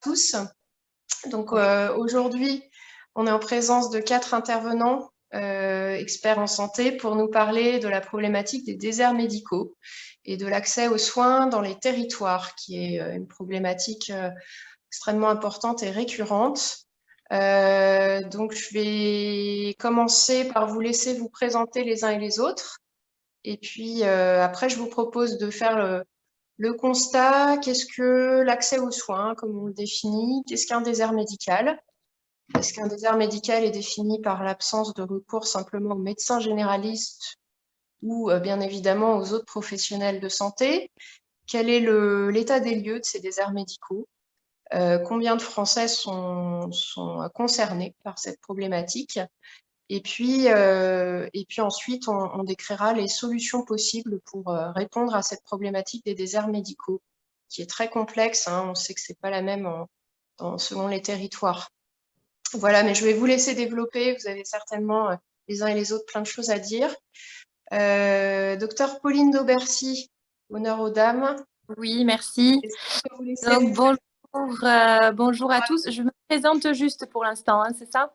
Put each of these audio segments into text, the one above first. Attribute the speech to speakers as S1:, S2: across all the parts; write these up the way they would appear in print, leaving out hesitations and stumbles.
S1: tous. Donc aujourd'hui, on est en présence de 4 intervenants experts en santé pour nous parler de la problématique des déserts médicaux et de l'accès aux soins dans les territoires, qui est une problématique extrêmement importante et récurrente. Donc je vais commencer par vous laisser vous présenter les uns et les autres. Et puis après, je vous propose de faire le constat. Qu'est-ce que l'accès aux soins, comme on le définit? Qu'est-ce qu'un désert médical? Est-ce qu'un désert médical est défini par l'absence de recours simplement aux médecins généralistes ou bien évidemment aux autres professionnels de santé? Quel est l'état des lieux de ces déserts médicaux? Combien de Français sont concernés par cette problématique? Et puis ensuite, on décrira les solutions possibles pour répondre à cette problématique des déserts médicaux, qui est très complexe, hein. On sait que c'est pas la même selon les territoires. Voilà, mais je vais vous laisser développer. Vous avez certainement les uns et les autres plein de choses à dire. Docteur Pauline Daubercy, honneur aux dames.
S2: Oui, merci. Donc, bonjour à tous. Je me présente juste pour l'instant, hein, c'est ça?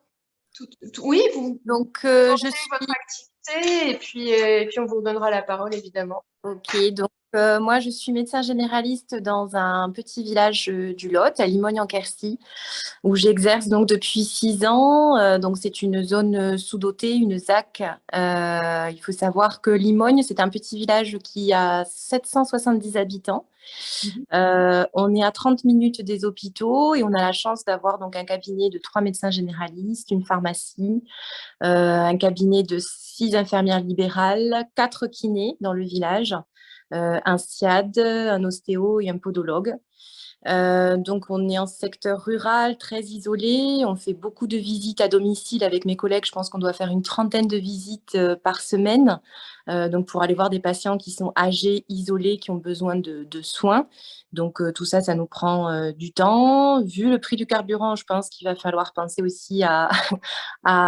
S1: Oui, vous
S2: donc
S1: présentez
S2: je suis
S1: votre activité et puis on vous donnera la parole évidemment.
S2: Ok, donc moi je suis médecin généraliste dans un petit village du Lot, à Limogne-en-Quercy, où j'exerce donc depuis 6 ans. Donc c'est une zone sous-dotée, une ZAC. Il faut savoir que Limogne, c'est un petit village qui a 770 habitants. On est à 30 minutes des hôpitaux et on a la chance d'avoir donc un cabinet de 3 médecins généralistes, une pharmacie, un cabinet de 6 infirmières libérales, 4 kinés dans le village, un SIAD, un ostéo et un podologue. Donc, on est en secteur rural, très isolé. On fait beaucoup de visites à domicile avec mes collègues. Je pense qu'on doit faire une trentaine de visites par semaine. Donc, pour aller voir des patients qui sont âgés, isolés, qui ont besoin de soins. Donc, tout ça, ça nous prend du temps. Vu le prix du carburant, je pense qu'il va falloir penser aussi à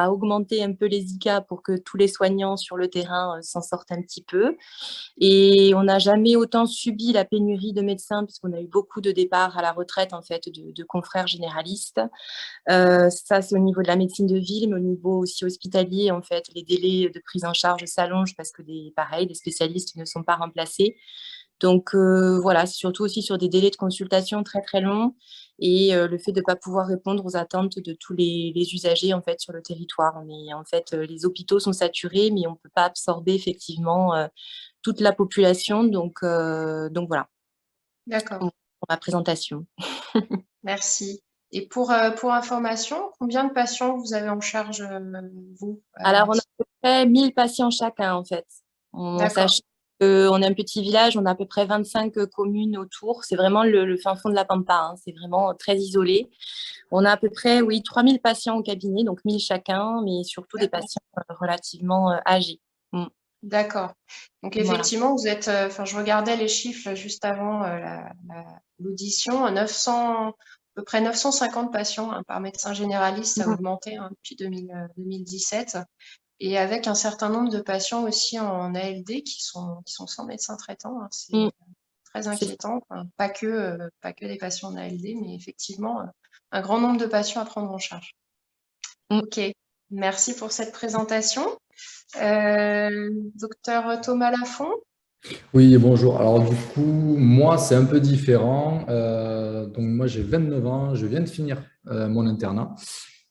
S2: augmenter un peu les ICA pour que tous les soignants sur le terrain s'en sortent un petit peu. Et on n'a jamais autant subi la pénurie de médecins puisqu'on a eu beaucoup de départs à la retraite en fait de confrères généralistes. Ça, c'est au niveau de la médecine de ville, mais au niveau aussi hospitalier, en fait, les délais de prise en charge s'allongent parce que pareil, les spécialistes ne sont pas remplacés. Donc voilà, c'est surtout aussi sur des délais de consultation très très longs et le fait de ne pas pouvoir répondre aux attentes de tous les usagers en fait sur le territoire. Les hôpitaux sont saturés, mais on ne peut pas absorber effectivement toute la population. Donc voilà.
S1: D'accord.
S2: Pour ma présentation.
S1: Merci. Et pour information, combien de patients vous avez en charge, vous?
S2: Alors, on a à peu près 1000 patients chacun, en fait. On sache qu'on est un petit village, on a à peu près 25 communes autour. C'est vraiment le fin fond de la Pampa, hein. C'est vraiment très isolé. On a à peu près, oui, 3000 patients au cabinet, donc 1000 chacun, mais surtout des patients relativement âgés.
S1: D'accord. Donc effectivement, vous êtes, je regardais les chiffres juste avant l'audition, à peu près 950 patients hein, par médecin généraliste, ça a augmenté hein, depuis 2017, et avec un certain nombre de patients aussi en ALD qui sont sans médecin traitant. Hein, c'est très inquiétant. Enfin, pas que des patients en ALD, mais effectivement, un grand nombre de patients à prendre en charge. Ok, merci pour cette présentation. Docteur Thomas Lafont.
S3: Oui, bonjour. Alors du coup, moi, c'est un peu différent. Donc moi, j'ai 29 ans, je viens de finir mon internat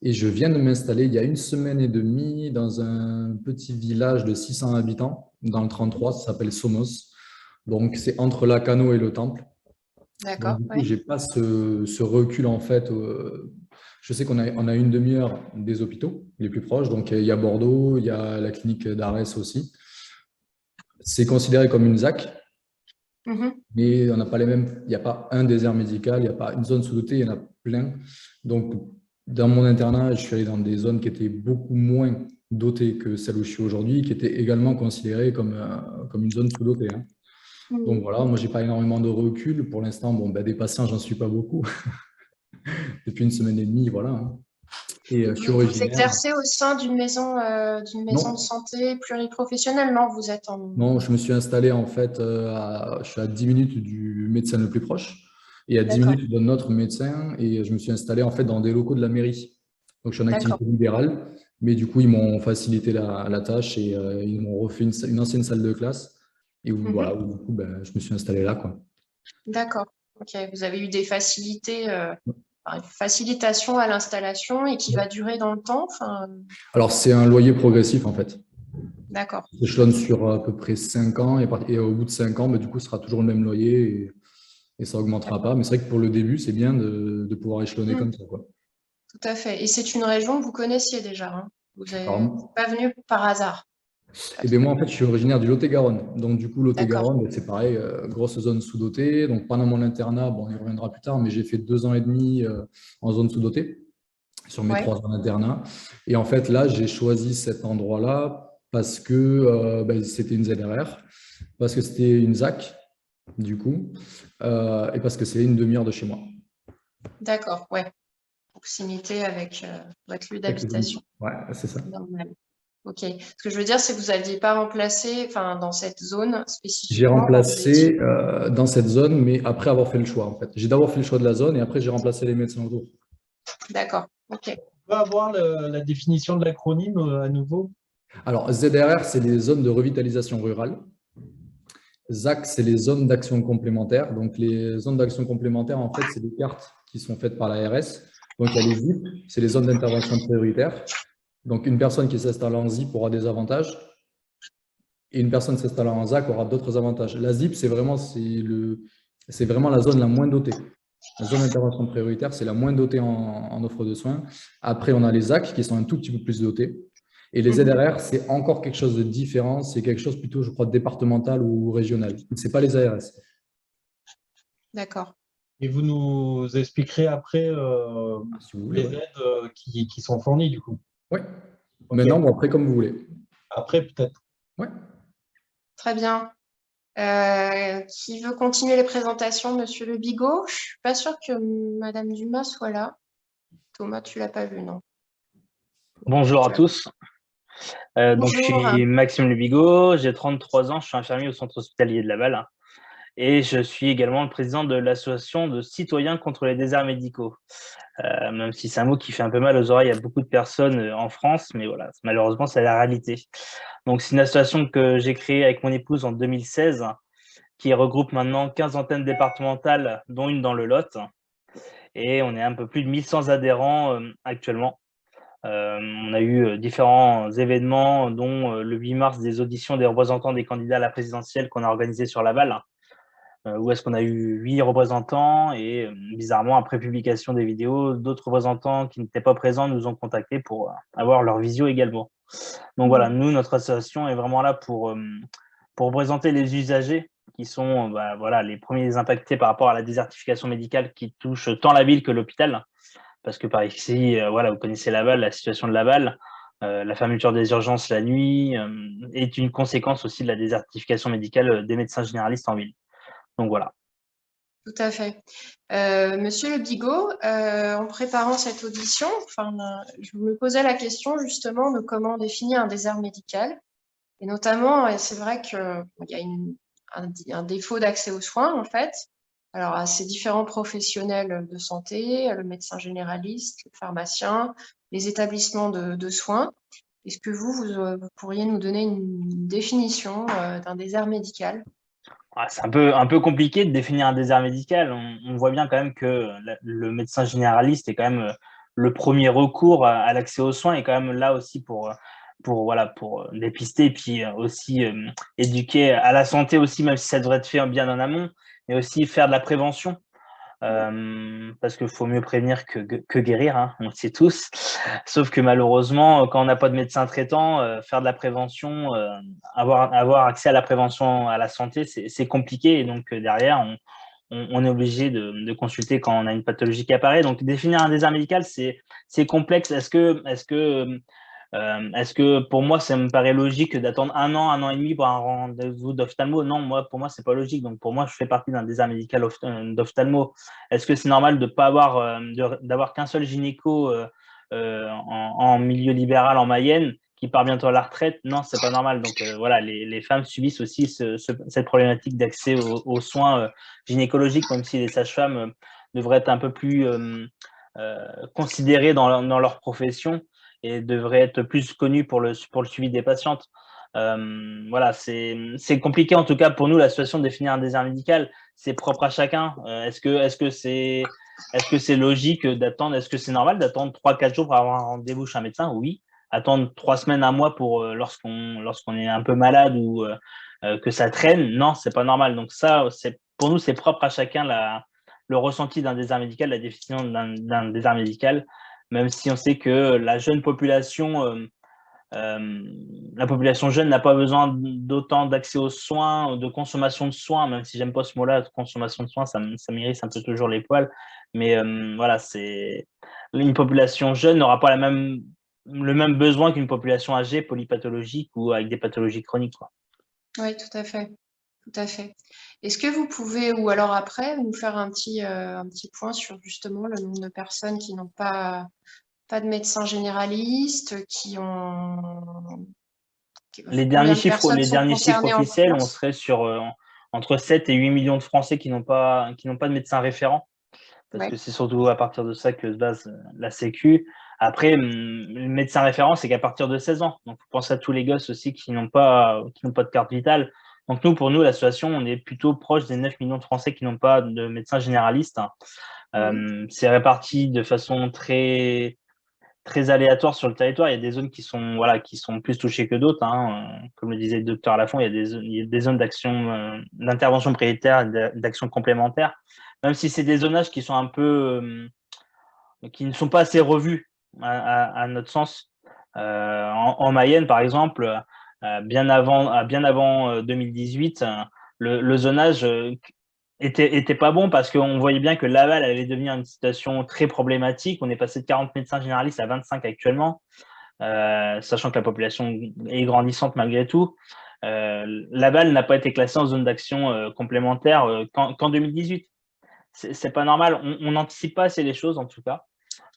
S3: et je viens de m'installer il y a 1 semaine et demie dans un petit village de 600 habitants dans le 33, ça s'appelle Somos. Donc c'est entre Lacanau et le Temple.
S1: D'accord.
S3: Donc du coup, j'ai pas ce recul en fait. Je sais qu'on a une demi-heure des hôpitaux les plus proches. Donc il y a Bordeaux, il y a la clinique d'Arès aussi. C'est considéré comme une ZAC, mais on n'a pas les mêmes. Il n'y a pas un désert médical, il n'y a pas une zone sous-dotée, il y en a plein. Donc, dans mon internat, je suis allé dans des zones qui étaient beaucoup moins dotées que celle où je suis aujourd'hui, qui étaient également considérées comme une zone sous-dotée. Hein. Donc voilà, moi, je n'ai pas énormément de recul. Pour l'instant, des patients, j'en suis pas beaucoup. Depuis 1 semaine et demie, voilà. Hein. Et je suis originaire.
S1: Vous exercez au sein d'une maison de santé pluriprofessionnelle, non? Vous êtes en...
S3: Non, je me suis installé en fait, je suis à 10 minutes du médecin le plus proche. Et à 10
S1: D'accord,
S3: minutes d'un autre médecin, et je me suis installé en fait dans des locaux de la mairie. Donc, je suis en
S1: d'accord.
S3: activité libérale, mais du coup, ils m'ont facilité la tâche et ils m'ont refait une ancienne salle de classe. Et où,
S1: Mhm.
S3: voilà, où, du coup, ben, je me suis installé là, quoi.
S1: D'accord. Ok. Vous avez eu des facilités, une facilitation à l'installation et qui va durer dans le temps. Enfin,
S3: Alors, c'est un loyer progressif, en fait.
S1: d'accord.
S3: Ça s'échelonne sur à peu près 5 ans, et au bout de 5 ans, ben, du coup, ce sera toujours le même loyer et ça augmentera pas. Mais c'est vrai que pour le début, c'est bien de pouvoir échelonner
S1: Hmm,
S3: comme ça, quoi.
S1: tout à fait. Et c'est une région que vous connaissiez déjà, hein. Vous n'êtes
S3: Alors,
S1: pas venu par hasard. Tout à
S3: et bien
S1: fait.
S3: moi, en fait, je suis originaire du Lot-et-Garonne. Donc, du coup,
S1: D'accord.
S3: Lot-et-Garonne, ben, c'est pareil, grosse zone sous-dotée. Donc, pendant mon internat, bon, on y reviendra plus tard, mais j'ai fait 2 ans et demi en zone sous-dotée sur mes
S1: Ouais.
S3: 3 ans d'internat. Et en fait, là, j'ai choisi cet endroit-là parce que ben, c'était une ZRR, parce que c'était une ZAC, du coup, et parce que c'est une demi-heure de chez moi.
S1: D'accord. Ouais. Proximité avec votre lieu
S3: Avec le
S1: d'habitation.
S3: domicile. Ouais, c'est ça.
S1: Normal. Ok. Ce que je veux dire, c'est que vous n'aviez pas remplacé, enfin, dans cette zone
S3: J'ai
S1: spécifiquement quand vous étiez.
S3: remplacé dans cette zone, mais après avoir fait le choix, en fait. J'ai d'abord fait le choix de la zone et après, j'ai remplacé les médecins autour.
S1: D'accord. Ok.
S4: On peut avoir la définition de l'acronyme à nouveau?
S3: Alors, ZRR, c'est les zones de revitalisation rurale. ZAC, c'est les zones d'action complémentaire. Donc, les zones d'action complémentaire, en fait, c'est des cartes qui sont faites par la RS. Donc, il y a les ZIP, c'est les zones d'intervention prioritaire. Donc, une personne qui s'installe en ZIP aura des avantages et une personne s'installant en ZAC aura d'autres avantages. La ZIP, c'est vraiment la zone la moins dotée. La zone d'intervention prioritaire, c'est la moins dotée en offre de soins. Après, on a les ZAC qui sont un tout petit peu plus dotés. Et les
S1: Mhm.
S3: ZRR, c'est encore quelque chose de différent. C'est quelque chose plutôt, je crois, départemental ou régional. Ce n'est pas les ARS.
S1: D'accord.
S4: Et vous nous expliquerez après
S3: Si vous voulez,
S4: les
S3: oui.
S4: aides qui sont fournies, du coup.
S3: Ouais.
S4: Ok.
S3: Maintenant, ou après, comme vous voulez.
S4: Après, peut-être.
S3: Ouais.
S1: Très bien. Qui veut continuer les présentations, Monsieur Le Bigot? Je suis pas sûre que Madame Dumas soit là. Thomas, tu l'as pas vu, non?
S5: Bonjour à
S1: Tu l'as-
S5: tous. Donc, je
S1: Bonjour.
S5: suis Maxime Lubigo, j'ai 33 ans, je suis infirmier au centre hospitalier de Laval et je suis également le président de l'association de citoyens contre les déserts médicaux. Même si c'est un mot qui fait un peu mal aux oreilles à beaucoup de personnes en France, mais voilà, malheureusement, c'est la réalité. Donc, c'est une association que j'ai créée avec mon épouse en 2016 qui regroupe maintenant 15 antennes départementales, dont une dans le Lot. Et on est un peu plus de 1100 adhérents actuellement. On a eu différents événements, dont le 8 mars, des auditions des représentants des candidats à la présidentielle qu'on a organisé sur Laval, où est-ce qu'on a eu 8 représentants et bizarrement, après publication des vidéos, d'autres représentants qui n'étaient pas présents nous ont contactés pour avoir leur visio également. Donc voilà, nous, notre association est vraiment là pour représenter les usagers qui sont voilà, les premiers impactés par rapport à la désertification médicale qui touche tant la ville que l'hôpital. Parce que par ici, voilà, vous connaissez Laval, la situation de Laval, la fermeture des urgences la nuit est une conséquence aussi de la désertification médicale des médecins généralistes en ville. Donc voilà.
S1: Tout à fait. Monsieur Le Bigot, en préparant cette audition, enfin, je me posais la question justement de comment définir un désert médical. Et notamment, c'est vrai qu'il y a un défaut d'accès aux soins, en fait. Alors, à ces différents professionnels de santé, le médecin généraliste, le pharmacien, les établissements de soins. Est-ce que vous pourriez nous donner une définition d'un désert médical?
S5: C'est un peu compliqué de définir un désert médical. On voit bien quand même que le médecin généraliste est quand même le premier recours à l'accès aux soins et quand même là aussi pour dépister et puis aussi éduquer à la santé aussi, même si ça devrait être fait bien en amont, mais aussi faire de la prévention. Parce qu'il faut mieux prévenir que guérir, hein, on le sait tous. Sauf que malheureusement, quand on n'a pas de médecin traitant, faire de la prévention, avoir accès à la prévention à la santé, c'est compliqué. Et donc derrière, on est obligé de consulter quand on a une pathologie qui apparaît. Donc définir un désert médical, c'est complexe. Est-ce que pour moi, ça me paraît logique d'attendre un an et demi pour un rendez-vous d'ophtalmo? Non, pour moi, c'est pas logique. Donc, pour moi, je fais partie d'un désert médical d'ophtalmo. Est-ce que c'est normal de pas avoir, d'avoir qu'un seul gynéco en milieu libéral en Mayenne qui part bientôt à la retraite. Non, c'est pas normal. Donc voilà, les femmes subissent aussi cette problématique d'accès aux soins gynécologiques, même si les sages-femmes devraient être un peu plus considérées dans leur profession et devraient être plus connues pour le suivi des patientes. Voilà, c'est compliqué en tout cas pour nous la situation de définir un désert médical. C'est propre à chacun. Est-ce que c'est logique d'attendre? Est-ce que c'est normal d'attendre 3-4 jours pour avoir un rendez-vous chez un médecin? Oui. Attendre 3 semaines, un mois pour lorsqu'on est un peu malade ou que ça traîne? Non, c'est pas normal. Donc ça, pour nous, c'est propre à chacun le ressenti d'un désert médical, la définition d'un désert médical, même si on sait que la jeune population la population jeune n'a pas besoin d'autant d'accès aux soins, de consommation de soins, même si j'aime pas ce mot-là, consommation de soins, ça m'irrite un peu toujours les poils. Mais voilà, une population jeune n'aura pas le même besoin qu'une population âgée, polypathologique ou avec des pathologies chroniques, quoi.
S1: Oui, tout à fait. Tout à fait. Est-ce que vous pouvez, ou alors après, nous faire un petit point sur justement le nombre de personnes qui n'ont pas de médecin généraliste,
S5: Les
S1: combien
S5: derniers
S1: de
S5: chiffres,
S1: personnes
S5: les
S1: sont
S5: derniers chiffres
S1: concernées en
S5: officiels, on
S1: France?
S5: serait sur entre 7 et 8 millions de Français qui n'ont pas de médecin référent, parce
S1: Ouais,
S5: que c'est surtout à partir de ça que se base la Sécu. Après, le médecin référent, c'est qu'à partir de 16 ans. Donc, vous pensez à tous les gosses aussi qui n'ont pas de carte vitale. Donc, pour nous, la situation, on est plutôt proche des 9 millions de Français qui n'ont pas de médecin généraliste.
S1: oui,
S5: C'est réparti de façon très, très aléatoire sur le territoire. Il y a des zones qui sont plus touchées que d'autres, hein. Comme le disait le docteur Lafont, il y a des zones d'intervention prioritaire et d'action complémentaire. Même si c'est des zonages qui sont un peu, qui ne sont pas assez revus à notre sens. En Mayenne, par exemple, bien avant 2018, le zonage était pas bon parce qu'on voyait bien que Laval allait devenir une situation très problématique. On est passé de 40 médecins généralistes à 25 actuellement, sachant que la population est grandissante malgré tout. Laval n'a pas été classé en zone d'action complémentaire qu'en 2018. C'est pas normal. On n'anticipe pas assez les choses en tout cas.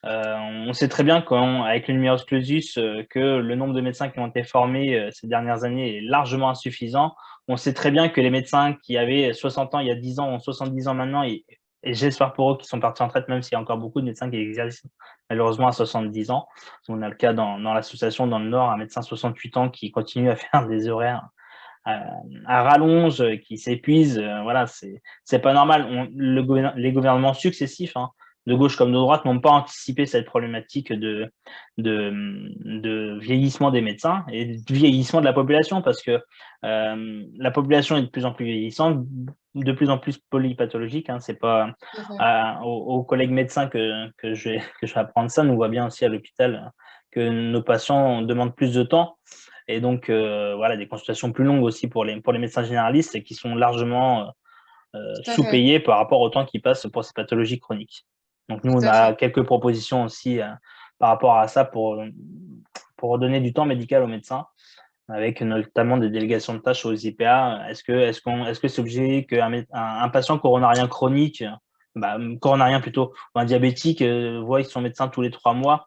S5: On sait très bien avec le numerus clausus que le nombre de médecins qui ont été formés ces dernières années est largement insuffisant. On sait très bien que les médecins qui avaient 60 ans il y a 10 ans ont 70 ans maintenant et j'espère pour eux qu'ils sont partis en retraite, même s'il y a encore beaucoup de médecins qui exercent malheureusement à 70 ans. On a le cas dans l'association dans le Nord, un médecin 68 ans qui continue à faire des horaires à rallonge, qui s'épuisent. Voilà, c'est pas normal. Les gouvernements successifs, hein, de gauche comme de droite, n'ont pas anticipé cette problématique de vieillissement des médecins et de vieillissement de la population, parce que la population est de plus en plus vieillissante, de plus en plus polypathologique. Hein, c'est pas
S1: tout à fait.
S5: aux collègues médecins que je vais apprendre ça. Nous voit bien aussi à l'hôpital que nos patients demandent plus de temps. Et donc, voilà, des consultations plus longues aussi pour les médecins généralistes et qui sont largement
S1: Tout à fait.
S5: sous-payés par rapport au temps qu'ils passent pour ces pathologies chroniques. Donc, nous,
S1: Tout
S5: on
S1: à fait.
S5: a quelques propositions aussi par rapport à ça pour redonner du temps médical aux médecins, avec notamment des délégations de tâches aux IPA. Est-ce que c'est obligé qu'un patient coronarien chronique, coronarien plutôt, ou un diabétique, voit son médecin tous les 3 mois?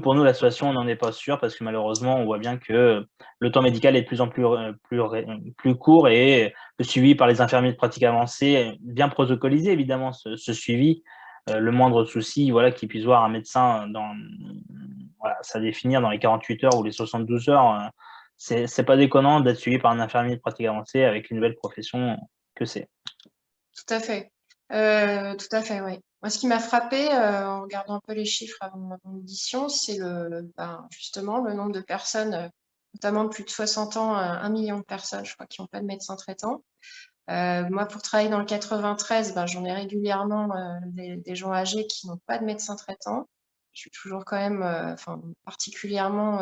S5: Pour nous, la situation, on n'en est pas sûr parce que malheureusement, on voit bien que le temps médical est de plus en plus court et le suivi par les infirmiers de pratique avancée, bien protocolisé évidemment, ce suivi. Le moindre souci, voilà, qu'ils puissent voir un médecin voilà, ça définir dans les 48 heures ou les 72 heures. C'est pas déconnant d'être suivi par un infirmier de pratique avancée avec une nouvelle profession que c'est.
S1: Tout à fait. Tout à fait, oui. Moi, ce qui m'a frappé en regardant un peu les chiffres avant l'audition, c'est justement le nombre de personnes, notamment de plus de 60 ans, 1 million de personnes, je crois, qui n'ont pas de médecin traitant. Moi, pour travailler dans le 93, j'en ai régulièrement des gens âgés qui n'ont pas de médecin traitant. Je suis toujours quand même particulièrement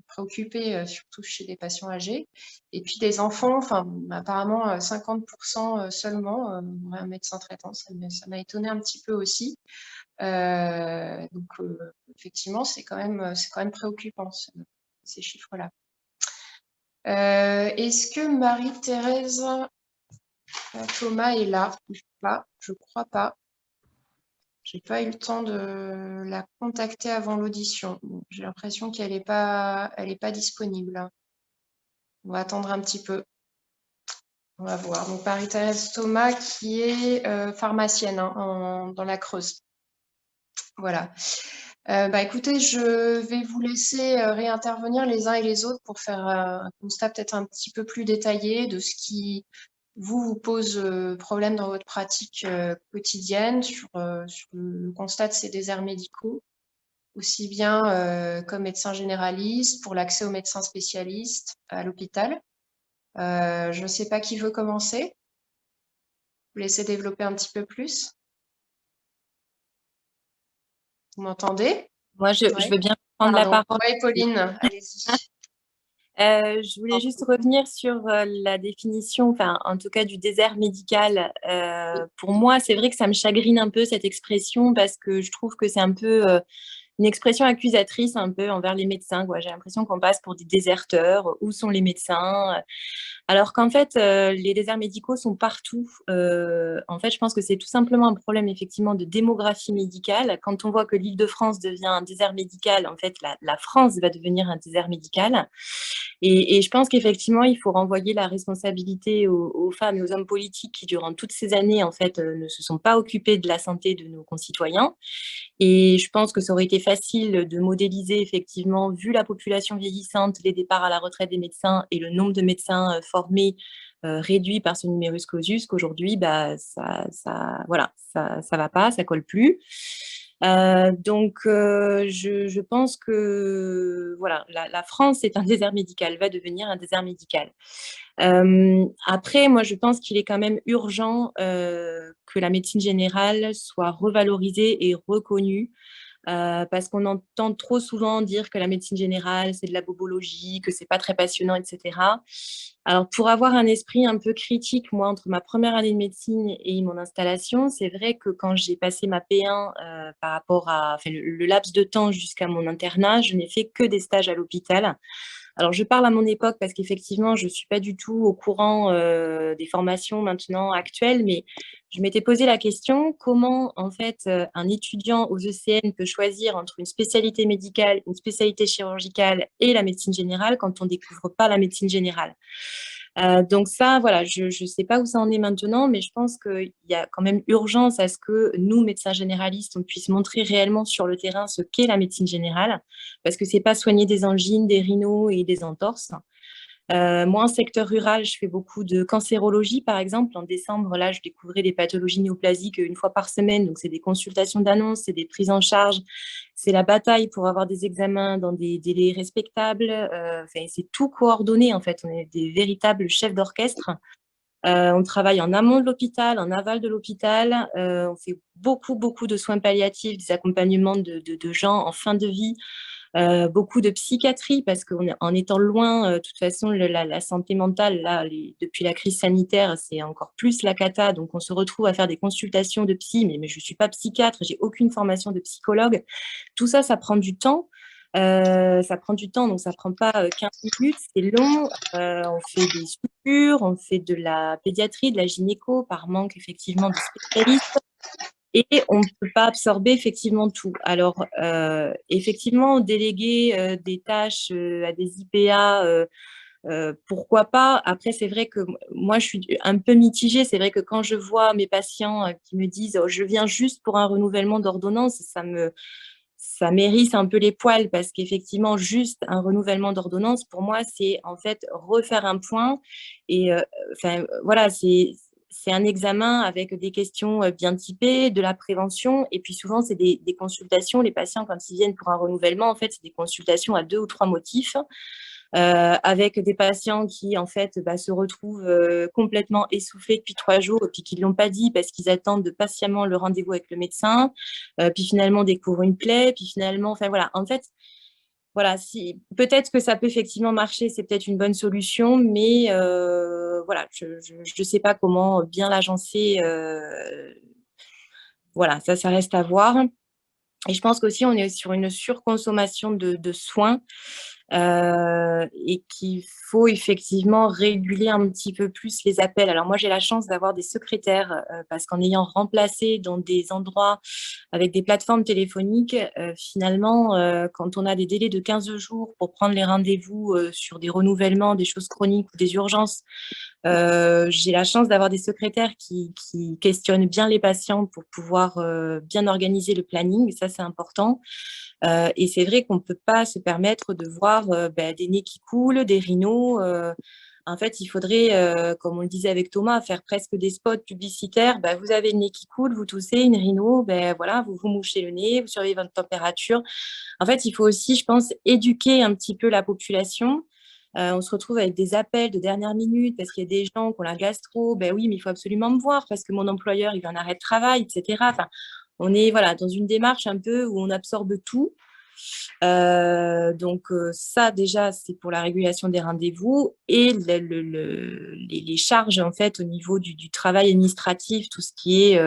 S1: préoccupée, surtout chez des patients âgés. Et puis des enfants, apparemment 50% seulement auraient un médecin traitant. Ça m'a étonné un petit peu aussi. Donc effectivement, c'est quand même préoccupant ces chiffres-là. Est-ce que Marie-Thérèse Thomas est là? Pas, je crois pas. J'ai pas eu le temps de la contacter avant l'audition. Bon, j'ai l'impression qu'elle n'est pas, disponible. On va attendre un petit peu. On va voir. Donc, Marie-Thérèse Thomas, qui est pharmacienne dans la Creuse. Voilà. Écoutez, je vais vous laisser réintervenir les uns et les autres pour faire un constat peut-être un petit peu plus détaillé de ce qui vous pose problème dans votre pratique quotidienne sur le constat de ces déserts médicaux, aussi bien comme médecin généraliste, pour l'accès aux médecins spécialistes à l'hôpital. Je ne sais pas qui veut commencer. Vous laissez développer un petit peu plus. Vous m'entendez?
S2: Moi, je
S1: Ouais.
S2: veux bien prendre la
S1: Pardon.
S2: parole.
S1: Oui, Pauline, allez-y.
S2: Je voulais juste revenir sur la définition, enfin, en tout cas, du désert médical. Pour moi, c'est vrai que ça me chagrine un peu cette expression parce que je trouve que c'est un peu une expression accusatrice un peu envers les médecins, quoi. J'ai l'impression qu'on passe pour des déserteurs. Où sont les médecins? Alors qu'en fait, les déserts médicaux sont partout. En fait, je pense que c'est tout simplement un problème effectivement de démographie médicale. Quand on voit que l'Île-de-France devient un désert médical, en fait, la France va devenir un désert médical. Et je pense qu'effectivement, il faut renvoyer la responsabilité aux femmes et aux hommes politiques qui, durant toutes ces années, en fait, ne se sont pas occupés de la santé de nos concitoyens. Et je pense que ça aurait été facile de modéliser, effectivement, vu la population vieillissante, les départs à la retraite des médecins et le nombre de médecins formés réduit par ce numerus clausus, qu'aujourd'hui, voilà, ça va pas, ça colle plus. Je pense que voilà, la France est un désert médical, va devenir un désert médical. Après, moi, je pense qu'il est quand même urgent que la médecine générale soit revalorisée et reconnue. Parce qu'on entend trop souvent dire que la médecine générale, c'est de la bobologie, que c'est pas très passionnant, etc. Alors, pour avoir un esprit un peu critique, moi, entre ma première année de médecine et mon installation, c'est vrai que quand j'ai passé ma P1 par rapport à le laps de temps jusqu'à mon internat, je n'ai fait que des stages à l'hôpital. Alors, je parle à mon époque parce qu'effectivement, je ne suis pas du tout au courant des formations maintenant actuelles, mais je m'étais posé la question, comment en fait un étudiant aux ECN peut choisir entre une spécialité médicale, une spécialité chirurgicale et la médecine générale quand on ne découvre pas la médecine générale. Donc ça, voilà, je ne sais pas où ça en est maintenant, mais je pense qu'il y a quand même urgence à ce que nous, médecins généralistes, on puisse montrer réellement sur le terrain ce qu'est la médecine générale, parce que ce n'est pas soigner des angines, des rhinos et des entorses. Moi, en secteur rural, je fais beaucoup de cancérologie, par exemple. En décembre, là, je découvrais des pathologies néoplasiques une fois par semaine. Donc, c'est des consultations d'annonce, c'est des prises en charge, c'est la bataille pour avoir des examens dans des délais respectables. C'est tout coordonné, en fait. On est des véritables chefs d'orchestre. On travaille en amont de l'hôpital, en aval de l'hôpital. On fait beaucoup de soins palliatifs, des accompagnements de gens en fin de vie. Beaucoup de psychiatrie parce qu'en étant loin, de toute façon, la santé mentale, là, depuis la crise sanitaire, c'est encore plus la cata. Donc, on se retrouve à faire des consultations de psy, mais je ne suis pas psychiatre, j'ai aucune formation de psychologue. Tout ça, ça prend du temps. Donc ça ne prend pas 15 minutes, c'est long. On fait des sutures, on fait de la pédiatrie, de la gynéco par manque effectivement de spécialistes. Et on ne peut pas absorber effectivement tout. Alors, effectivement, déléguer des tâches à des IPA, pourquoi pas. Après, c'est vrai que moi, je suis un peu mitigée. C'est vrai que quand je vois mes patients qui me disent oh, « je viens juste pour un renouvellement d'ordonnance », ça m'hérisse un peu les poils parce qu'effectivement, juste un renouvellement d'ordonnance, pour moi, c'est en fait refaire un point. Et voilà, c'est un examen avec des questions bien typées, de la prévention. Et puis souvent, c'est des consultations. Les patients, quand ils viennent pour un renouvellement, en fait, c'est des consultations à 2 ou 3 motifs. Avec des patients qui, en fait, se retrouvent complètement essoufflés depuis 3 jours et puis qui ne l'ont pas dit parce qu'ils attendent patiemment le rendez-vous avec le médecin, puis finalement découvrent une plaie, puis finalement, enfin voilà, en fait, voilà, peut-être que ça peut effectivement marcher, c'est peut-être une bonne solution, mais voilà, je ne sais pas comment bien l'agencer. Voilà, ça reste à voir. Et je pense qu'aussi, on est sur une surconsommation de soins. et qu'il faut effectivement réguler un petit peu plus les appels. Alors moi, j'ai la chance d'avoir des secrétaires parce qu'en ayant remplacé dans des endroits avec des plateformes téléphoniques, finalement, quand on a des délais de 15 jours pour prendre les rendez-vous sur des renouvellements, des choses chroniques ou des urgences, j'ai la chance d'avoir des secrétaires qui questionnent bien les patients pour pouvoir bien organiser le planning. Ça, c'est important. Et c'est vrai qu'on ne peut pas se permettre de voir des nez qui coulent, des rhinos. En fait, il faudrait, comme on le disait avec Thomas, faire presque des spots publicitaires. Vous avez le nez qui coule, vous toussez, une rhino, voilà, vous vous mouchez le nez, vous surveillez votre température. En fait, il faut aussi, je pense, éduquer un petit peu la population. On se retrouve avec des appels de dernière minute parce qu'il y a des gens qui ont la gastro. Oui, mais il faut absolument me voir parce que mon employeur, il veut un arrêt de travail, etc. Enfin, on est voilà, dans une démarche un peu où on absorbe tout. Donc ça déjà c'est pour la régulation des rendez-vous et les charges en fait au niveau du travail administratif, tout ce qui est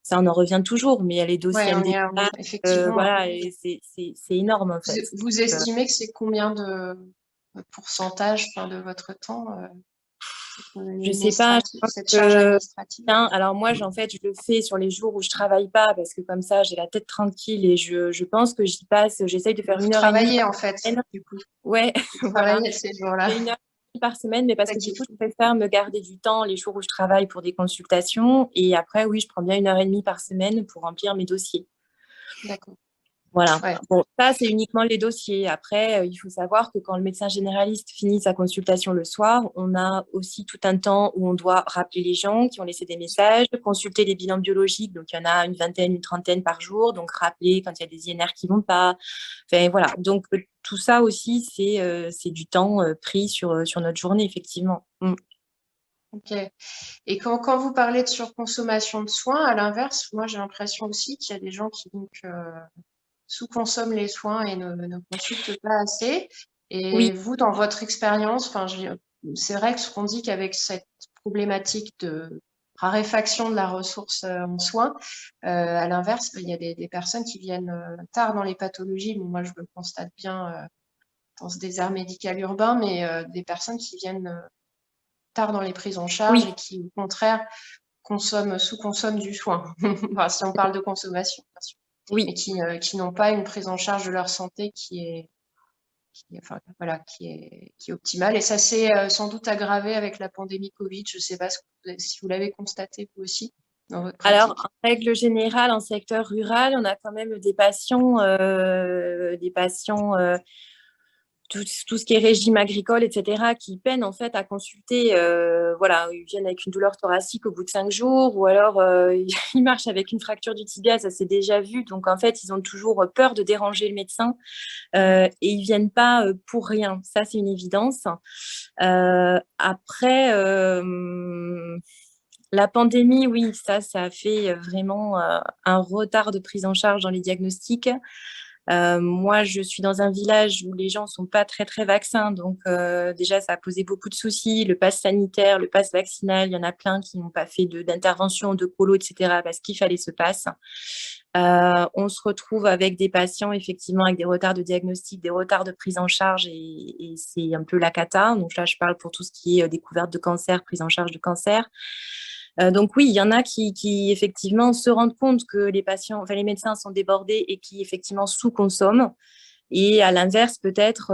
S2: ça on en revient toujours, mais il y a les dossiers
S1: Ouais, oui,
S2: MDPH,
S1: effectivement.
S2: voilà, et c'est énorme en fait.
S1: Vous estimez que c'est combien de pourcentage de votre temps
S2: Je sais pas, je pense
S1: cette charge administrative?
S2: alors moi en fait je le fais sur les jours où je travaille pas parce que comme ça j'ai la tête tranquille et je pense que j'y passe, j'essaye de faire
S1: Vous
S2: 1h30
S1: travaillez
S2: par
S1: en fait,
S2: semaine.
S1: du coup.
S2: Ouais,
S1: Vous
S2: voilà.
S1: travaillez ces jours-là.
S2: J'ai 1h30 par semaine, mais parce que du
S1: D'accord.
S2: coup, je préfère me garder du temps les jours où je travaille pour des consultations. Et après, oui, je prends bien 1h30 par semaine pour remplir mes dossiers.
S1: D'accord.
S2: Voilà.
S1: Ouais.
S2: Bon, ça, c'est uniquement les dossiers. Après, il faut savoir que quand le médecin généraliste finit sa consultation le soir, on a aussi tout un temps où on doit rappeler les gens qui ont laissé des messages, consulter les bilans biologiques. Donc, il y en a une vingtaine, une trentaine par jour. Donc, rappeler quand il y a des INR qui ne vont pas. Enfin, voilà. Donc, tout ça aussi, c'est du temps pris sur notre journée, effectivement.
S1: Ok. Et quand vous parlez de surconsommation de soins, à l'inverse, moi j'ai l'impression aussi qu'il y a des gens qui sous-consomment les soins et ne consultent pas assez. Et
S2: Oui,
S1: vous, dans votre expérience, c'est vrai que ce qu'on dit qu'avec cette problématique de raréfaction de la ressource en soins, à l'inverse, il y a des personnes qui viennent tard dans les pathologies. Bon, moi, je le constate bien dans ce désert médical urbain, mais des personnes qui viennent tard dans les prises en charge
S2: oui,
S1: et qui, au contraire, sous-consomment du soin. Enfin, si on parle de consommation, bien sûr,
S2: oui.
S1: mais qui n'ont pas une prise en charge de leur santé qui est optimale. Et ça s'est sans doute aggravé avec la pandémie Covid. Je ne sais pas si vous l'avez constaté vous aussi dans votre
S2: Alors,
S1: pratique.
S2: en règle générale, en secteur rural, on a quand même des patients tout ce qui est régime agricole, etc., qui peinent en fait à consulter. Voilà, ils viennent avec une douleur thoracique au bout de 5 jours, ou alors ils marchent avec une fracture du tibia, ça s'est déjà vu. Donc en fait, ils ont toujours peur de déranger le médecin et ils viennent pas pour rien. Ça, c'est une évidence. Après. La pandémie, oui, ça a fait vraiment un retard de prise en charge dans les diagnostics. Moi, je suis dans un village où les gens ne sont pas très, très vaccins. Donc, déjà, ça a posé beaucoup de soucis. Le pass sanitaire, le pass vaccinal, il y en a plein qui n'ont pas fait d'intervention, de colo, etc., parce qu'il fallait ce pass. On se retrouve avec des patients, effectivement, avec des retards de diagnostic, des retards de prise en charge, et c'est un peu la cata. Donc là, je parle pour tout ce qui est découverte de cancer, prise en charge de cancer. Donc oui, il y en a qui effectivement se rendent compte que les médecins sont débordés et qui effectivement sous-consomment. Et à l'inverse, peut-être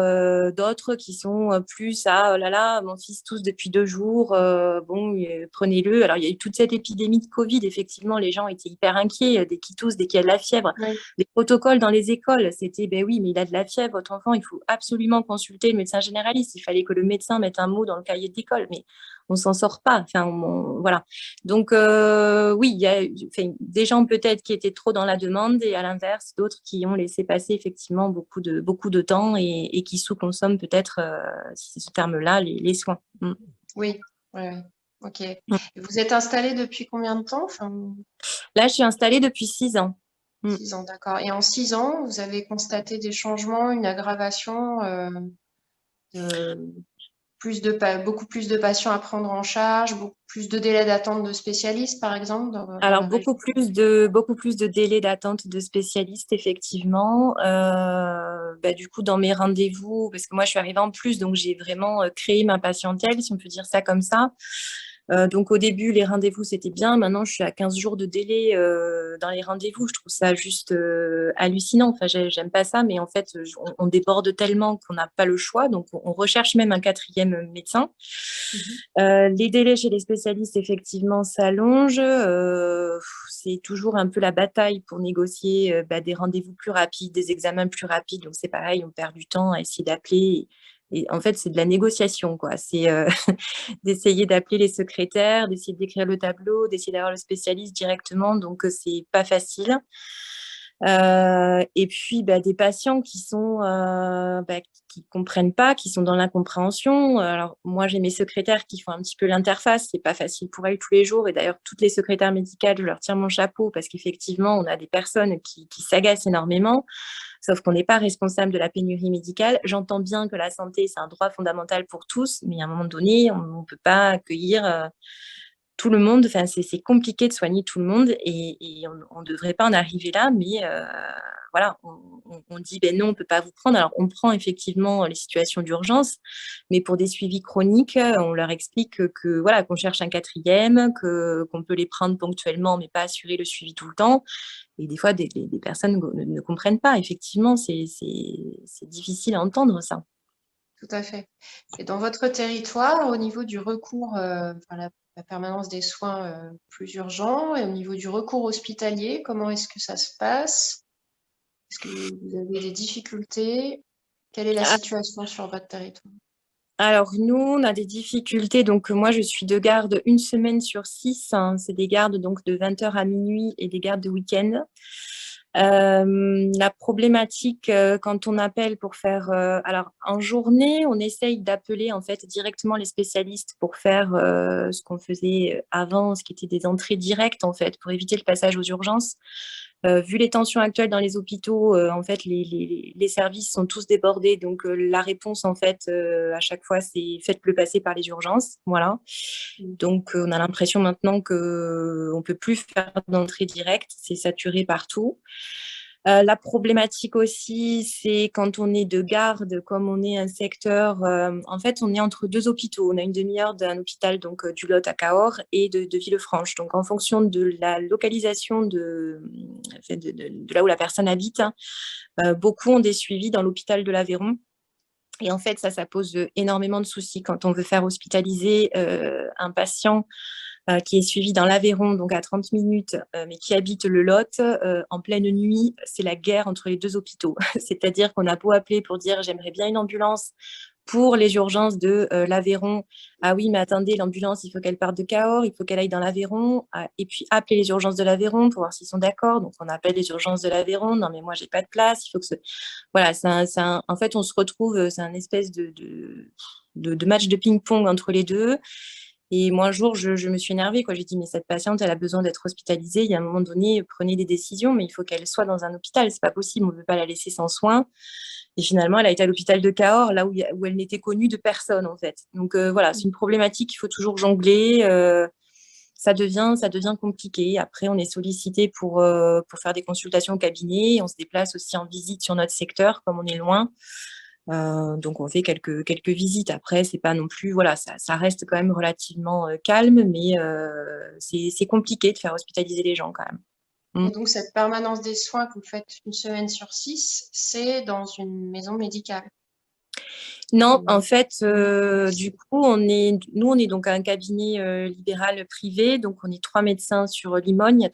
S2: d'autres qui sont plus oh là là, mon fils tousse depuis 2 jours, prenez-le. Alors il y a eu toute cette épidémie de Covid, effectivement, les gens étaient hyper inquiets dès qu'il tousse, dès qu'il y a de la fièvre.
S1: Oui.
S2: Les protocoles dans les écoles, c'était oui, mais il a de la fièvre, votre enfant, il faut absolument consulter le médecin généraliste. Il fallait que le médecin mette un mot dans le cahier de l'école, mais on s'en sort pas. Enfin, voilà. Donc oui, il y a des gens peut-être qui étaient trop dans la demande et à l'inverse, d'autres qui ont laissé passer effectivement beaucoup de temps et qui sous-consomment peut-être, si c'est ce terme-là, les soins.
S1: Oui, ok. Et vous êtes installé depuis combien de temps?
S2: Là, je suis installée depuis 6 ans.
S1: 6 ans, d'accord. Et en 6 ans, vous avez constaté des changements, une aggravation beaucoup plus de patients à prendre en charge, beaucoup plus de délais d'attente de spécialistes, par exemple, dans
S2: Alors,
S1: la région?
S2: beaucoup plus de délais d'attente de spécialistes, effectivement. Du coup, dans mes rendez-vous, parce que moi, je suis arrivée en plus, donc j'ai vraiment créé ma patientèle, si on peut dire ça comme ça. Donc, au début, les rendez-vous, c'était bien. Maintenant, je suis à 15 jours de délai dans les rendez-vous. Je trouve ça juste hallucinant. Enfin, j'aime pas ça, mais en fait, on déborde tellement qu'on n'a pas le choix. Donc, on recherche même un 4e médecin. Les délais chez les spécialistes, effectivement, s'allongent. C'est toujours un peu la bataille pour négocier des rendez-vous plus rapides, des examens plus rapides. Donc, c'est pareil, on perd du temps à essayer d'appeler. Et en fait, c'est de la négociation, quoi. C'est d'essayer d'appeler les secrétaires, d'essayer d'écrire le tableau, d'essayer d'avoir le spécialiste directement. Donc, c'est pas facile. Et puis, des patients qui sont qui comprennent pas, qui sont dans l'incompréhension. Alors, moi, j'ai mes secrétaires qui font un petit peu l'interface. C'est pas facile pour elles tous les jours. Et d'ailleurs, toutes les secrétaires médicales, je leur tire mon chapeau parce qu'effectivement, on a des personnes qui s'agacent énormément. Sauf qu'on n'est pas responsable de la pénurie médicale. J'entends bien que la santé, c'est un droit fondamental pour tous, mais à un moment donné, on ne peut pas accueillir tout le monde. Enfin, c'est compliqué de soigner tout le monde et on ne devrait pas en arriver là, mais voilà, on dit non, on ne peut pas vous prendre. Alors, on prend effectivement les situations d'urgence, mais pour des suivis chroniques, on leur explique que voilà, qu'on cherche un 4e, qu'on peut les prendre ponctuellement, mais pas assurer le suivi tout le temps. Et des fois, des personnes ne comprennent pas. Effectivement, c'est difficile à entendre ça.
S1: Tout à fait. Et dans votre territoire, au niveau du recours, la permanence des soins plus urgents et au niveau du recours hospitalier, comment est-ce que ça se passe? Est-ce que vous avez des difficultés? Quelle est la situation sur votre territoire?
S2: Alors, nous, on a des difficultés. Donc, moi, je suis de garde 1 semaine sur 6. Hein. C'est des gardes donc, de 20h à minuit et des gardes de week-end. La problématique quand on appelle pour faire alors en journée on essaye d'appeler en fait directement les spécialistes pour faire ce qu'on faisait avant, ce qui était des entrées directes en fait pour éviter le passage aux urgences. Vu les tensions actuelles dans les hôpitaux, en fait les services sont tous débordés, donc la réponse en fait à chaque fois c'est faites-le passer par les urgences, voilà. Donc on a l'impression maintenant que on peut plus faire d'entrée directe, c'est saturé partout. La problématique aussi, c'est quand on est de garde, comme on est un secteur, en fait, on est entre 2 hôpitaux. On a une demi-heure d'un hôpital donc du Lot à Cahors et de Villefranche. Donc, en fonction de la localisation de là où la personne habite, beaucoup ont des suivis dans l'hôpital de l'Aveyron. Et en fait, ça pose énormément de soucis quand on veut faire hospitaliser un patient qui est suivi dans l'Aveyron, donc à 30 minutes, mais qui habite le Lot, en pleine nuit, c'est la guerre entre les 2 hôpitaux. C'est-à-dire qu'on a beau appeler pour dire « j'aimerais bien une ambulance pour les urgences de l'Aveyron ». Ah oui, mais attendez, l'ambulance, il faut qu'elle parte de Cahors, il faut qu'elle aille dans l'Aveyron. Et puis appeler les urgences de l'Aveyron pour voir s'ils sont d'accord. Donc on appelle les urgences de l'Aveyron. Non, mais moi, j'ai pas de place. Il faut que Voilà, en fait, on se retrouve, c'est un espèce de match de ping-pong entre les deux. Et moi, un jour, je me suis énervée, quoi. J'ai dit, mais cette patiente, elle a besoin d'être hospitalisée. Il y a un moment donné, prenez des décisions, mais il faut qu'elle soit dans un hôpital. C'est pas possible, on ne peut pas la laisser sans soins. Et finalement, elle a été à l'hôpital de Cahors, là où elle n'était connue de personne, en fait. Donc voilà, c'est une problématique qu'il faut toujours jongler. Ça devient compliqué. Après, on est sollicité pour faire des consultations au cabinet. On se déplace aussi en visite sur notre secteur, comme on est loin. Donc on fait quelques visites. Après, c'est pas non plus, voilà, ça reste quand même relativement calme, mais c'est compliqué de faire hospitaliser les gens quand même.
S1: Et donc cette permanence des soins que vous faites 1 semaine sur 6, c'est dans une maison médicale?
S2: Non, en fait, du coup, on est donc un cabinet libéral privé, donc on est 3 médecins sur Limogne. Il y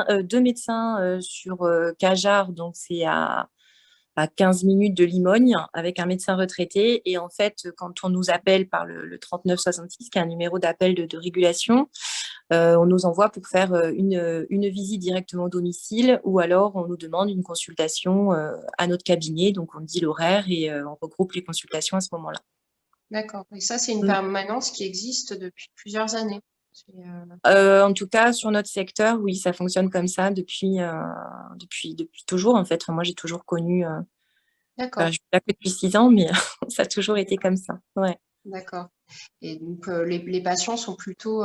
S2: a 2 médecins sur Cajarc, donc c'est à 15 minutes de Limogne, avec un médecin retraité. Et en fait, quand on nous appelle par le 3966, qui est un numéro d'appel de régulation, on nous envoie pour faire une visite directement au domicile, ou alors on nous demande une consultation à notre cabinet. Donc, on dit l'horaire et on regroupe les consultations à ce moment-là.
S1: D'accord. Et ça, c'est une permanence qui existe depuis plusieurs années.
S2: En tout cas, sur notre secteur, oui, ça fonctionne comme ça depuis toujours, en fait. Enfin, moi, j'ai toujours connu...
S1: D'accord.
S2: je suis là que depuis 6 ans, mais ça a toujours été comme ça. Ouais.
S1: D'accord. Et donc, les patients sont plutôt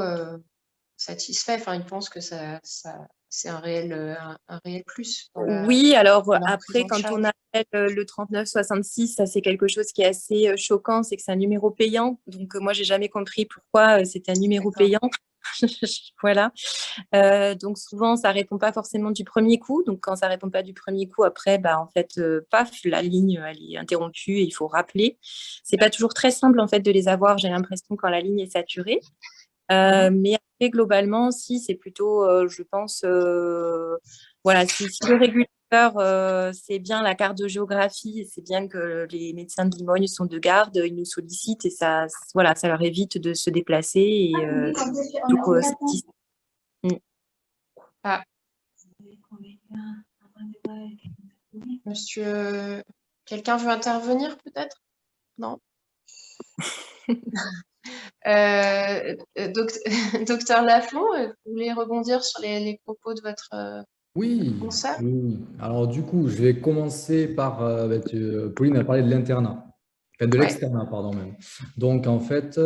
S1: satisfaits. Enfin, ils pensent que c'est un réel plus
S2: Oui, alors
S1: dans leur prise
S2: après,
S1: en
S2: quand
S1: charge.
S2: on appelle le 3966, ça c'est quelque chose qui est assez choquant, c'est que c'est un numéro payant. Donc moi, j'ai jamais compris pourquoi c'est un numéro
S1: D'accord.
S2: payant. Voilà. Donc souvent, ça répond pas forcément du premier coup. Donc quand ça répond pas du premier coup, après, bah en fait, paf, la ligne elle est interrompue et il faut rappeler. C'est pas toujours très simple en fait de les avoir. J'ai l'impression quand la ligne est saturée. Mais après, globalement, si c'est plutôt, je pense, voilà, si le régulateur c'est bien la carte de géographie, et c'est bien que les médecins de Limogne sont de garde, ils nous sollicitent et ça, voilà, ça leur évite de se déplacer et plutôt, Mm.
S1: Ah, monsieur, quelqu'un veut intervenir peut-être? Non? Docteur Lafont, vous voulez rebondir sur les propos de votre
S3: Oui,
S1: consoeur?
S3: oui. Alors du coup, je vais commencer par, Pauline a parlé de l'internat, enfin de
S1: Ouais.
S3: l'externat, pardon même. Donc en fait,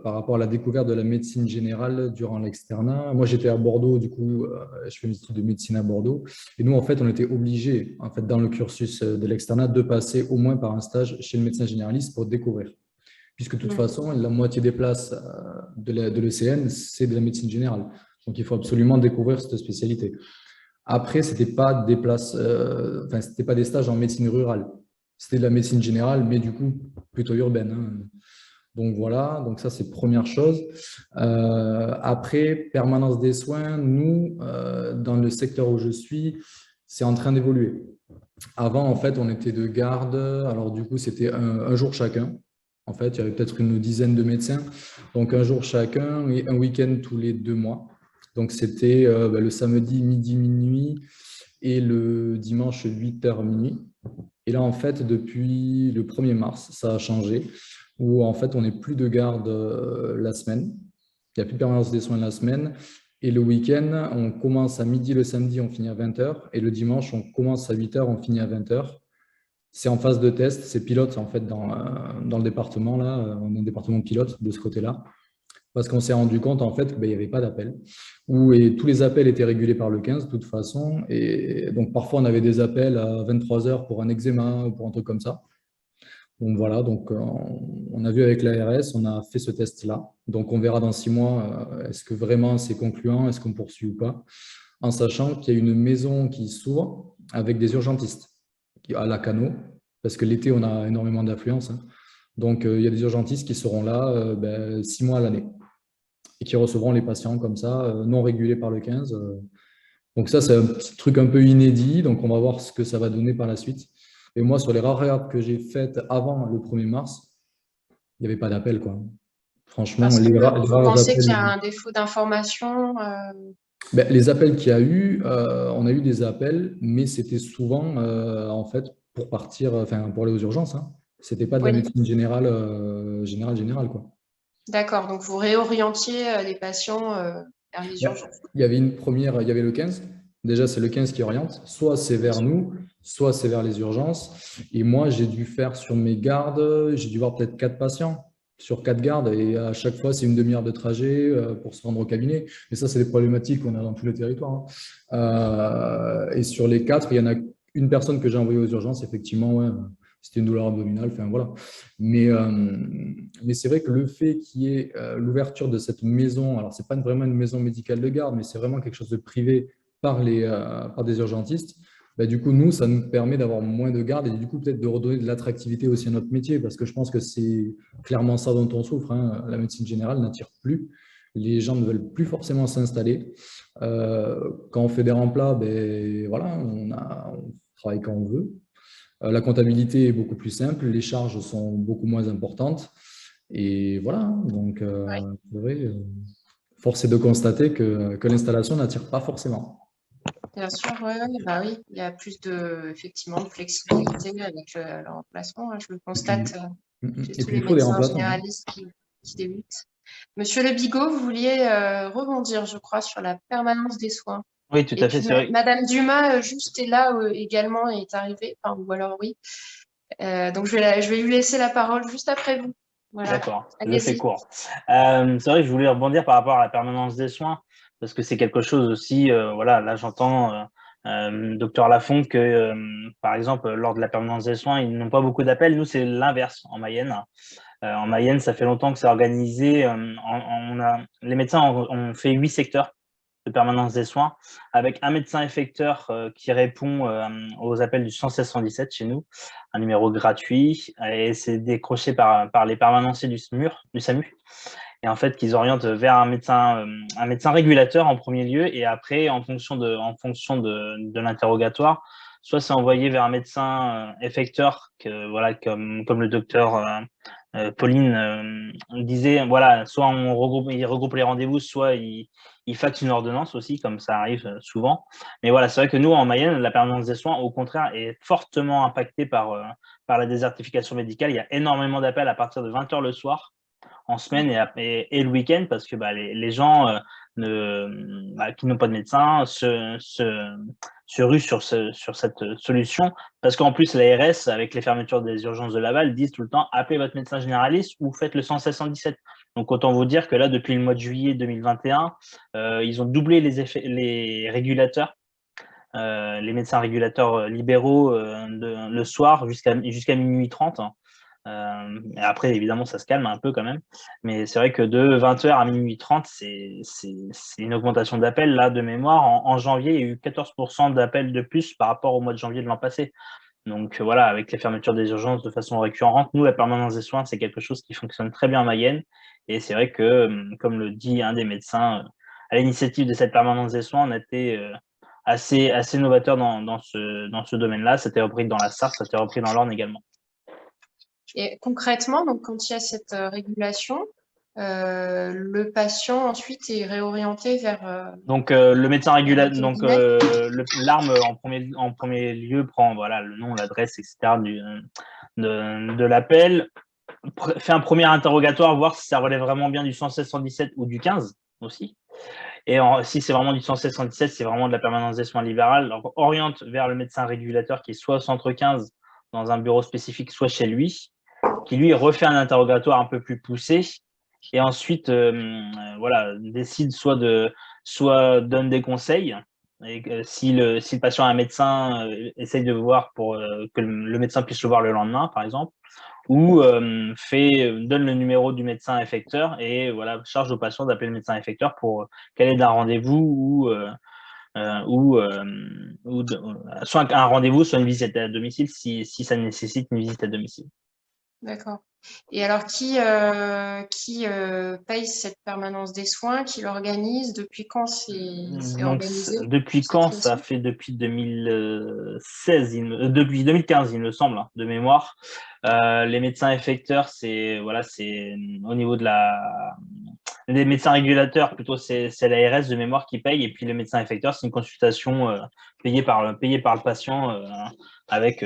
S3: par rapport à la découverte de la médecine générale durant l'externat, moi j'étais à Bordeaux, du coup, je fais mes études de médecine à Bordeaux, et nous en fait, on était obligés, en fait, dans le cursus de l'externat, de passer au moins par un stage chez le médecin généraliste pour découvrir. Puisque de toute façon, la moitié des places de l'ECN, c'est de la médecine générale. Donc il faut absolument découvrir cette spécialité. Après, c'était pas des stages en médecine rurale. C'était de la médecine générale, mais du coup, plutôt urbaine, hein. Donc voilà, donc ça, c'est première chose. Après, permanence des soins, nous, dans le secteur où je suis, c'est en train d'évoluer. Avant, en fait, on était de garde. Alors, du coup, c'était un jour chacun. En fait, il y avait peut-être une dizaine de médecins. Donc, un jour chacun et un week-end tous les 2 mois. Donc, c'était le samedi, midi, minuit et le dimanche, 8h, minuit. Et là, en fait, depuis le 1er mars, ça a changé, où en fait, on n'est plus de garde la semaine. Il n'y a plus de permanence des soins la semaine. Et le week-end, on commence à midi le samedi, on finit à 20h. Et le dimanche, on commence à 8h, on finit à 20h. C'est en phase de test, c'est pilote en fait dans le département, là. On a un département pilote de ce côté-là. Parce qu'on s'est rendu compte en fait qu'il n'y avait pas d'appel. Et tous les appels étaient régulés par le 15 de toute façon. Et donc parfois on avait des appels à 23h pour un eczéma ou pour un truc comme ça. Donc voilà, donc on a vu avec l'ARS, on a fait ce test-là. Donc on verra dans 6 mois, est-ce que vraiment c'est concluant, est-ce qu'on poursuit ou pas, en sachant qu'il y a une maison qui s'ouvre avec des urgentistes à la Cano, parce que l'été on a énormément d'affluence, hein. Donc il y a des urgentistes qui seront là 6 mois à l'année et qui recevront les patients comme ça, non régulés par le 15. Donc ça, c'est un petit truc un peu inédit, donc on va voir ce que ça va donner par la suite. Et moi, sur les rares heures que j'ai faites avant le 1er mars, il n'y avait pas d'appel, quoi. Franchement,
S1: Parce que
S3: les
S1: vous
S3: rares
S1: pensez qu'il y
S3: appels.
S1: a un défaut d'information?
S3: Les appels qu'il y a eu, on a eu des appels, mais c'était souvent, en fait, pour partir, enfin, pour aller aux urgences, hein. C'était pas de la
S1: Oui,
S3: médecine générale, générale, quoi.
S1: d'accord. Donc, vous réorientiez les patients vers les
S3: Ouais.
S1: urgences.
S3: Il y avait une première, il y avait le 15. Déjà, c'est le 15 qui oriente. Soit c'est vers nous, soit c'est vers les urgences. Et moi, j'ai dû faire sur mes gardes, j'ai dû voir peut-être 4 patients sur 4 gardes. Et à chaque fois, c'est une demi-heure de trajet pour se rendre au cabinet. Et ça, c'est des problématiques qu'on a dans tous les territoires, hein. Et sur les 4, il y en a une personne que j'ai envoyée aux urgences, effectivement, ouais, c'était une douleur abdominale. Enfin, voilà. Mais c'est vrai que le fait qu'il y ait l'ouverture de cette maison, alors c'est pas vraiment une maison médicale de garde, mais c'est vraiment quelque chose de privé par des urgentistes, du coup, nous, ça nous permet d'avoir moins de gardes et du coup, peut-être de redonner de l'attractivité aussi à notre métier, parce que je pense que c'est clairement ça dont on souffre, hein. La médecine générale n'attire plus. Les gens ne veulent plus forcément s'installer. Quand on fait des remplats, voilà, on travaille quand on veut. La comptabilité est beaucoup plus simple, les charges sont beaucoup moins importantes. Et voilà, donc c'est vrai, force est de constater que l'installation n'attire pas forcément.
S1: Bien sûr, ouais, bah oui, il y a plus effectivement, de flexibilité avec le remplacement, hein. Je le constate chez
S3: Et
S1: tous
S3: puis
S1: les
S3: il faut des
S1: médecins
S3: remplaçants, hein.
S1: généralistes qui débutent. Monsieur Le Bigot, vous vouliez rebondir, je crois, sur la permanence des soins.
S5: Oui, tout
S1: Et
S5: à fait,
S1: puis,
S5: c'est vrai.
S1: Madame Dumas, juste est là également, est arrivée, enfin, ou alors oui. Donc, je vais lui laisser la parole juste après vous. Voilà.
S5: D'accord, je
S1: Allez-y.
S5: fais court. C'est vrai que je voulais rebondir par rapport à la permanence des soins, parce que c'est quelque chose aussi, voilà, là j'entends docteur Lafont que, par exemple, lors de la permanence des soins, ils n'ont pas beaucoup d'appels. Nous, c'est l'inverse en Mayenne. En Mayenne, ça fait longtemps que c'est organisé. Les médecins ont fait 8 secteurs de permanence des soins, avec un médecin effecteur qui répond aux appels du 116-117 chez nous, un numéro gratuit, et c'est décroché par les permanenciers du SAMU, et en fait qu'ils orientent vers un médecin régulateur en premier lieu, et après, en fonction de l'interrogatoire, soit c'est envoyé vers un médecin effecteur, voilà, comme le docteur Pauline disait, voilà, soit il regroupe les rendez-vous, soit il faxe une ordonnance aussi, comme ça arrive souvent. Mais voilà, c'est vrai que nous, en Mayenne, la permanence des soins, au contraire, est fortement impactée par la désertification médicale. Il y a énormément d'appels à partir de 20h le soir, en semaine et le week-end, parce que les gens qui n'ont pas de médecin se ruent sur cette solution, parce qu'en plus, l'ARS, avec les fermetures des urgences de Laval, disent tout le temps, appelez votre médecin généraliste ou faites le 116-117. Donc, autant vous dire que là, depuis le mois de juillet 2021, ils ont doublé les régulateurs, les médecins régulateurs libéraux le soir jusqu'à minuit 30. Et après, évidemment, ça se calme un peu quand même. Mais c'est vrai que de 20h à minuit 30, c'est une augmentation d'appels. Là, de mémoire, en janvier, il y a eu 14% d'appels de plus par rapport au mois de janvier de l'an passé. Donc voilà, avec les fermetures des urgences de façon récurrente, nous, la permanence des soins, c'est quelque chose qui fonctionne très bien en Mayenne. Et c'est vrai que, comme le dit un des médecins, à l'initiative de cette permanence des soins, on a été assez novateur dans ce domaine-là. C'était repris dans la Sarthe, ça a été repris dans l'Orne également.
S1: Et concrètement, donc, quand il y a cette régulation, le patient ensuite est réorienté vers
S5: donc le médecin régulateur,
S1: le
S5: donc
S1: cabinet.
S5: l'arme en premier lieu prend voilà le nom, l'adresse, etc. de l'appel, fait un premier interrogatoire, voir si ça relève vraiment bien du 116-117 ou du 15 aussi. Et si c'est vraiment du 116-117, c'est vraiment de la permanence des soins libérales. Donc, oriente vers le médecin régulateur qui est soit au centre 15 dans un bureau spécifique, soit chez lui, qui lui refait un interrogatoire un peu plus poussé, et ensuite voilà, décide soit donne des conseils, et si le patient a un médecin, essaye de voir pour que le médecin puisse le voir le lendemain, par exemple, ou donne le numéro du médecin effecteur et voilà, charge au patient d'appeler le médecin effecteur pour caler d'un rendez-vous soit un rendez-vous, soit une visite à domicile si ça nécessite une visite à domicile.
S1: D'accord. Et alors, qui paye cette permanence des soins, qui l'organise? Depuis quand c'est
S5: Donc,
S1: organisé?
S5: depuis quand? Ça fait depuis 2016, depuis 2015, il me semble, hein, de mémoire. Les médecins effecteurs, c'est au niveau des médecins régulateurs, plutôt c'est l'ARS de mémoire qui paye, et puis le médecin effecteur, c'est une consultation payée par le patient avec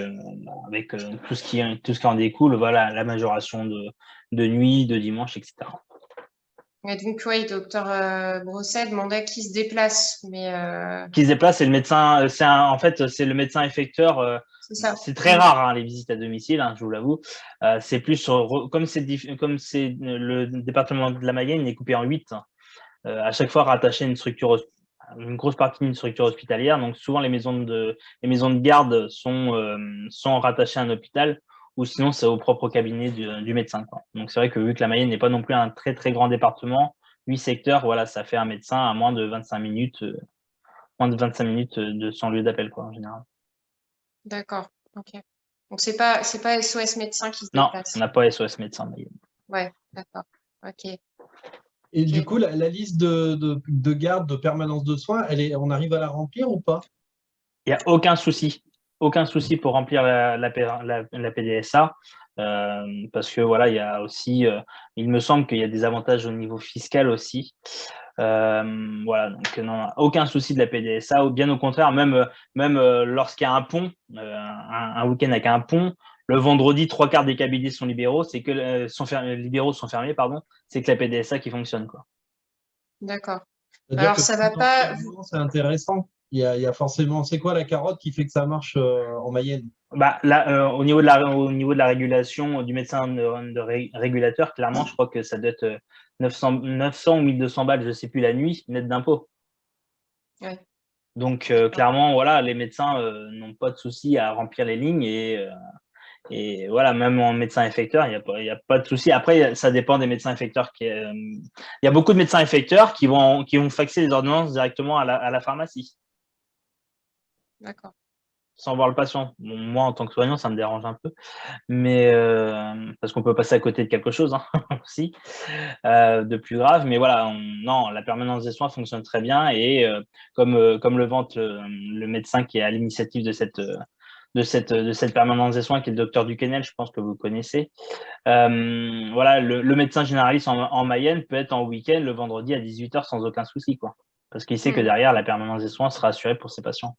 S5: tout ce qui en découle, voilà, la majoration de nuit, de dimanche, etc.
S1: Et donc, oui, docteur Brosset demandait qui se déplace, mais
S5: Qui se déplace, c'est le médecin, en fait, c'est le médecin effecteur.
S1: c'est ça.
S5: C'est très rare, hein, les visites à domicile, hein, je vous l'avoue. C'est plus comme c'est le département de la Mayenne, il est coupé en 8. À chaque fois rattaché à une grosse partie d'une structure hospitalière. Donc souvent les maisons de garde sont rattachées à un hôpital, ou sinon c'est au propre cabinet du médecin, quoi. Donc c'est vrai que vu que la Mayenne n'est pas non plus un très très grand département, 8 secteurs, voilà, ça fait un médecin à moins de 25 minutes de son lieu d'appel, quoi, en général.
S1: D'accord. Ok. Donc c'est pas SOS médecin qui se
S5: Non,
S1: déplace.
S5: on n'a pas SOS médecin Mayenne.
S1: Ouais, d'accord. Ok.
S4: Et du coup, la liste de garde de permanence de soins, on arrive à la remplir ou pas?
S5: Il n'y a aucun souci pour remplir la PDSA, parce que voilà, il y a aussi, il me semble qu'il y a des avantages au niveau fiscal aussi. Voilà, donc non, aucun souci de la PDSA, ou bien au contraire, même lorsqu'il y a un pont, un week-end avec un pont, le vendredi, 3/4 des cabinets sont libéraux, c'est que libéraux sont fermés, pardon, c'est que la PDSA qui fonctionne, quoi.
S1: D'accord.
S4: C'est-à-dire
S1: Alors
S4: que
S1: ça va pas.
S4: c'est intéressant. Il y a forcément. C'est quoi la carotte qui fait que ça marche en Mayenne?
S5: Bah, là, au niveau de la régulation du médecin régulateur, clairement, je crois que ça doit être 900 ou 1200 balles, je ne sais plus, la nuit, net d'impôt.
S1: Ouais.
S5: Donc, clairement, voilà, les médecins n'ont pas de souci à remplir les lignes et voilà, même en médecin effecteur, il y a pas de souci. Après, ça dépend des médecins effecteurs. Il y a beaucoup de médecins effecteurs qui vont faxer les ordonnances directement à la pharmacie,
S1: D'accord.
S5: sans voir le patient. Bon, moi, en tant que soignant, ça me dérange un peu, mais parce qu'on peut passer à côté de quelque chose hein, aussi, de plus grave. Mais voilà, non, la permanence des soins fonctionne très bien et comme le vante le médecin qui est à l'initiative de cette permanence des soins, qui est le docteur Duquesnel, je pense que vous connaissez. Voilà, le médecin généraliste en Mayenne peut être en week-end le vendredi à 18h sans aucun souci, quoi. Parce qu'il sait que derrière, la permanence des soins sera assurée pour ses patients.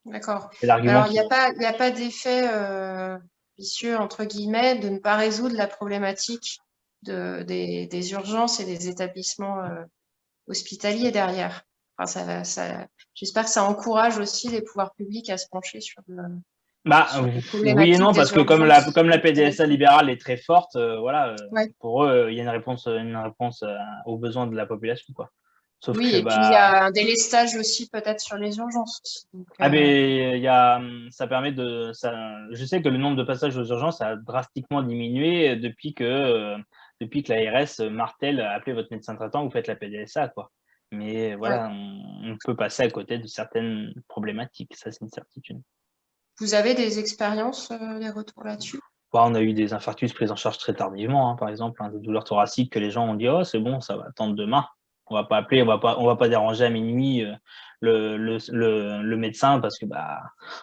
S1: D'accord.
S5: C'est l'argument.
S1: Alors, il n'y a pas d'effet vicieux, entre guillemets, de ne pas résoudre la problématique des urgences et des établissements hospitaliers derrière. Enfin, j'espère que ça encourage aussi les pouvoirs publics à se pencher sur les
S5: oui et non,
S1: problématiques
S5: parce
S1: des
S5: que comme
S1: urgences.
S5: la PDSA libérale est très forte, voilà,
S1: Ouais.
S5: pour eux, il y a une réponse aux besoins de la population, quoi. Sauf
S1: Oui,
S5: que,
S1: et puis il y a un délestage aussi peut-être sur les urgences aussi. Donc,
S5: ça permet je sais que le nombre de passages aux urgences a drastiquement diminué depuis que l'ARS martèle, appelez votre médecin traitant, vous faites la PDSA, quoi. Mais voilà, on peut passer à côté de certaines problématiques, ça c'est une certitude.
S1: Vous avez des expériences, des retours là-dessus?
S5: On a eu des infarctus pris en charge très tardivement, hein, par exemple, des douleurs thoraciques que les gens ont dit « Oh, c'est bon, ça va attendre demain. On va pas appeler, on va pas déranger à minuit le médecin parce que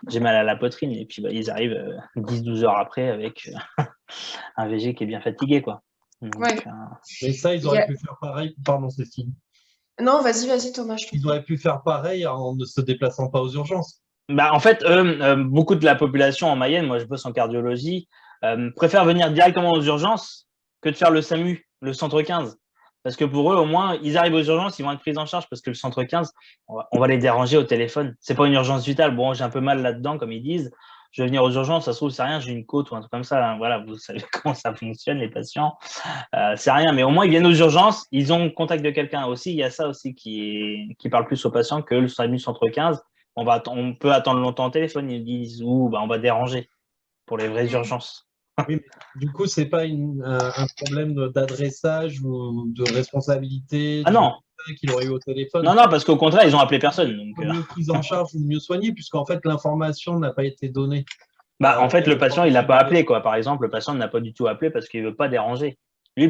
S5: j'ai mal à la poitrine. » Et puis ils arrivent 10-12 heures après avec un VG qui est bien fatigué, quoi. Donc,
S4: Mais ça, ils auraient pu faire pareil. Pardon, Cécile.
S1: Non, vas-y, Thomas.
S4: Ils auraient pu faire pareil en ne se déplaçant pas aux urgences.
S5: En fait, beaucoup de la population en Mayenne, moi je bosse en cardiologie, préfèrent venir directement aux urgences que de faire le SAMU, le centre 15. Parce que pour eux, au moins, ils arrivent aux urgences, ils vont être pris en charge parce que le centre 15, on va les déranger au téléphone. C'est pas une urgence vitale. Bon, j'ai un peu mal là-dedans, comme ils disent. Je vais venir aux urgences, ça se trouve, c'est rien, j'ai une côte ou un truc comme ça. Hein. Voilà, vous savez comment ça fonctionne, les patients. C'est rien, mais au moins, ils viennent aux urgences, ils ont contact de quelqu'un aussi. Il y a ça aussi qui parle plus aux patients que le SAMU centre 15. On peut attendre longtemps au téléphone, ils disent on va déranger pour les vraies urgences.
S4: Oui, mais du coup, c'est pas un problème d'adressage ou de responsabilité
S5: non
S4: qu'il aurait eu au téléphone.
S5: Non, parce qu'au contraire, ils ont appelé personne. Donc,
S4: mieux prise en charge ou mieux soigné, puisqu'en fait, l'information n'a pas été donnée.
S5: En fait, le patient, il n'a pas appelé, quoi. Par exemple, le patient n'a pas du tout appelé parce qu'il ne veut pas déranger.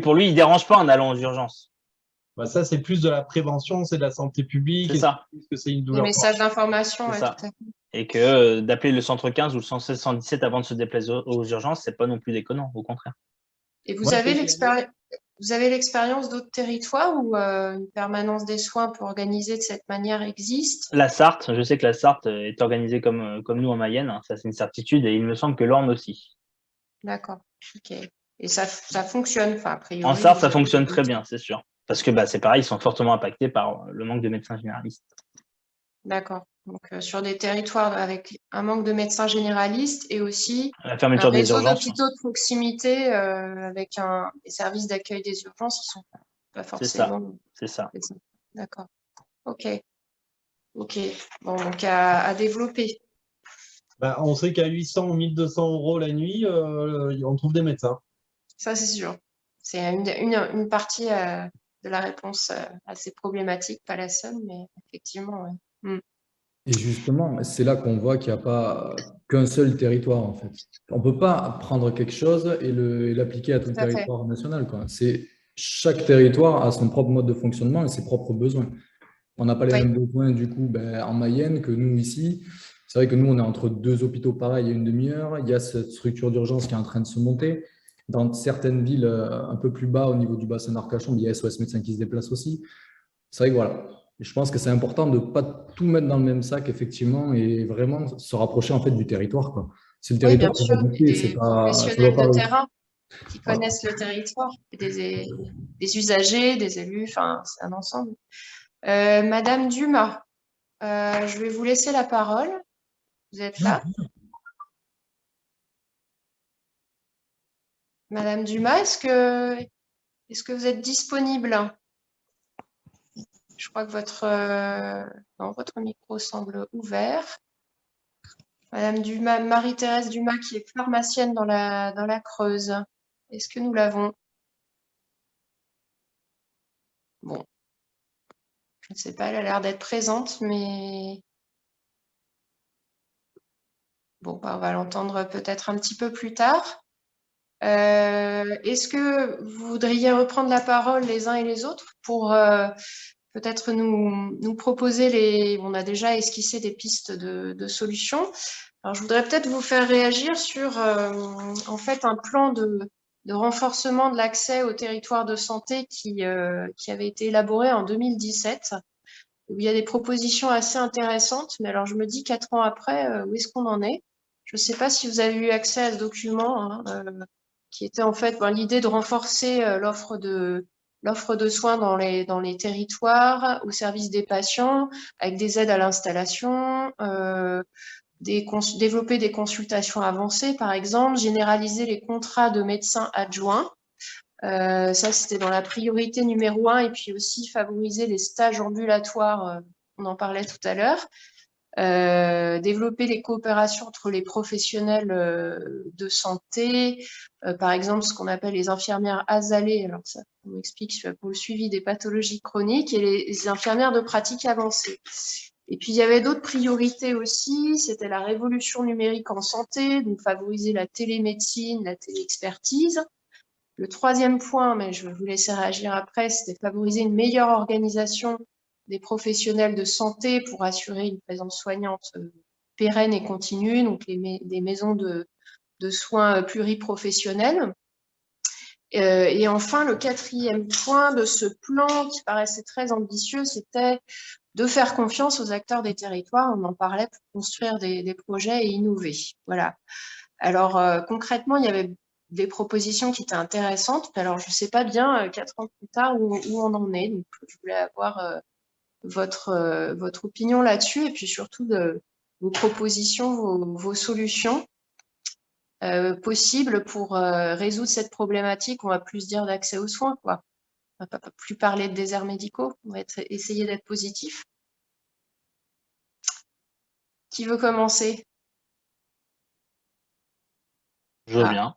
S5: Pour lui, il ne dérange pas en allant aux urgences.
S4: Ça, c'est plus de la prévention, c'est de la santé publique.
S5: C'est ça.
S4: Que c'est une douleur.
S1: Le message d'information,
S5: tout à fait. Et
S1: que
S5: d'appeler le centre 15 ou le 116 117 avant de se déplacer aux urgences, c'est pas non plus déconnant, au contraire.
S1: Et vous avez l'expérience d'autres territoires où une permanence des soins pour organiser de cette manière existe?
S5: La Sarthe, je sais que la Sarthe est organisée comme nous en Mayenne, hein, ça c'est une certitude, et il me semble que l'Orne aussi.
S1: D'accord, ok. Et ça fonctionne, a priori.
S5: En Sarthe, ça fonctionne très bien, c'est sûr. Parce que c'est pareil, ils sont fortement impactés par le manque de médecins généralistes.
S1: D'accord. Donc, sur des territoires avec un manque de médecins généralistes et aussi
S5: la fermeture
S1: un réseau
S5: des urgences
S1: d'hôpitaux de proximité avec des services d'accueil des urgences qui sont pas forcément.
S5: C'est ça.
S1: D'accord. Ok. Bon, donc à développer.
S4: On sait qu'à 800 ou 1200 € la nuit, on trouve des médecins.
S1: Ça, c'est sûr. C'est une partie de la réponse à ces problématiques, pas la seule, mais effectivement, oui.
S3: Et justement, c'est là qu'on voit qu'il n'y a pas qu'un seul territoire, en fait. On ne peut pas prendre quelque chose et l'appliquer à tout le territoire national, quoi. Chaque territoire a son propre mode de fonctionnement et ses propres besoins. On n'a pas les mêmes besoins, du coup, en Mayenne que nous, ici. C'est vrai que nous, on est entre deux hôpitaux pareils il y a une demi-heure. Il y a cette structure d'urgence qui est en train de se monter. Dans certaines villes un peu plus bas, au niveau du bassin d'Arcachon, il y a SOS Médecins qui se déplacent aussi. C'est vrai que voilà. Je pense que c'est important de ne pas tout mettre dans le même sac, effectivement, et vraiment se rapprocher en fait du territoire, quoi. C'est le territoire
S1: qui va
S3: bouger,
S1: des professionnels de terrain qui connaissent le territoire, des usagers, des élus, c'est un ensemble. Madame Dumas, Je vais vous laisser la parole. Vous êtes là? Madame Dumas, est-ce que vous êtes disponible? Je crois que non, votre micro semble ouvert. Madame Dumas, Marie-Thérèse Dumas, qui est pharmacienne dans la Creuse. Est-ce que nous l'avons? Bon, je ne sais pas, elle a l'air d'être présente, mais bon, bah, on va l'entendre peut-être un petit peu plus tard. Est-ce que vous voudriez reprendre la parole les uns et les autres pour peut-être nous proposer on a déjà esquissé des pistes de solutions. Alors, je voudrais peut-être vous faire réagir sur en fait un plan de renforcement de l'accès aux territoires de santé qui avait été élaboré en 2017, où il y a des propositions assez intéressantes. Mais alors, je me dis 4 ans après, où est-ce qu'on en est? Je ne sais pas si vous avez eu accès à ce document, hein, qui était en fait l'idée de renforcer l'offre de soins dans les territoires, au service des patients, avec des aides à l'installation, développer des consultations avancées, par exemple, généraliser les contrats de médecins adjoints. Ça, c'était dans la priorité numéro 1, et puis aussi favoriser les stages ambulatoires, on en parlait tout à l'heure. Développer les coopérations entre les professionnels de santé, par exemple ce qu'on appelle les infirmières asalées, alors ça on m'explique pour le suivi des pathologies chroniques, et les infirmières de pratique avancée. Et puis il y avait d'autres priorités aussi, c'était la révolution numérique en santé, donc favoriser la télémédecine, la téléexpertise. Le troisième point, mais je vais vous laisser réagir après, c'était favoriser une meilleure organisation des professionnels de santé pour assurer une présence soignante pérenne et continue, donc des maisons de soins pluriprofessionnels. Et enfin, le quatrième point de ce plan qui paraissait très ambitieux, c'était de faire confiance aux acteurs des territoires, on en parlait, pour construire des projets et innover. Voilà. Alors, concrètement, il y avait des propositions qui étaient intéressantes. Alors, je ne sais pas bien, 4 ans plus tard, où on en est. Donc, je voulais avoir votre opinion là-dessus, et puis surtout vos propositions, vos solutions possibles pour résoudre cette problématique. On va plus dire d'accès aux soins, quoi. On va pas plus parler de déserts médicaux. On va essayer d'être positif. Qui veut commencer?
S5: Je veux bien.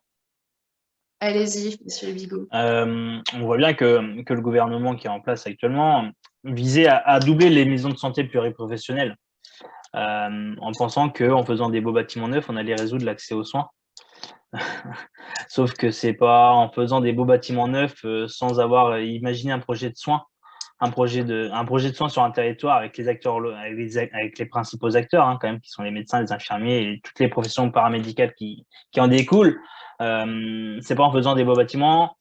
S1: Allez-y, monsieur Bigot.
S5: On voit bien que le gouvernement qui est en place actuellement visait à doubler les maisons de santé pluriprofessionnelles, en pensant qu'en faisant des beaux bâtiments neufs, on allait résoudre l'accès aux soins. Sauf que c'est pas en faisant des beaux bâtiments neufs sans avoir imaginé un projet de soins, un projet de soins sur un territoire avec les acteurs, avec les principaux acteurs, hein, quand même, qui sont les médecins, les infirmiers et toutes les professions paramédicales qui en découlent. C'est pas en faisant des beaux bâtiments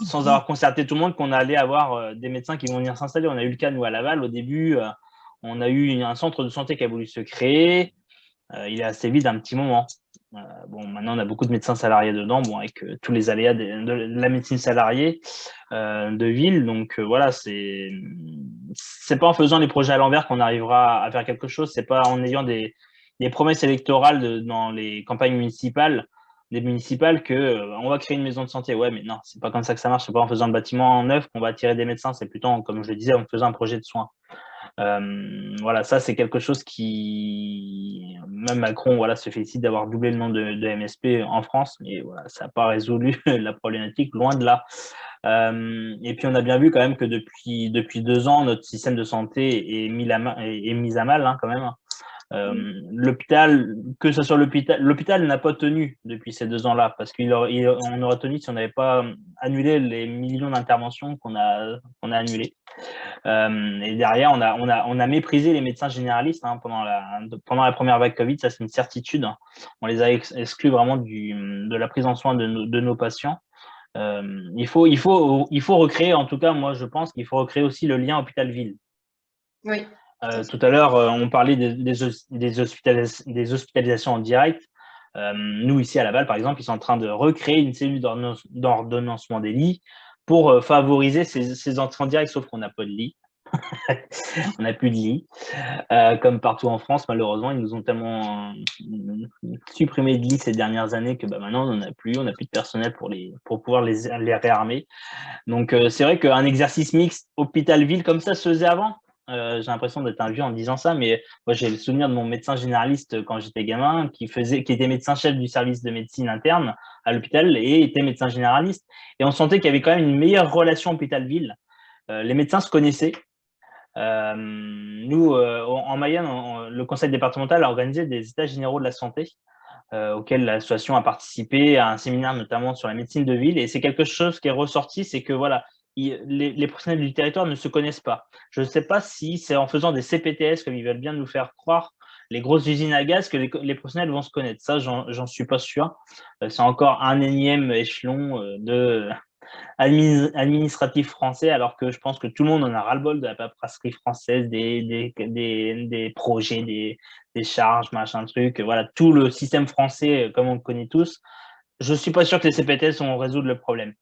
S5: sans avoir concerté tout le monde qu'on allait avoir des médecins qui vont venir s'installer. On a eu le cas, nous, à Laval, au début, on a eu un centre de santé qui a voulu se créer. Il est assez vide un petit moment. Bon, maintenant, on a beaucoup de médecins salariés dedans, bon, avec tous les aléas de la médecine salariée de ville. Donc, voilà, c'est pas en faisant les projets à l'envers qu'on arrivera à faire quelque chose. C'est pas en ayant des promesses électorales dans les campagnes municipales, que on va créer une maison de santé. Ouais, mais non, c'est pas comme ça que ça marche. C'est pas en faisant le bâtiment neuf qu'on va attirer des médecins. C'est plutôt, comme je le disais, en faisant un projet de soins. Voilà, ça c'est quelque chose qui, même Macron, voilà, se félicite d'avoir doublé le nombre de MSP en France, mais voilà, ça n'a pas résolu la problématique, loin de là. Et puis on a bien vu quand même que depuis 2 ans, notre système de santé est mis à mal, hein, quand même. L'hôpital, que ce soit l'hôpital n'a pas tenu depuis ces 2 ans-là, parce qu'on aurait tenu si on n'avait pas annulé les millions d'interventions qu'on a annulées. Et derrière, on a méprisé les médecins généralistes, hein, pendant la première vague Covid, ça c'est une certitude. On les a exclus vraiment de la prise en soin de nos patients. Il faut recréer, en tout cas, moi je pense qu'il faut recréer aussi le lien hôpital-ville.
S1: Oui.
S5: Tout à l'heure, on parlait des hospitalisations en direct. Nous, ici à Laval, par exemple, ils sont en train de recréer une cellule d'ordonnancement des lits pour favoriser ces entrées en direct, sauf qu'on n'a pas de lit. On n'a plus de lits. Comme partout en France, malheureusement, ils nous ont tellement supprimé de lits ces dernières années que maintenant, on n'en a plus. On n'a plus de personnel pour pouvoir les réarmer. Donc, c'est vrai qu'un exercice mixte hôpital-ville comme ça se faisait avant. J'ai l'impression d'être un vieux en disant ça, mais moi, j'ai le souvenir de mon médecin généraliste quand j'étais gamin, qui était médecin-chef du service de médecine interne à l'hôpital et était médecin généraliste. Et on sentait qu'il y avait quand même une meilleure relation hôpital-ville. Les médecins se connaissaient. Nous, en Mayenne, le conseil départemental a organisé des états généraux de la santé auquel l'association a participé à un séminaire notamment sur la médecine de ville. Et c'est quelque chose qui est ressorti, c'est que voilà, les professionnels du territoire ne se connaissent pas. Je ne sais pas si c'est en faisant des CPTS, comme ils veulent bien nous faire croire, les grosses usines à gaz, que les professionnels vont se connaître. Ça, j'en suis pas sûr. C'est encore un énième échelon administratif français, alors que je pense que tout le monde en a ras-le-bol de la paperasserie française, des projets, des charges, machin truc. Voilà, tout le système français, comme on le connaît tous. Je suis pas sûr que les CPTS vont résoudre le problème.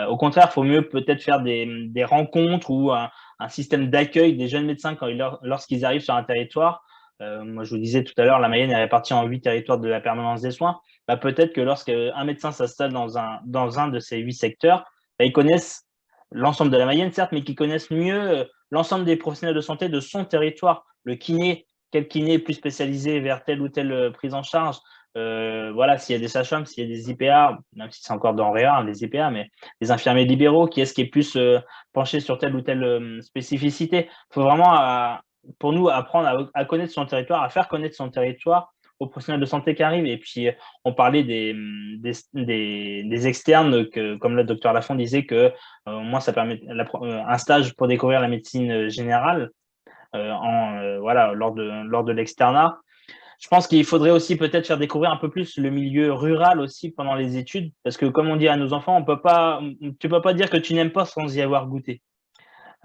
S5: Au contraire, il faut mieux peut-être faire des rencontres ou un système d'accueil des jeunes médecins lorsqu'ils arrivent sur un territoire. Moi, je vous disais tout à l'heure, la Mayenne est répartie en 8 territoires de la permanence des soins. Peut-être que lorsqu'un médecin s'installe dans un de ces 8 secteurs, ils connaissent l'ensemble de la Mayenne, certes, mais qu'ils connaissent mieux l'ensemble des professionnels de santé de son territoire. Le kiné, quel kiné est plus spécialisé vers telle ou telle prise en charge. Voilà, s'il y a des sages-femmes, s'il y a des IPA, même si c'est encore denrée rare, les IPA, mais les infirmiers libéraux, qui est-ce qui est plus penché sur telle ou telle spécificité. Il faut vraiment, pour nous, apprendre à connaître son territoire, à faire connaître son territoire aux professionnels de santé qui arrivent. Et puis, on parlait des externes, comme le docteur Lafont disait que moi, ça permet un stage pour découvrir la médecine générale voilà, lors de l'externat. Je pense qu'il faudrait aussi peut-être faire découvrir un peu plus le milieu rural aussi pendant les études, parce que comme on dit à nos enfants, tu peux pas dire que tu n'aimes pas sans y avoir goûté.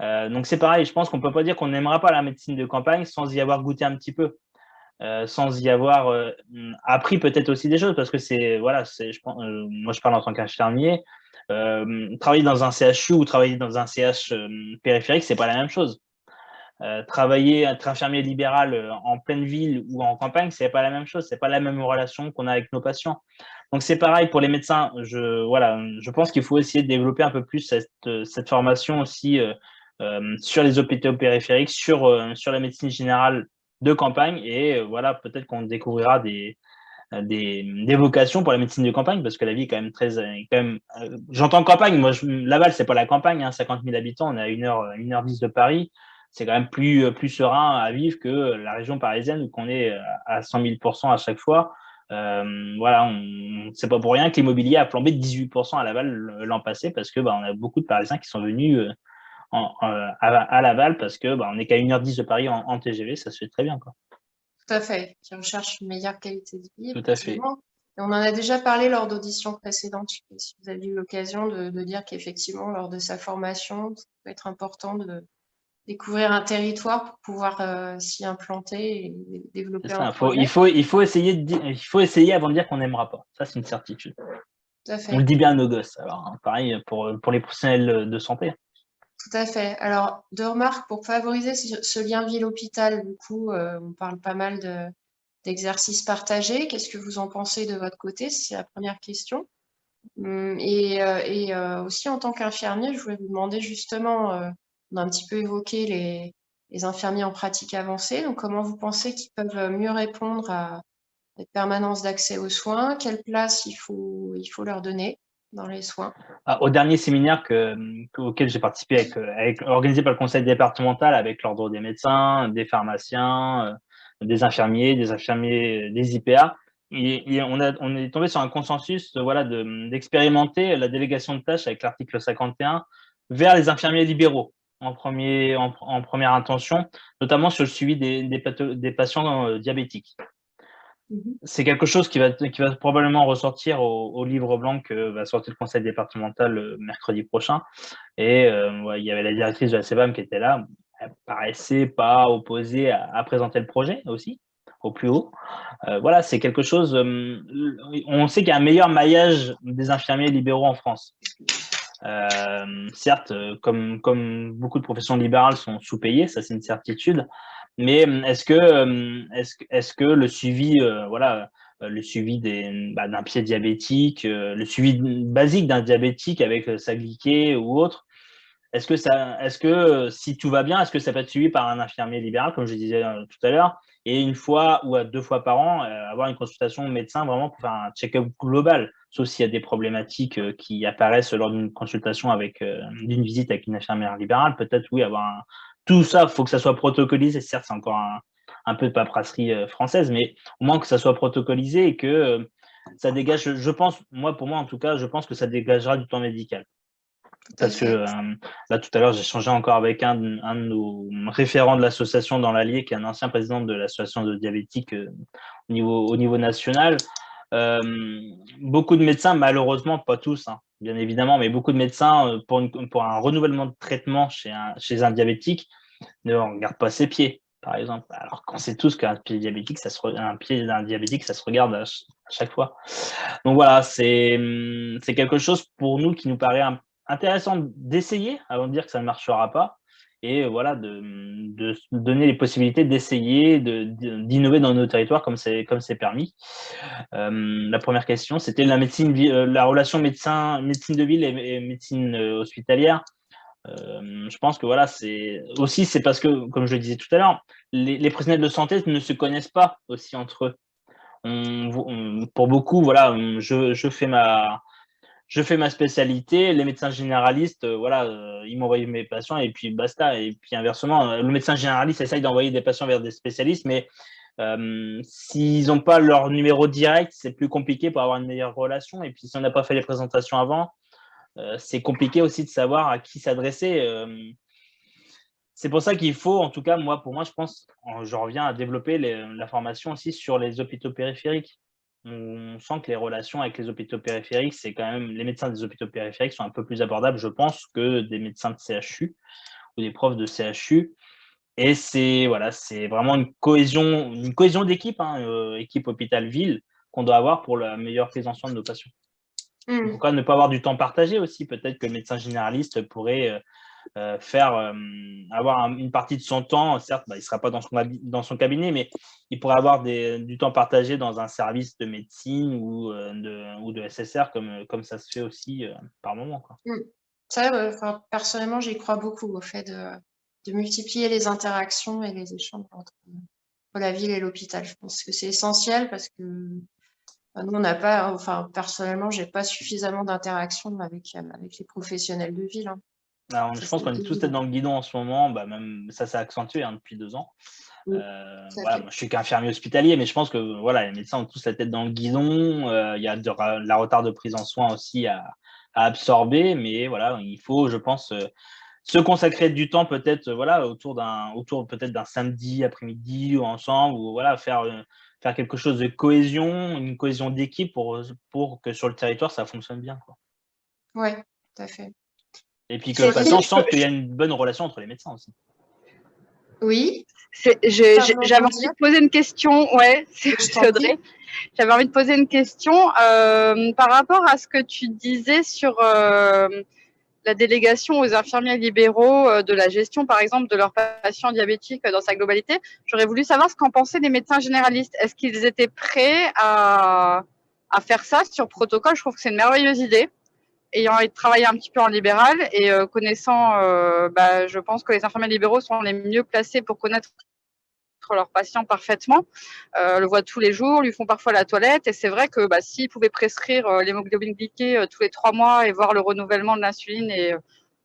S5: Donc c'est pareil, je pense qu'on peut pas dire qu'on n'aimera pas la médecine de campagne sans y avoir goûté un petit peu, sans y avoir appris peut-être aussi des choses, parce que moi je parle en tant qu'infirmier, travailler dans un CHU ou travailler dans un CH périphérique, c'est pas la même chose. Travailler, être infirmier libéral en pleine ville ou en campagne, c'est pas la même chose, c'est pas la même relation qu'on a avec nos patients. Donc c'est pareil pour les médecins. Je pense qu'il faut essayer de développer un peu plus cette formation aussi sur les hôpitaux périphériques, sur la médecine générale de campagne, et voilà, peut-être qu'on découvrira des vocations pour la médecine de campagne, parce que la vie est quand même j'entends campagne, moi Laval, c'est pas la campagne, 50 000 habitants, on est à 1h10 de Paris. C'est quand même plus serein à vivre que la région parisienne, où on est à 100 000% à chaque fois. Voilà, c'est pas pour rien que l'immobilier a flambé de 18% à Laval l'an passé, parce que on a beaucoup de Parisiens qui sont venus à Laval, parce que on n'est qu'à 1h10 de Paris en TGV, ça se fait très bien, quoi.
S1: Tout à fait, qui recherchent une meilleure qualité de vie.
S5: Tout à fait.
S1: Et on en a déjà parlé lors d'auditions précédentes. Je sais pas si vous avez eu l'occasion de dire qu'effectivement, lors de sa formation, ça peut être important de découvrir un territoire pour pouvoir s'y implanter et développer un projet.
S5: Il faut essayer avant de dire qu'on n'aimera pas. Ça, c'est une certitude.
S1: Tout à fait.
S5: On le dit bien à nos gosses. Alors, pareil pour les professionnels de santé.
S1: Tout à fait. Alors, deux remarques pour favoriser ce lien ville-hôpital. Du coup, on parle pas mal d'exercices partagés. Qu'est-ce que vous en pensez de votre côté? C'est la première question. Et aussi, en tant qu'infirmier, je voulais vous demander justement, on a un petit peu évoqué les infirmiers en pratique avancée. Donc, comment vous pensez qu'ils peuvent mieux répondre à cette permanence d'accès aux soins? Quelle place il faut leur donner dans les soins?
S5: Au dernier séminaire auquel j'ai participé, organisé par le conseil départemental, avec l'ordre des médecins, des pharmaciens, des infirmiers, des IPA, on est tombé sur un consensus d'expérimenter la délégation de tâches avec l'article 51 vers les infirmiers libéraux en première intention, notamment sur le suivi des patients diabétiques. C'est quelque chose qui va probablement ressortir au livre blanc que va sortir le conseil départemental mercredi prochain. Et il y avait la directrice de la CEVAM qui était là. Elle paraissait pas opposée à présenter le projet aussi, au plus haut. Voilà, c'est quelque chose. On sait qu'il y a un meilleur maillage des infirmiers libéraux en France. Certes, comme beaucoup de professions libérales sont sous-payées, ça c'est une certitude, mais est-ce que le suivi, le suivi d'un pied diabétique, le suivi basique d'un diabétique avec sa glyquée ou autre, est-ce que si tout va bien, est-ce que ça peut être suivi par un infirmier libéral, comme je disais tout à l'heure, et une fois ou à 2 fois par an, avoir une consultation médecin vraiment pour faire un check-up global, sauf s'il y a des problématiques qui apparaissent lors d'une consultation d'une visite avec une infirmière libérale, peut-être oui, tout ça, il faut que ça soit protocolisé. Certes, c'est encore un peu de paperasserie française, mais au moins que ça soit protocolisé et que ça dégage, je pense, pour moi en tout cas, je pense que ça dégagera du temps médical. Parce que là, tout à l'heure, j'ai échangé encore avec un de nos référents de l'association dans l'Allier, qui est un ancien président de l'association de diabétiques au niveau national. Beaucoup de médecins, malheureusement, pas tous, hein, bien évidemment, mais beaucoup de médecins, pour un renouvellement de traitement chez un diabétique, ne regardent pas ses pieds, par exemple. Alors qu'on sait tous qu'un pied diabétique, un pied d'un diabétique, ça se regarde à chaque fois. Donc voilà, c'est quelque chose pour nous qui nous paraît intéressant d'essayer avant de dire que ça ne marchera pas, et voilà, de donner les possibilités d'essayer d'innover dans nos territoires comme c'est permis. La première question, c'était la relation médecine de ville et médecine hospitalière. Je pense que voilà, c'est parce que, comme je le disais tout à l'heure, les professionnels de santé ne se connaissent pas aussi entre eux. Pour beaucoup, voilà, je fais ma spécialité, les médecins généralistes, ils m'envoient mes patients et puis basta. Et puis inversement, le médecin généraliste essaye d'envoyer des patients vers des spécialistes, mais s'ils n'ont pas leur numéro direct, c'est plus compliqué pour avoir une meilleure relation. Et puis si on n'a pas fait les présentations avant, c'est compliqué aussi de savoir à qui s'adresser. C'est pour ça qu'il faut, en tout cas, pour moi, je pense, je reviens à développer la formation aussi sur les hôpitaux périphériques. On sent que les relations avec les hôpitaux périphériques, c'est quand même, les médecins des hôpitaux périphériques sont un peu plus abordables, je pense, que des médecins de CHU ou des profs de CHU. Et c'est vraiment une cohésion d'équipe, hein, équipe hôpital-ville, qu'on doit avoir pour la meilleure prise en soin de nos patients. Pourquoi ne pas avoir du temps partagé aussi? Peut-être que le médecin généraliste pourrait avoir une partie de son temps, certes, il ne sera pas dans son cabinet, mais il pourrait avoir du temps partagé dans un service de médecine ou de SSR, comme ça se fait aussi par moment, quoi.
S1: Ça, personnellement, j'y crois beaucoup au fait de multiplier les interactions et les échanges entre la ville et l'hôpital. Je pense que c'est essentiel parce que nous, on n'a pas, personnellement, j'ai pas suffisamment d'interactions avec les professionnels de ville, hein.
S5: Alors, je pense qu'on est tous tête dans le guidon en ce moment, même ça s'est accentué depuis 2 ans. Moi, je suis qu'infirmier hospitalier, mais je pense que les médecins ont tous la tête dans le guidon. Il y a de la retard de prise en soins aussi à absorber, mais voilà, il faut, je pense, se consacrer du temps peut-être autour peut-être d'un samedi après-midi ou ensemble, ou faire quelque chose de cohésion, une cohésion d'équipe pour que sur le territoire ça fonctionne bien, quoi.
S1: Ouais, tout à fait.
S5: Et puis que le patient sente qu'il y a une bonne relation entre les médecins aussi.
S1: Oui.
S6: J'avais envie de poser une question. Ouais, c'est Audrey. J'avais envie de poser une question par rapport à ce que tu disais sur la délégation aux infirmiers libéraux de la gestion, par exemple, de leurs patients diabétiques dans sa globalité. J'aurais voulu savoir ce qu'en pensaient les médecins généralistes. Est-ce qu'ils étaient prêts à faire ça sur protocole? Je trouve que c'est une merveilleuse idée. Ayant travaillé un petit peu en libéral et connaissant, je pense que les infirmiers libéraux sont les mieux placés pour connaître leurs patients parfaitement, le voient tous les jours, lui font parfois la toilette, et c'est vrai que s'ils pouvaient prescrire l'hémoglobine glyquée tous les 3 mois et voir le renouvellement de l'insuline, et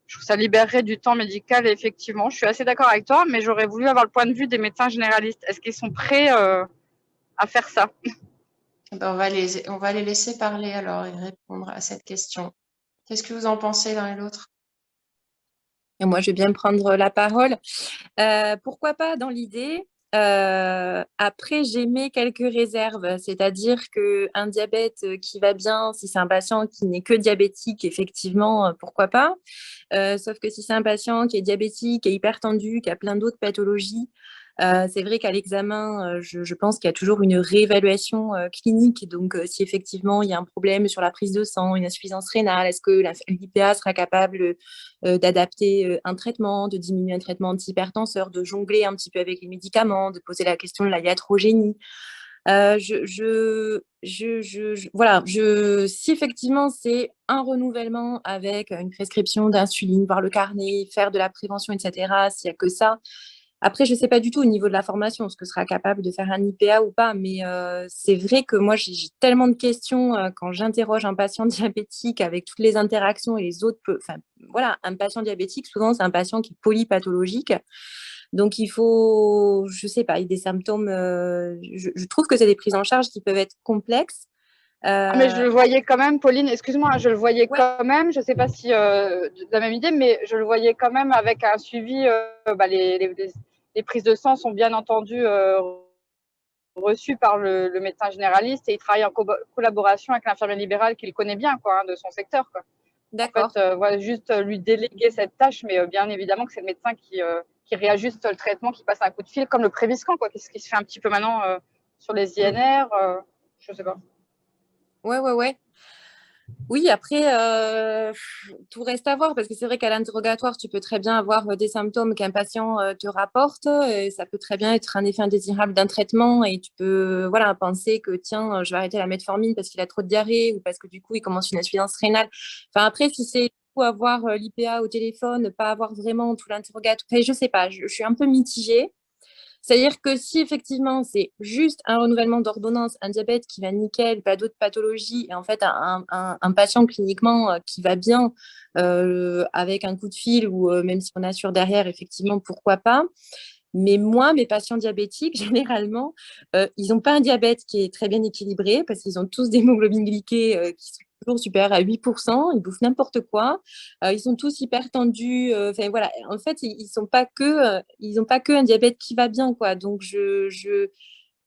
S6: je trouve que ça libérerait du temps médical. Et effectivement, je suis assez d'accord avec toi, mais j'aurais voulu avoir le point de vue des médecins généralistes. Est-ce qu'ils sont prêts à faire ça?
S1: On va les laisser parler alors et répondre à cette question. Qu'est-ce que vous en pensez l'un et l'autre?
S2: Et moi, je vais bien prendre la parole. Pourquoi pas dans l'idée? Après, j'émets quelques réserves, c'est-à-dire qu'un diabète qui va bien, si c'est un patient qui n'est que diabétique, effectivement, pourquoi pas. Sauf que si c'est un patient qui est diabétique, qui est hypertendu, qui a plein d'autres pathologies, C'est vrai qu'à l'examen, je pense qu'il y a toujours une réévaluation clinique. Donc, si effectivement il y a un problème sur la prise de sang, une insuffisance rénale, est-ce que l'IPA sera capable d'adapter un traitement, de diminuer un traitement antihypertenseur, de jongler un petit peu avec les médicaments, de poser la question de la iatrogénie. Voilà, si effectivement c'est un renouvellement avec une prescription d'insuline, voir le carnet, faire de la prévention, etc., s'il n'y a que ça. Après, je ne sais pas du tout au niveau de la formation, ce que sera capable de faire un IPA ou pas, mais c'est vrai que moi, j'ai tellement de questions quand j'interroge un patient diabétique avec toutes les interactions et les autres. Enfin, voilà, un patient diabétique, souvent, c'est un patient qui est polypathologique. Donc, il faut, je ne sais pas, il y a des symptômes. Je trouve que c'est des prises en charge qui peuvent être complexes.
S6: Mais je le voyais quand même, Pauline, excuse-moi, je le voyais
S2: Ouais.
S6: quand même, je ne sais pas si de la même idée, mais je le voyais quand même avec un suivi. Les prises de sang sont bien entendu reçues par le médecin généraliste et il travaille en collaboration avec l'infirmier libéral qu'il connaît bien, quoi, de son secteur, quoi.
S2: D'accord.
S6: En fait, voilà, juste lui déléguer cette tâche, mais bien évidemment que c'est le médecin qui réajuste le traitement, qui passe un coup de fil, comme le Préviscan, quoi, ce qui se fait un petit peu maintenant sur les INR, je ne sais pas.
S2: Ouais. Oui, après, tout reste à voir parce que c'est vrai qu'à l'interrogatoire, tu peux très bien avoir des symptômes qu'un patient te rapporte et ça peut très bien être un effet indésirable d'un traitement et tu peux voilà, penser que tiens, je vais arrêter la metformine parce qu'il a trop de diarrhée ou parce que du coup, il commence une insuffisance rénale. Enfin, après, si c'est avoir l'IPA au téléphone, pas avoir vraiment tout l'interrogatoire, enfin, je sais pas, je suis un peu mitigée. C'est-à-dire que si effectivement c'est juste un renouvellement d'ordonnance, un diabète qui va nickel, pas d'autres pathologies, et en fait un patient cliniquement qui va bien avec un coup de fil ou même si on assure derrière, effectivement, pourquoi pas. Mais moi, mes patients diabétiques, généralement, ils n'ont pas un diabète qui est très bien équilibré parce qu'ils ont tous des hémoglobines glyquées qui sont toujours supérieures à 8%, ils bouffent n'importe quoi, ils sont tous hyper tendus. Enfin voilà, en fait, ils sont pas que, ils n'ont pas que un diabète qui va bien, quoi. Donc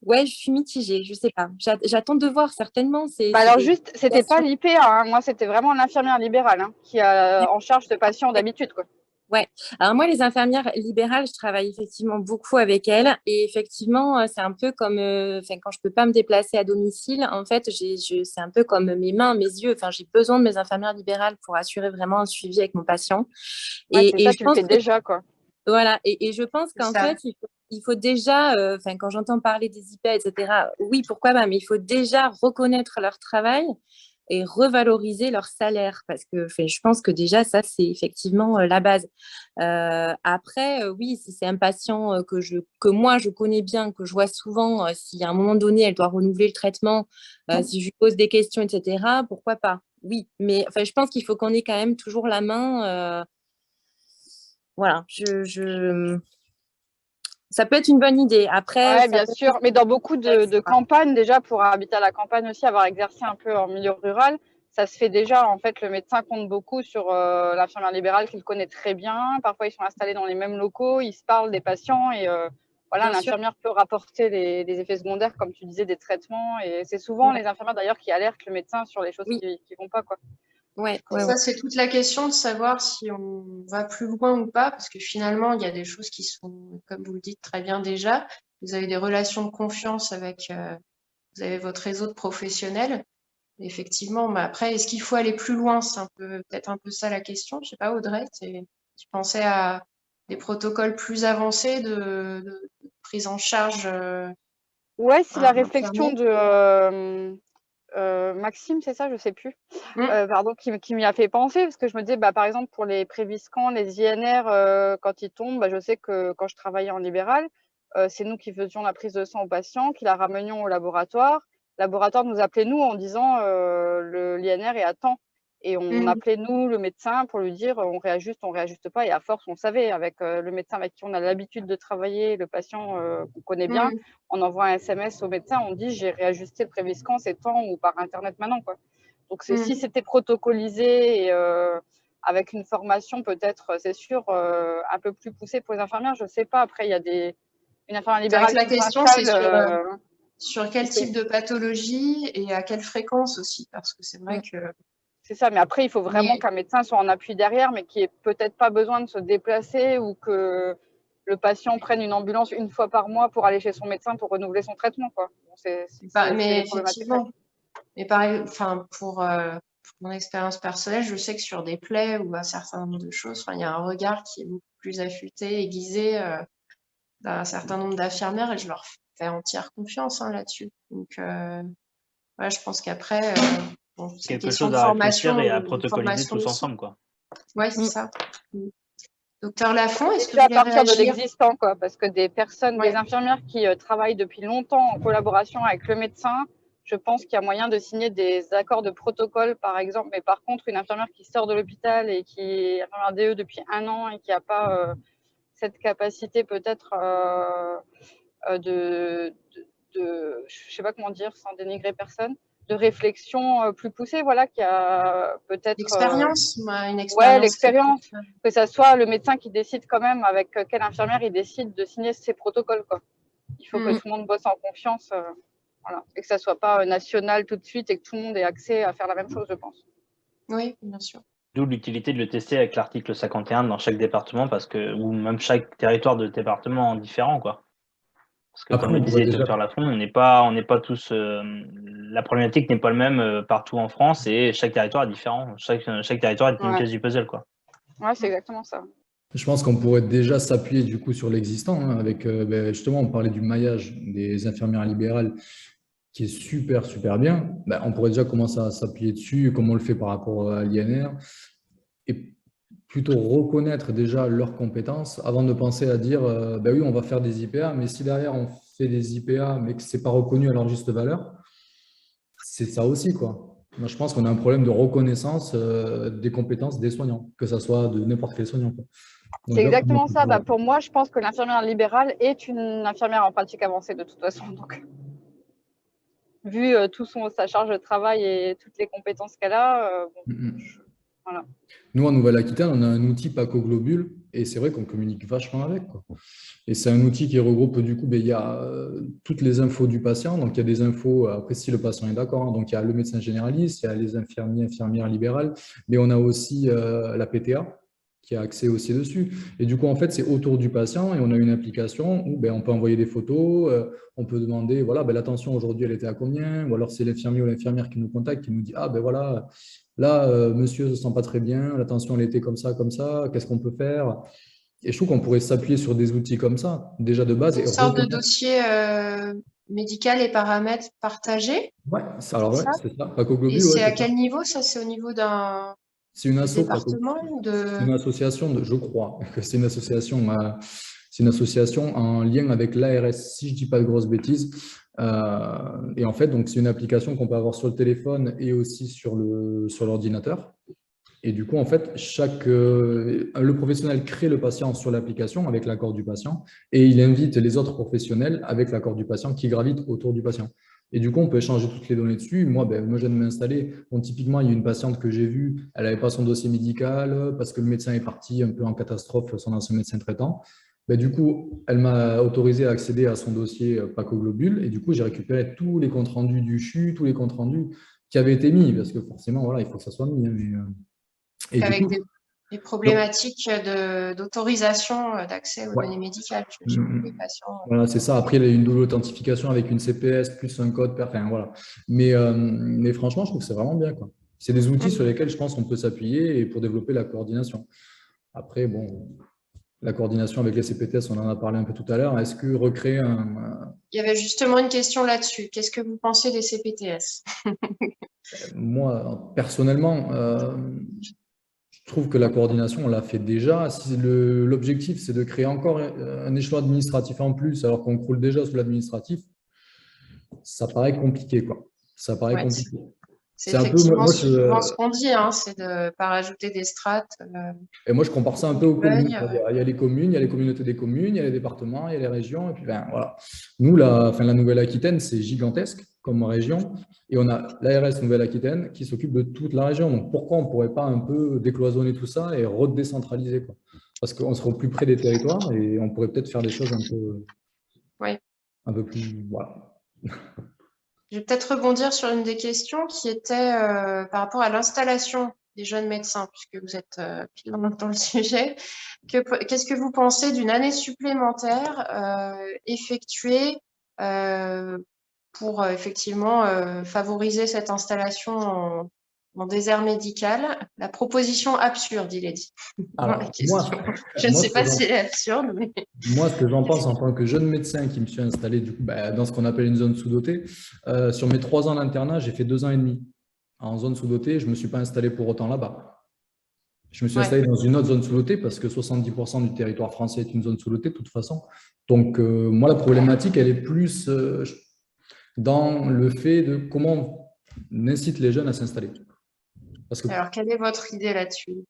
S2: ouais, je suis mitigée, je sais pas. J'attends de voir certainement.
S6: Bah alors juste, c'était pas l'IPA, hein. Moi c'était vraiment l'infirmière libérale qui a en charge ce patient d'habitude, quoi.
S2: Ouais. Alors moi, les infirmières libérales, je travaille effectivement beaucoup avec elles. Et effectivement, c'est un peu comme quand je peux pas me déplacer à domicile, en fait, c'est un peu comme mes mains, mes yeux. Enfin, j'ai besoin de mes infirmières libérales pour assurer vraiment un suivi avec mon patient.
S6: Ouais, c'est ça,
S2: Je
S6: tu le
S2: pense
S6: fais déjà, quoi.
S2: voilà. Et je pense qu'en fait, il faut déjà, quand j'entends parler des IPA, etc., oui, pourquoi pas, mais il faut déjà reconnaître leur travail et revaloriser leur salaire parce que je pense que déjà ça c'est effectivement la base. Après oui, si c'est un patient que moi je connais bien, que je vois souvent, si à un moment donné elle doit renouveler le traitement, si je lui pose des questions, etc., pourquoi pas, oui, mais je pense qu'il faut qu'on ait quand même toujours la main, voilà, ça peut être une bonne idée. Après,
S6: Ouais, bien sûr, mais dans beaucoup de campagnes, déjà, pour habiter à la campagne aussi, avoir exercé un peu en milieu rural, ça se fait déjà. En fait, le médecin compte beaucoup sur l'infirmière libérale qu'il connaît très bien. Parfois, ils sont installés dans les mêmes locaux, ils se parlent des patients et voilà, l'infirmière peut rapporter les effets secondaires, comme tu disais, des traitements. Et c'est souvent les infirmières d'ailleurs qui alertent le médecin sur les choses qui ne vont pas, quoi.
S2: Ouais,
S1: ça, c'est toute la question de savoir si on va plus loin ou pas, parce que finalement, il y a des choses qui sont, comme vous le dites très bien déjà, vous avez des relations de confiance avec, vous avez votre réseau de professionnels. Effectivement, mais après, est-ce qu'il faut aller plus loin? C'est peut-être un peu ça la question. Je sais pas, Audrey, tu pensais à des protocoles plus avancés de prise en charge
S6: Ouais, c'est la réflexion
S1: infirmière.
S6: de Maxime, c'est ça, je sais plus. Pardon, qui m'y a fait penser, parce que je me disais, par exemple, pour les Préviscan, les INR, quand ils tombent, je sais que quand je travaillais en libéral, c'est nous qui faisions la prise de sang au patient, qui la ramenions au laboratoire. Le laboratoire nous appelait, nous, en disant l'INR est à temps. Et on appelait, nous, le médecin, pour lui dire on réajuste pas. Et à force, on savait, avec le médecin avec qui on a l'habitude de travailler, le patient qu'on connaît bien, on envoie un SMS au médecin, on dit j'ai réajusté le Préviscan, c'est temps, ou par Internet maintenant, quoi. Donc, si c'était protocolisé et avec une formation peut-être, c'est sûr, un peu plus poussée pour les infirmières, je ne sais pas. Après, il y a une infirmière libérale
S1: la
S6: qui
S1: question, c'est sur quel type de pathologie et à quelle fréquence aussi, parce que c'est vrai que…
S6: C'est ça, mais après, il faut vraiment qu'un médecin soit en appui derrière, mais qui n'ait peut-être pas besoin de se déplacer ou que le patient prenne une ambulance une fois par mois pour aller chez son médecin pour renouveler son traitement, quoi. Bon,
S1: Mais
S6: des problématiques.
S1: effectivement, mais pareil, pour mon expérience personnelle, je sais que sur des plaies ou un certain nombre de choses, il y a un regard qui est beaucoup plus affûté, aiguisé d'un certain nombre d'infirmières et je leur fais entière confiance là-dessus. Donc, ouais, je pense qu'après, bon, c'est une
S5: Quelque
S1: question
S5: chose
S1: de
S5: à
S1: formation.
S5: réfléchir et à protocoliser tous
S1: aussi.
S5: ensemble, quoi.
S1: Ouais, c'est ça. Docteur Lafont, est-ce que
S6: C'est
S1: vous
S6: à
S1: voulez
S6: partir de
S1: réagir?
S6: l'existant, quoi, parce que des personnes,
S1: Ouais.
S6: des infirmières qui travaillent depuis longtemps en collaboration avec le médecin, je pense qu'il y a moyen de signer des accords de protocole, par exemple. Mais par contre, une infirmière qui sort de l'hôpital et qui est infirmière DE depuis 1 an et qui n'a pas cette capacité peut-être je sais pas comment dire, sans dénigrer personne, de réflexion plus poussée, voilà, qui a peut-être
S1: L'expérience, une expérience.
S6: Ouais, l'expérience. Que ça soit le médecin qui décide quand même avec quelle infirmière il décide de signer ses protocoles, quoi. Il faut que tout le monde bosse en confiance, voilà, et que ça soit pas national tout de suite et que tout le monde ait accès à faire la même chose, je pense.
S1: Oui, bien sûr.
S5: D'où l'utilité de le tester avec l'article 51 dans chaque département, ou même chaque territoire de département différent, quoi. Parce que
S3: Après,
S5: comme le
S3: on pourrait
S5: disait
S3: déjà-
S5: Dr Lafont, on n'est pas tous. La problématique n'est pas le même partout en France et chaque territoire est différent. Chaque territoire est une pièce du puzzle, quoi.
S6: Ouais, c'est exactement ça.
S3: Je pense qu'on pourrait déjà s'appuyer du coup sur l'existant, avec justement, on parlait du maillage des infirmières libérales qui est super, super bien. On pourrait déjà commencer à s'appuyer dessus, comme on le fait par rapport à l'INR, et plutôt reconnaître déjà leurs compétences avant de penser à dire oui, on va faire des IPA, mais si derrière on fait des IPA, mais que ce n'est pas reconnu à leur juste valeur, c'est ça aussi, quoi. Moi, je pense qu'on a un problème de reconnaissance des compétences des soignants, que ce soit de n'importe quel soignant, quoi.
S6: C'est exactement ça. Pour moi, je pense que l'infirmière libérale est une infirmière en pratique avancée de toute façon. Donc, vu sa charge de travail et toutes les compétences qu'elle a, voilà.
S3: Nous, en Nouvelle-Aquitaine, on a un outil PacoGlobule et c'est vrai qu'on communique vachement avec, quoi. Et c'est un outil qui regroupe, du coup, il y a toutes les infos du patient. Donc, il y a des infos, après, si le patient est d'accord, hein, donc il y a le médecin généraliste, il y a les infirmières libérales, mais on a aussi la PTA qui a accès aussi dessus. Et du coup, en fait, c'est autour du patient et on a une application où on peut envoyer des photos, on peut demander, voilà, l'attention aujourd'hui, elle était à combien? Ou alors, c'est l'infirmier ou l'infirmière qui nous contacte, qui nous dit, ah, voilà, là, monsieur ne se sent pas très bien, l'attention, elle était comme ça, qu'est-ce qu'on peut faire? Et je trouve qu'on pourrait s'appuyer sur des outils comme ça, déjà de base.
S1: Une sorte de dossier médical et paramètres partagés.
S3: Ouais, alors ouais, c'est ça. PacoGlobule,
S1: et c'est
S3: ouais,
S1: à quel niveau ça? C'est au niveau d'un département
S3: C'est une association, je crois que c'est une association en lien avec l'ARS, si je ne dis pas de grosses bêtises. Et en fait, donc c'est une application qu'on peut avoir sur le téléphone et aussi sur l'ordinateur. Et du coup, en fait, le professionnel crée le patient sur l'application avec l'accord du patient et il invite les autres professionnels avec l'accord du patient qui gravitent autour du patient. Et du coup, on peut échanger toutes les données dessus. Moi, je viens de m'installer. Bon, typiquement, il y a une patiente que j'ai vue, elle n'avait pas son dossier médical parce que le médecin est parti un peu en catastrophe, son ancien médecin traitant. Du coup, elle m'a autorisé à accéder à son dossier PacoGlobule et du coup, j'ai récupéré tous les comptes rendus du CHU, tous les comptes rendus qui avaient été mis parce que forcément, voilà, il faut que ça soit mis.
S1: Et avec des problématiques d'autorisation d'accès aux données médicales. Les patients.
S3: Voilà, c'est ça. Après, il y a une double authentification avec une CPS plus un code. Enfin, voilà. Mais franchement, je trouve que c'est vraiment bien, quoi. C'est des outils sur lesquels je pense qu'on peut s'appuyer pour développer la coordination. Après, bon, la coordination avec les CPTS, on en a parlé un peu tout à l'heure. Est-ce que recréer un…
S1: Il y avait justement une question là-dessus. Qu'est-ce que vous pensez des CPTS?
S3: Moi, personnellement, je trouve que la coordination, on l'a fait déjà. Si l'objectif, c'est de créer encore un échelon administratif en plus, alors qu'on croule déjà sous l'administratif, ça paraît compliqué, quoi. Ça paraît compliqué.
S1: C'est effectivement souvent ce qu'on dit, hein, c'est de ne pas rajouter des strates.
S3: Et moi, je compare ça un peu aux communes. Il y a les communes, il y a les communautés des communes, il y a les départements, il y a les régions. Et puis, voilà. Nous, la Nouvelle-Aquitaine, c'est gigantesque comme région. Et on a l'ARS Nouvelle-Aquitaine qui s'occupe de toute la région. Donc, pourquoi on ne pourrait pas un peu décloisonner tout ça et redécentraliser, quoi? Parce qu'on serait au plus près des territoires et on pourrait peut-être faire des choses un peu plus… Voilà.
S1: Je vais peut-être rebondir sur une des questions qui était par rapport à l'installation des jeunes médecins, puisque vous êtes pile dans le sujet. Qu'est-ce que vous pensez d'une année supplémentaire effectuée pour effectivement favoriser cette installation en désert médical? La proposition absurde, il est dit.
S3: Alors,
S1: Je ne sais pas si elle est absurde, mais…
S3: Moi, ce que j'en pense en tant que jeune médecin qui me suis installé du coup, dans ce qu'on appelle une zone sous-dotée, sur mes 3 ans d'internat, j'ai fait 2 ans et demi en zone sous-dotée. Je ne me suis pas installé pour autant là-bas. Je me suis installé dans une autre zone sous-dotée parce que 70% du territoire français est une zone sous-dotée de toute façon. Donc, moi, la problématique, elle est plus dans le fait de comment on incite les jeunes à s'installer.
S1: Alors, quelle est votre idée là-dessus?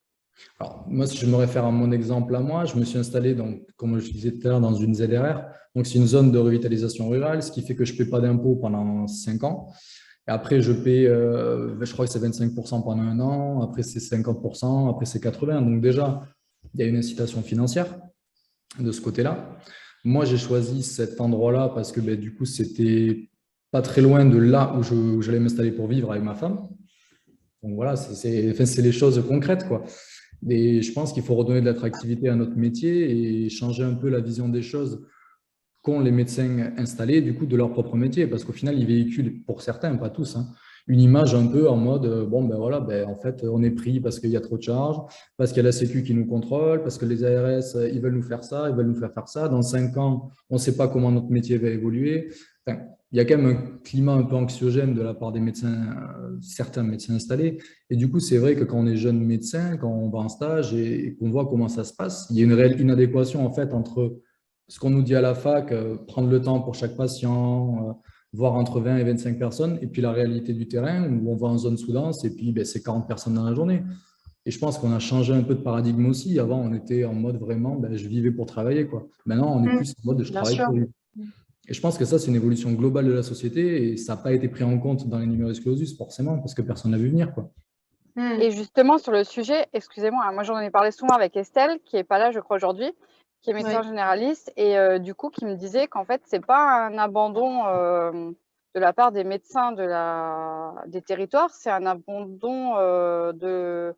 S3: Alors, moi, si je me réfère à mon exemple à moi, je me suis installé, donc, comme je disais tout à l'heure, dans une ZRR. Donc, c'est une zone de revitalisation rurale, ce qui fait que je ne paie pas d'impôts pendant 5 ans. Et après, je paie, je crois que c'est 25% pendant 1 an. Après, c'est 50%. Après, c'est 80%. Donc, déjà, il y a une incitation financière de ce côté-là. Moi, j'ai choisi cet endroit-là parce que du coup, c'était pas très loin de là où j'allais m'installer pour vivre avec ma femme. Donc, voilà, c'est les choses concrètes, quoi. Et je pense qu'il faut redonner de l'attractivité à notre métier et changer un peu la vision des choses qu'ont les médecins installés du coup de leur propre métier, parce qu'au final ils véhiculent, pour certains, pas tous, une image un peu en mode en fait on est pris parce qu'il y a trop de charges, parce qu'il y a la Sécu qui nous contrôle, parce que les ARS ils veulent nous faire ça, ils veulent nous faire ça, dans 5 ans on ne sait pas comment notre métier va évoluer. Enfin, il y a quand même un climat un peu anxiogène de la part des médecins, certains médecins installés. Et du coup, c'est vrai que quand on est jeune médecin, quand on va en stage et qu'on voit comment ça se passe, il y a une réelle inadéquation en fait entre ce qu'on nous dit à la fac, prendre le temps pour chaque patient, voir entre 20 et 25 personnes, et puis la réalité du terrain où on va en zone sous-dense et puis c'est 40 personnes dans la journée. Et je pense qu'on a changé un peu de paradigme aussi. Avant, on était en mode vraiment, je vivais pour travailler, quoi. Maintenant, on est plus en mode je travaille pour vivre. Et je pense que ça, c'est une évolution globale de la société et ça n'a pas été pris en compte dans les numerus clausus, forcément, parce que personne n'a vu venir, quoi.
S6: Et justement, sur le sujet, excusez-moi, moi j'en ai parlé souvent avec Estelle, qui n'est pas là, je crois, aujourd'hui, qui est médecin généraliste, et du coup, qui me disait qu'en fait, ce n'est pas un abandon de la part des médecins des territoires, c'est un abandon de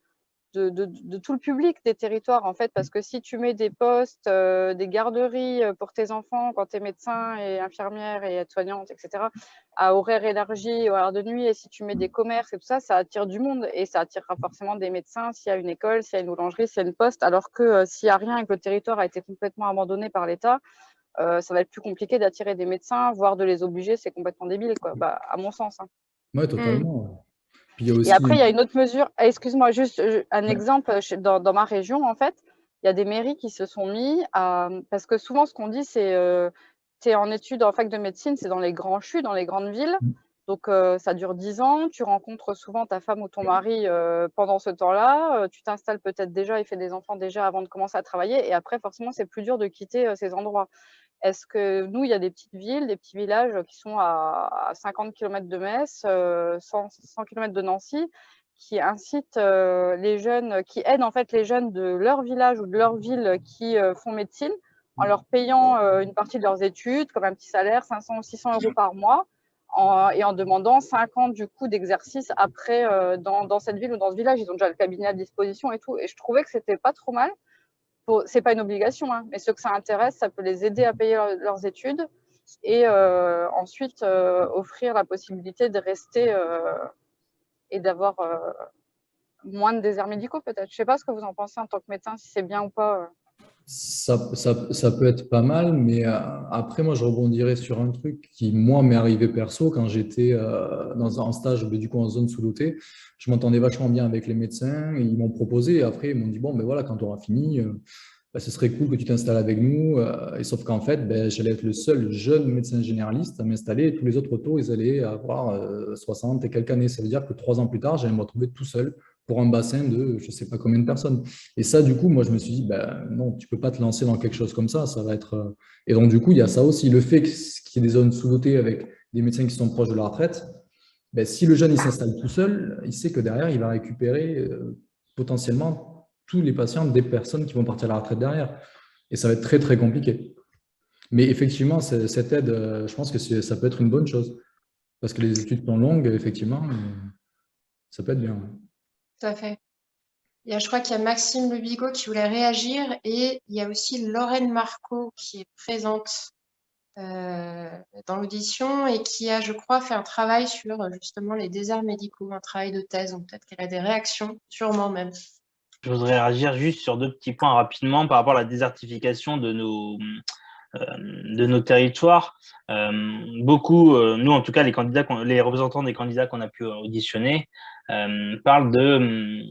S6: tout le public des territoires, en fait, parce que si tu mets des postes, des garderies pour tes enfants quand tu es médecin et infirmière et aide-soignante, etc., à horaire élargi, horaire de nuit, et si tu mets des commerces et tout ça, ça attire du monde et ça attirera forcément des médecins s'il y a une école, s'il y a une boulangerie, s'il y a une poste, alors que s'il n'y a rien et que le territoire a été complètement abandonné par l'État, ça va être plus compliqué d'attirer des médecins, voire de les obliger, c'est complètement débile, quoi, à mon sens.
S3: Oui, totalement. Puis, il y a aussi
S6: et après, il y a une autre mesure. Excuse-moi, juste un exemple. Dans ma région, en fait, il y a des mairies qui se sont mis à… Parce que souvent, ce qu'on dit, c'est tu es en études en fac de médecine, c'est dans les grands CHU, dans les grandes villes. Donc, ça dure 10 ans. Tu rencontres souvent ta femme ou ton mari pendant ce temps-là. Tu t'installes peut-être déjà et fais des enfants déjà avant de commencer à travailler. Et après, forcément, c'est plus dur de quitter ces endroits. Est-ce que nous, il y a des petites villes, des petits villages qui sont à 50 km de Metz, 100 km de Nancy, qui incitent les jeunes, qui aident en fait les jeunes de leur village ou de leur ville qui font médecine en leur payant une partie de leurs études, comme un petit salaire, 500 ou 600 euros par mois, et en demandant 5 ans du coup d'exercice après dans cette ville ou dans ce village. Ils ont déjà le cabinet à disposition et tout. Et je trouvais que c'était pas trop mal. C'est pas une obligation, mais ceux que ça intéresse, ça peut les aider à payer leurs études et ensuite offrir la possibilité de rester et d'avoir moins de déserts médicaux peut-être. Je sais pas ce que vous en pensez en tant que médecin, si c'est bien ou pas.
S3: Ça peut être pas mal, mais après, moi, je rebondirais sur un truc qui, moi, m'est arrivé perso quand j'étais en stage, du coup, en zone sous-dotée. Je m'entendais vachement bien avec les médecins et ils m'ont proposé. Et après, ils m'ont dit, bon, voilà, quand tu auras fini, ce serait cool que tu t'installes avec nous. Et sauf qu'en fait, j'allais être le seul jeune médecin généraliste à m'installer et tous les autres autos, ils allaient avoir 60 et quelques années. Ça veut dire que 3 ans plus tard, j'allais me retrouver tout seul pour un bassin de je ne sais pas combien de personnes. Et ça, du coup, moi, je me suis dit, non, tu ne peux pas te lancer dans quelque chose comme ça. Ça va être… Et donc, du coup, il y a ça aussi. Le fait qu'il y ait des zones sous-dotées avec des médecins qui sont proches de la retraite, si le jeune il s'installe tout seul, il sait que derrière, il va récupérer potentiellement tous les patients des personnes qui vont partir à la retraite derrière. Et ça va être très, très compliqué. Mais effectivement, cette aide, je pense que ça peut être une bonne chose. Parce que les études sont longues, effectivement, ça peut être bien.
S1: Tout à fait. Je crois qu'il y a Maxime Le Bigot qui voulait réagir et il y a aussi Lorraine Marco qui est présente dans l'audition et qui a, je crois, fait un travail sur justement les déserts médicaux, un travail de thèse. Donc peut-être qu'elle a des réactions, sûrement même.
S5: Je voudrais réagir juste sur 2 petits points rapidement par rapport à la désertification de nos territoires. Beaucoup, nous en tout cas, les représentants des candidats qu'on a pu auditionner parlent de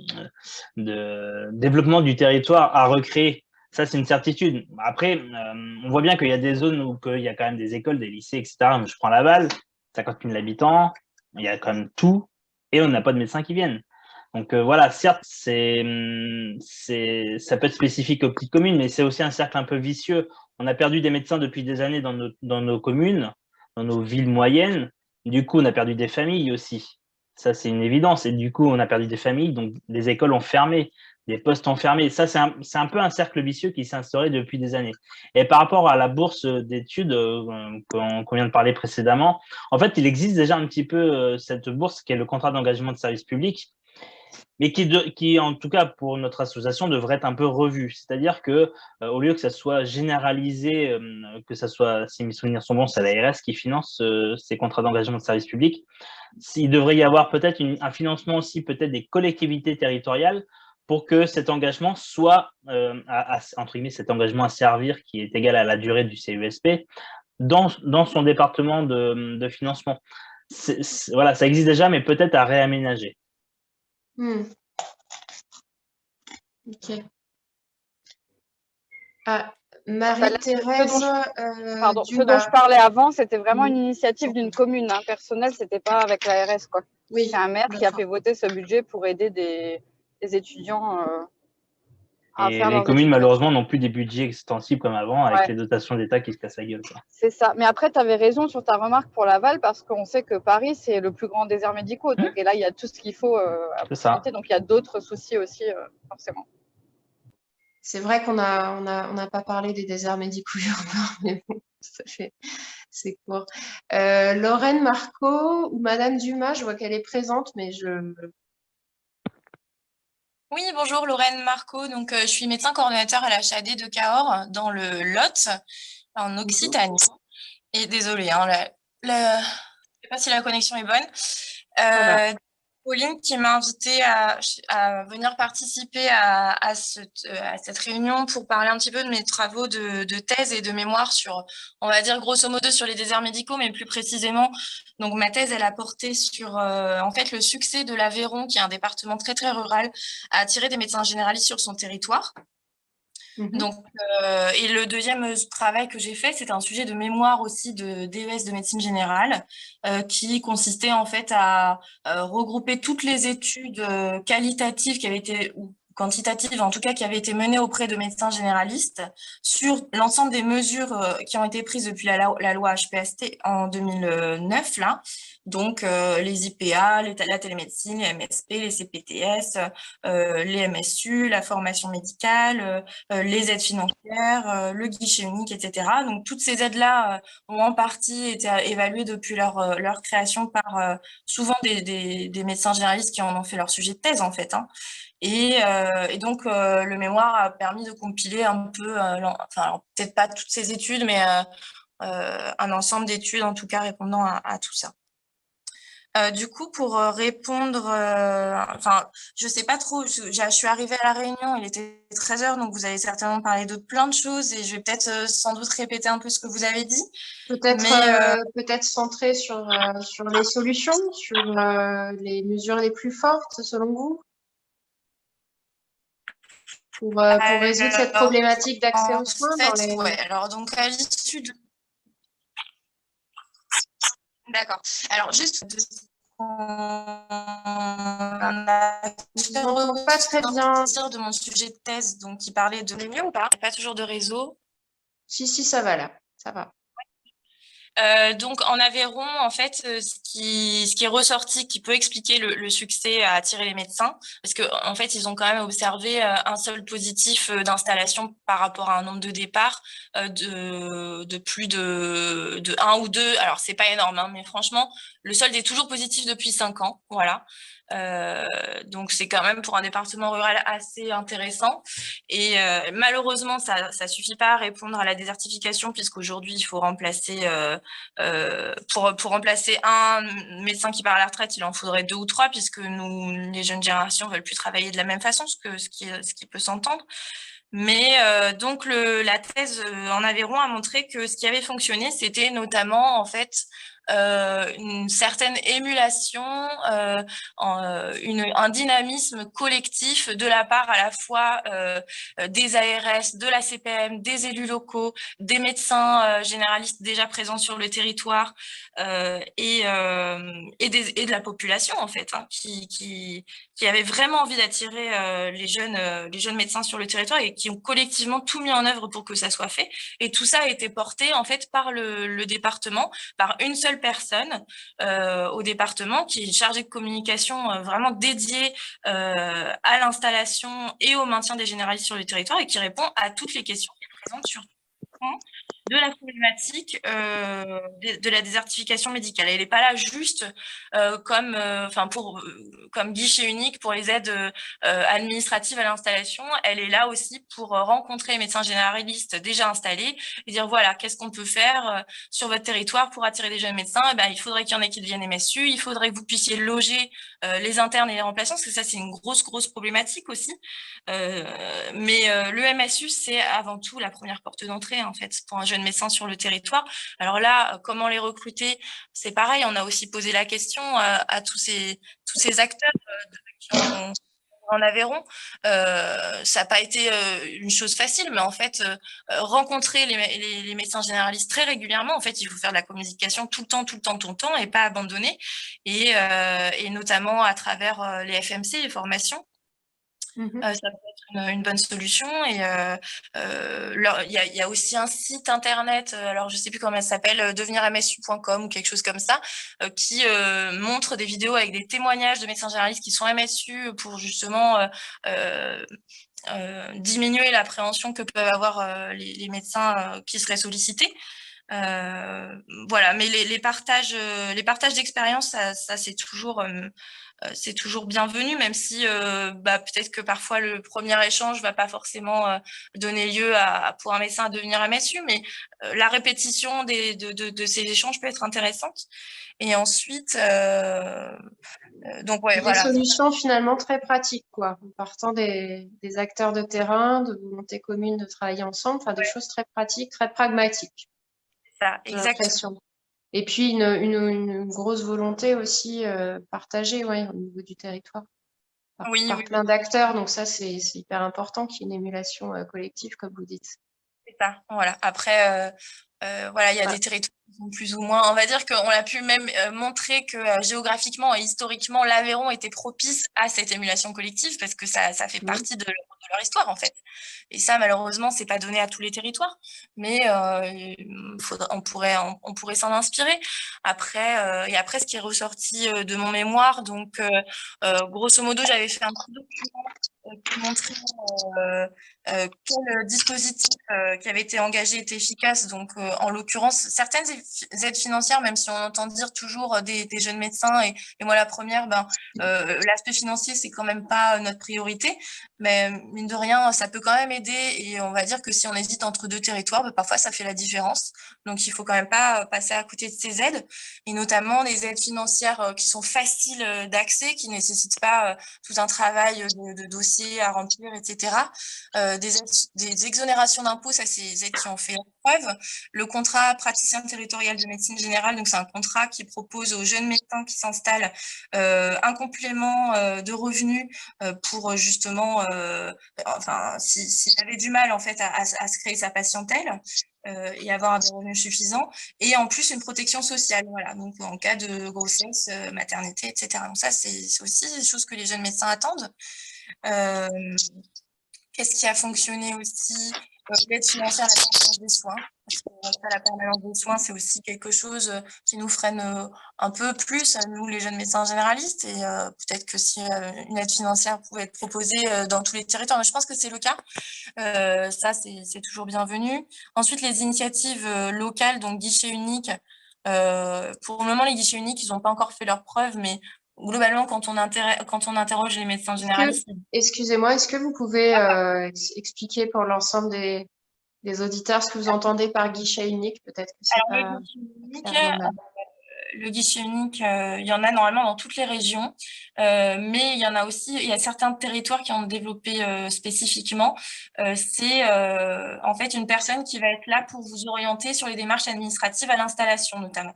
S5: développement du territoire à recréer. Ça, c'est une certitude. Après, on voit bien qu'il y a des zones où il y a quand même des écoles, des lycées, etc. Je prends Laval, 50 000 habitants, il y a quand même tout, et on n'a pas de médecins qui viennent. Donc voilà, certes, ça peut être spécifique aux petites communes, mais c'est aussi un cercle un peu vicieux. On a perdu des médecins depuis des années dans nos communes, dans nos villes moyennes. Du coup, on a perdu des familles aussi. Ça, c'est une évidence. Et du coup, on a perdu des familles, donc des écoles ont fermé, des postes ont fermé. Ça, c'est un peu un cercle vicieux qui s'est instauré depuis des années. Et par rapport à la bourse d'études qu'on vient de parler précédemment, en fait, il existe déjà un petit peu cette bourse qui est le contrat d'engagement de service public, mais qui, en tout cas pour notre association, devrait être un peu revue. C'est-à-dire que au lieu que ça soit généralisé, que ça soit, si mes souvenirs sont bons, c'est l'ARS qui finance ces contrats d'engagement de service public, il devrait y avoir peut-être un financement aussi peut-être des collectivités territoriales pour que cet engagement soit, entre guillemets, cet engagement à servir qui est égal à la durée du CESP, dans son département de financement. Voilà, ça existe déjà, mais peut-être à réaménager.
S1: Ok. Marie-Thérèse.
S6: Ce dont je parlais avant, c'était vraiment une initiative d'une commune personnelle, c'était pas avec l'ARS, quoi.
S1: Oui,
S6: c'est un maire qui a fait voter ce budget pour aider des étudiants à faire
S5: les
S6: leurs
S5: communes,
S6: études.
S5: malheureusement, n'ont plus des budgets extensibles comme avant, avec les dotations d'État qui se cassent la gueule.
S6: C'est ça. Mais après, tu avais raison sur ta remarque pour Laval, parce qu'on sait que Paris, c'est le plus grand désert médical. Donc, et là, il y a tout ce qu'il faut à proximité. Donc, il y a d'autres soucis aussi, forcément.
S1: C'est vrai qu'on n'a pas parlé des déserts médicaux urbains, mais bon, c'est court. Lorraine Marco ou Madame Dumas, je vois qu'elle est présente, mais
S7: Oui, bonjour, Lorraine Marco. Donc, je suis médecin coordonnateur à l'HAD de Cahors, dans le Lot, en Occitanie. Et désolée, je ne sais pas si la connexion est bonne. Pauline qui m'a invitée à venir participer à cette réunion pour parler un petit peu de mes travaux de thèse et de mémoire sur, on va dire grosso modo, sur les déserts médicaux, mais plus précisément, donc ma thèse, elle a porté sur en fait le succès de l'Aveyron, qui est un département très très rural, à attirer des médecins généralistes sur son territoire. Donc, et le deuxième travail que j'ai fait, c'était un sujet de mémoire aussi de DES de médecine générale, qui consistait en fait à regrouper toutes les études qualitatives qui avaient été, ou quantitatives en tout cas, qui avaient été menées auprès de médecins généralistes sur l'ensemble des mesures qui ont été prises depuis la loi HPST en 2009, là. Donc, les IPA, la télémédecine, les MSP, les CPTS, les MSU, la formation médicale, les aides financières, le guichet unique, etc. Donc, toutes ces aides-là ont en partie été évaluées depuis leur création par souvent des médecins généralistes qui en ont fait leur sujet de thèse, en fait. Et donc, le mémoire a permis de compiler un peu, enfin, peut-être pas toutes ces études, mais un ensemble d'études, en tout cas, répondant à tout ça. Du coup, pour répondre, enfin, je sais pas trop, je suis arrivée à la réunion, il était 13h, donc vous avez certainement parlé de plein de choses et je vais peut-être sans doute répéter un peu ce que vous avez dit.
S1: Peut-être centré sur les solutions, sur les mesures les plus fortes, selon vous, pour résoudre cette problématique d'accès aux soins
S7: Ouais, alors donc à l'issue de... D'accord. Alors, juste... On a
S1: pas très bien
S7: de mon sujet de thèse, donc qui parlait de... mieux ou pas? Pas toujours de réseau.
S1: Si, ça va là, ça va.
S7: Donc en Aveyron, en fait, ce qui est ressorti, qui peut expliquer le succès à attirer les médecins, parce que en fait, ils ont quand même observé un solde positif d'installation par rapport à un nombre de départs de plus de 1 ou 2. Alors c'est pas énorme, mais franchement, le solde est toujours positif depuis 5 ans, voilà. Donc, c'est quand même pour un département rural assez intéressant. Et malheureusement, ça suffit pas à répondre à la désertification, puisqu'aujourd'hui, il faut remplacer, pour remplacer un médecin qui part à la retraite, il en faudrait 2 ou 3, puisque nous, les jeunes générations, veulent plus travailler de la même façon, ce qui peut s'entendre. Mais donc la thèse en Aveyron a montré que ce qui avait fonctionné, c'était notamment en fait une certaine émulation, un dynamisme collectif de la part à la fois des ARS, de la CPM, des élus locaux, des médecins généralistes déjà présents sur le territoire et de la population en fait, hein, qui avaient vraiment envie d'attirer les jeunes médecins sur le territoire et qui ont collectivement tout mis en œuvre pour que ça soit fait. Et tout ça a été porté en fait par le département, par une seule personne au département qui est chargée de communication vraiment dédiée à l'installation et au maintien des généralistes sur le territoire et qui répond à toutes les questions qui sont présentes sur de la problématique de la désertification médicale. Elle n'est pas là juste comme guichet unique pour les aides administratives à l'installation. Elle est là aussi pour rencontrer les médecins généralistes déjà installés et dire voilà, qu'est-ce qu'on peut faire sur votre territoire pour attirer des jeunes médecins. Et ben, il faudrait qu'il y en ait qui deviennent MSU, il faudrait que vous puissiez loger les internes et les remplaçants, parce que ça, c'est une grosse problématique aussi. Mais le MSU, c'est avant tout la première porte d'entrée, en fait, pour un jeune médecin sur le territoire. Alors là, comment les recruter? C'est pareil, on a aussi posé la question à tous ces acteurs qui ont en Aveyron. Ça n'a pas été une chose facile, mais en fait, rencontrer les médecins généralistes très régulièrement, en fait, il faut faire de la communication tout le temps, et pas abandonner, et notamment à travers les FMC, les formations. Ça peut être une bonne solution. Et il y a aussi un site internet, alors je ne sais plus comment elle s'appelle, devenirmsu.com ou quelque chose comme ça, qui montre des vidéos avec des témoignages de médecins généralistes qui sont MSU pour justement diminuer l'appréhension que peuvent avoir les médecins qui seraient sollicités. Voilà, mais les partages d'expérience, ça c'est toujours bienvenu, même si peut-être que parfois le premier échange va pas forcément donner lieu pour un médecin à devenir MSU, mais la répétition de ces échanges peut être intéressante. Et ensuite, donc ouais,
S1: des
S7: voilà.
S1: Solutions finalement très pratiques, quoi, en partant des acteurs de terrain, de volonté commune de travailler ensemble, enfin des choses très pratiques, très pragmatiques.
S7: Ça, exactement.
S1: Et puis une grosse volonté aussi partagée, ouais, au niveau du territoire, par plein d'acteurs. Donc ça, c'est hyper important qu'il y ait une émulation collective, comme vous dites.
S7: C'est ça, voilà. Après, voilà, il y a des territoires qui sont plus ou moins. On va dire qu'on a pu même montrer que géographiquement et historiquement, l'Aveyron était propice à cette émulation collective parce que ça fait partie de leur histoire, en fait. Et ça, malheureusement, c'est pas donné à tous les territoires, mais on pourrait s'en inspirer. Après, ce qui est ressorti de mon mémoire, donc grosso modo, j'avais fait un petit document qui montrait quel dispositif qui avait été engagé était efficace. Donc, en l'occurrence, certaines aides financières, même si on entend dire toujours des jeunes médecins, et moi la première, l'aspect financier, c'est quand même pas notre priorité, mais mine de rien, ça peut quand même aider. Et on va dire que si on hésite entre deux territoires, parfois ça fait la différence. Donc, il faut quand même pas passer à côté de ces aides, et notamment des aides financières qui sont faciles d'accès, qui nécessitent pas tout un travail de dossier à remplir, etc. Des exonérations d'impôts, ça c'est des aides qui ont fait preuve. Le contrat praticien territorial de médecine générale, donc c'est un contrat qui propose aux jeunes médecins qui s'installent un complément de revenus pour justement, s'il avait du mal en fait à se créer sa patientèle. Et avoir des revenus suffisants, et en plus une protection sociale, voilà, donc en cas de grossesse, maternité, etc. Donc ça, c'est aussi des choses que les jeunes médecins attendent. Qu'est-ce qui a fonctionné aussi? L'aide financière à la permanence des soins. Parce que la permanence des soins, c'est aussi quelque chose qui nous freine un peu plus, nous, les jeunes médecins généralistes. Et peut-être que si une aide financière pouvait être proposée dans tous les territoires, mais je pense que c'est le cas. Ça, c'est toujours bienvenu. Ensuite, les initiatives locales, donc guichet unique. Pour le moment, les guichets uniques, ils n'ont pas encore fait leurs preuves, mais globalement, quand on interroge les médecins généralistes.
S1: Excusez-moi, est-ce que vous pouvez expliquer pour l'ensemble des auditeurs ce que vous entendez par guichet unique? Peut-être que c'est pas clair moi-même.
S7: Le guichet unique, il y en a normalement dans toutes les régions, mais il y a certains territoires qui ont développé spécifiquement. C'est en fait une personne qui va être là pour vous orienter sur les démarches administratives à l'installation notamment.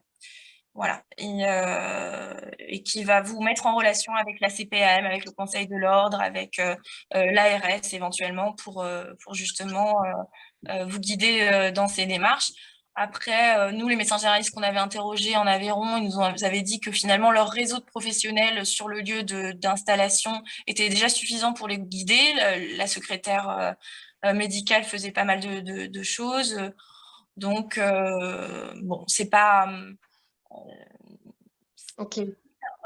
S7: Voilà, et qui va vous mettre en relation avec la CPAM, avec le Conseil de l'Ordre, avec l'ARS éventuellement pour justement vous guider dans ces démarches. Après, nous, les médecins généralistes qu'on avait interrogés en Aveyron, ils nous avaient dit que finalement, leur réseau de professionnels sur le lieu d'installation était déjà suffisant pour les guider. La secrétaire médicale faisait pas mal de choses. Donc, bon, c'est pas...
S1: Ok.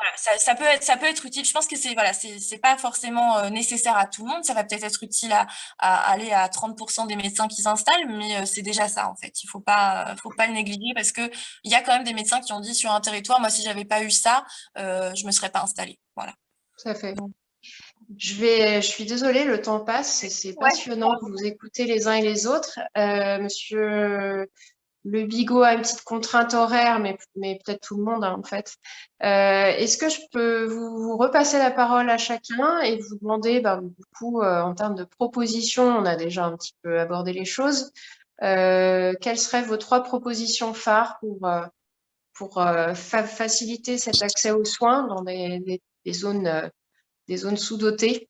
S7: Voilà, ça peut être utile. Je pense que c'est pas forcément nécessaire à tout le monde. Ça va peut-être être utile à aller à 30% des médecins qui s'installent, mais c'est déjà ça en fait. Il faut pas le négliger parce que il y a quand même des médecins qui ont dit sur un territoire, moi si j'avais pas eu ça, je me serais pas installée. Voilà.
S1: Tout à fait. Je suis désolée, le temps passe et c'est passionnant de vous écouter les uns et les autres. Monsieur Le Bigot a une petite contrainte horaire, mais peut-être tout le monde en fait. Est-ce que je peux vous repasser la parole à chacun et vous demander, du coup, en termes de propositions, on a déjà un petit peu abordé les choses, quelles seraient vos 3 propositions phares pour faciliter cet accès aux soins dans des zones sous-dotées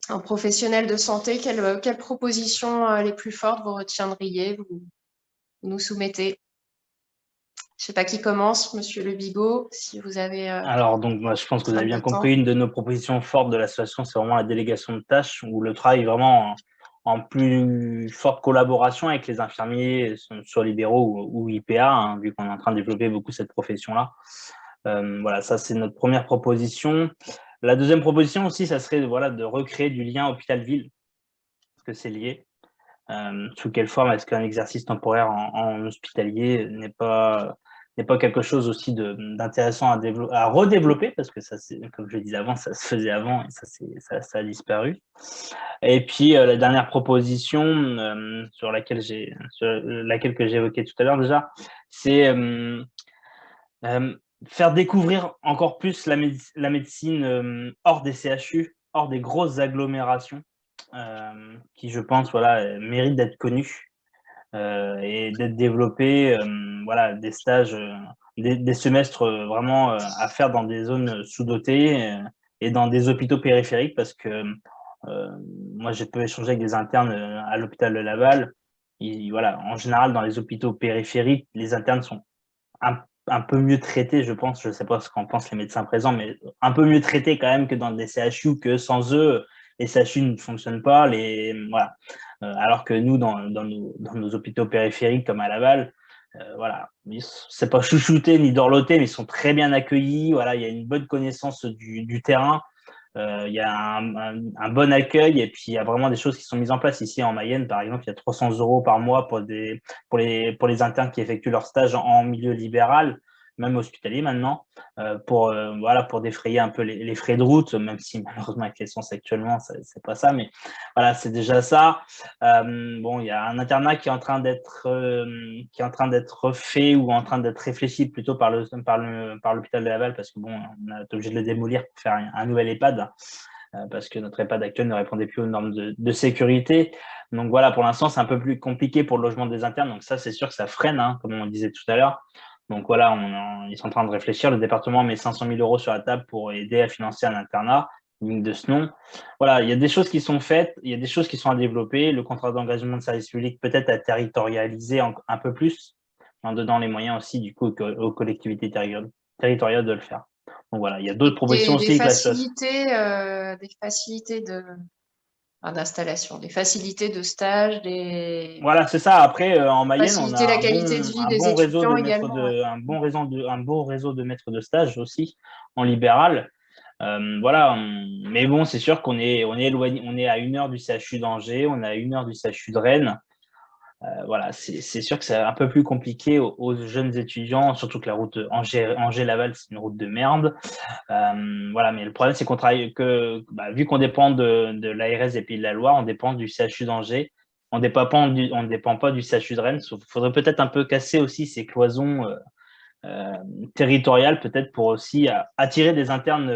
S1: en professionnels de santé? Quelles propositions les plus fortes vous retiendriez, vous nous soumettez? Je ne sais pas qui commence, Monsieur Le Bigot, si vous avez...
S5: Alors, donc, moi, je pense que vous avez bien compris, une de nos propositions fortes de l'association, c'est vraiment la délégation de tâches, où le travail est vraiment en plus forte collaboration avec les infirmiers, soit libéraux ou IPA, hein, vu qu'on est en train de développer beaucoup cette profession-là. Voilà, ça, c'est notre première proposition. La deuxième proposition aussi, ça serait de recréer du lien hôpital-ville, parce que c'est lié. Sous quelle forme est-ce qu'un exercice temporaire en hospitalier n'est pas quelque chose aussi d'intéressant à redévelopper, parce que ça, comme je le disais avant, ça se faisait avant et ça a disparu. Et puis, la dernière proposition sur laquelle que j'ai évoqué tout à l'heure déjà, c'est faire découvrir encore plus la médecine hors des CHU, hors des grosses agglomérations, qui, je pense, mérite d'être connue et d'être développée. Des stages, des semestres vraiment à faire dans des zones sous-dotées et dans des hôpitaux périphériques, parce que moi, je peux échanger avec des internes à l'hôpital de Laval. En général, dans les hôpitaux périphériques, les internes sont un peu mieux traités, je pense. Je ne sais pas ce qu'en pensent les médecins présents, mais un peu mieux traités quand même que dans des CHU, que sans eux, les CHU ne fonctionnent pas. Alors que nous, dans nos hôpitaux périphériques comme à Laval, c'est pas chouchouté ni dorloté, mais ils sont très bien accueillis. Il y a une bonne connaissance du terrain. Il y a un bon accueil et puis il y a vraiment des choses qui sont mises en place. Ici en Mayenne, par exemple, il y a 300 € par mois pour les internes qui effectuent leur stage en milieu libéral, même hospitalier maintenant, pour défrayer un peu les frais de route, même si malheureusement avec l'essence actuellement, c'est pas ça, mais voilà, c'est déjà ça. Il y a un internat qui est en train d'être fait ou en train d'être réfléchi plutôt par l'hôpital de Laval, parce que on a été obligé de le démolir pour faire un nouvel EHPAD, parce que notre EHPAD actuel ne répondait plus aux normes de sécurité. Donc voilà, pour l'instant, c'est un peu plus compliqué pour le logement des internes. Donc ça, c'est sûr que ça freine, hein, comme on disait tout à l'heure. Donc voilà, ils sont en train de réfléchir. Le département met 500 000 € sur la table pour aider à financer un internat digne de ce nom. Voilà, il y a des choses qui sont faites, il y a des choses qui sont à développer. Le contrat d'engagement de service public peut-être à territorialiser un peu plus, en donnant les moyens aussi du coup aux collectivités territoriales de le faire. Donc voilà, il y a d'autres propositions aussi.
S1: Des facilités d'installation, des facilités de stage,
S5: Voilà, c'est ça. Après, en Mayenne, on a
S1: la qualité de vie des étudiants également.
S5: un bon réseau de maîtres de stage aussi en libéral. Mais bon, c'est sûr qu'on est éloigné. On est à 1 heure du CHU d'Angers, on est à 1 heure du CHU de Rennes. Voilà, c'est sûr que c'est un peu plus compliqué aux jeunes étudiants, surtout que la route Angers-Laval, c'est une route de merde. Voilà, mais le problème, c'est qu'on travaille vu qu'on dépend de l'ARS des Pays de la Loire, on dépend du CHU d'Angers, on ne dépend pas du CHU de Rennes. Il faudrait peut-être un peu casser aussi ces cloisons territoriales, peut-être pour aussi attirer des internes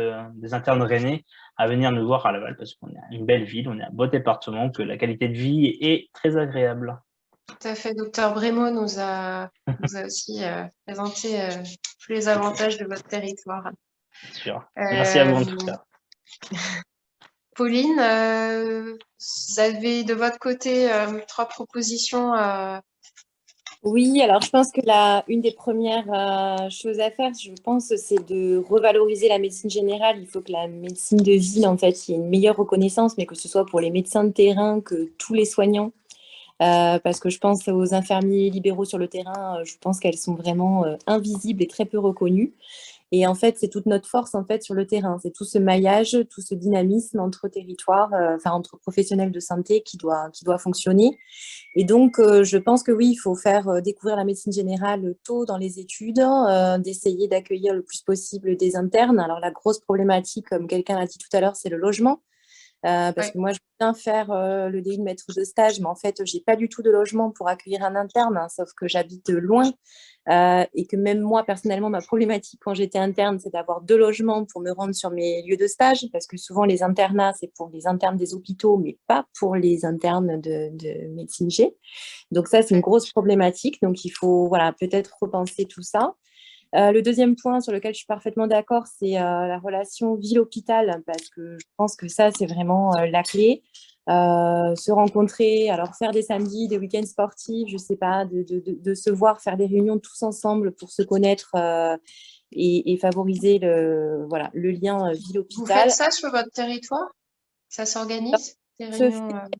S5: rennais à venir nous voir à Laval, parce qu'on est une belle ville, on est un beau département, que la qualité de vie est très agréable.
S1: Tout à fait. Docteur Brémaud nous a aussi présenté tous les avantages de votre territoire.
S5: C'est sûr. Merci à vous en tout cas.
S1: Pauline, vous avez de votre côté 3 propositions.
S2: Oui, alors je pense que une des premières choses à faire, je pense, c'est de revaloriser la médecine générale. Il faut que la médecine de ville, en fait, il y ait une meilleure reconnaissance, mais que ce soit pour les médecins de terrain, que tous les soignants. Parce que je pense aux infirmiers libéraux sur le terrain, je pense qu'elles sont vraiment invisibles et très peu reconnues. Et en fait, c'est toute notre force en fait sur le terrain. C'est tout ce maillage, tout ce dynamisme entre territoires, entre professionnels de santé qui doit fonctionner. Et donc, je pense que oui, il faut faire découvrir la médecine générale tôt dans les études, d'essayer d'accueillir le plus possible des internes. Alors, la grosse problématique, comme quelqu'un l'a dit tout à l'heure, c'est le logement. Parce que moi, je veux bien faire le DU de maître de stage, mais en fait, je n'ai pas du tout de logement pour accueillir un interne, hein, sauf que j'habite loin et que même moi, personnellement, ma problématique quand j'étais interne, c'est d'avoir 2 logements pour me rendre sur mes lieux de stage, parce que souvent, les internats, c'est pour les internes des hôpitaux, mais pas pour les internes de médecine G. Donc ça, c'est une grosse problématique. Donc, il faut peut-être repenser tout ça. Le deuxième point sur lequel je suis parfaitement d'accord, c'est la relation ville-hôpital, parce que je pense que ça, c'est vraiment la clé. Se rencontrer, alors faire des samedis, des week-ends sportifs, je ne sais pas, de se voir, faire des réunions tous ensemble pour se connaître et favoriser le lien ville-hôpital.
S1: Vous faites ça sur votre territoire? Ça s'organise?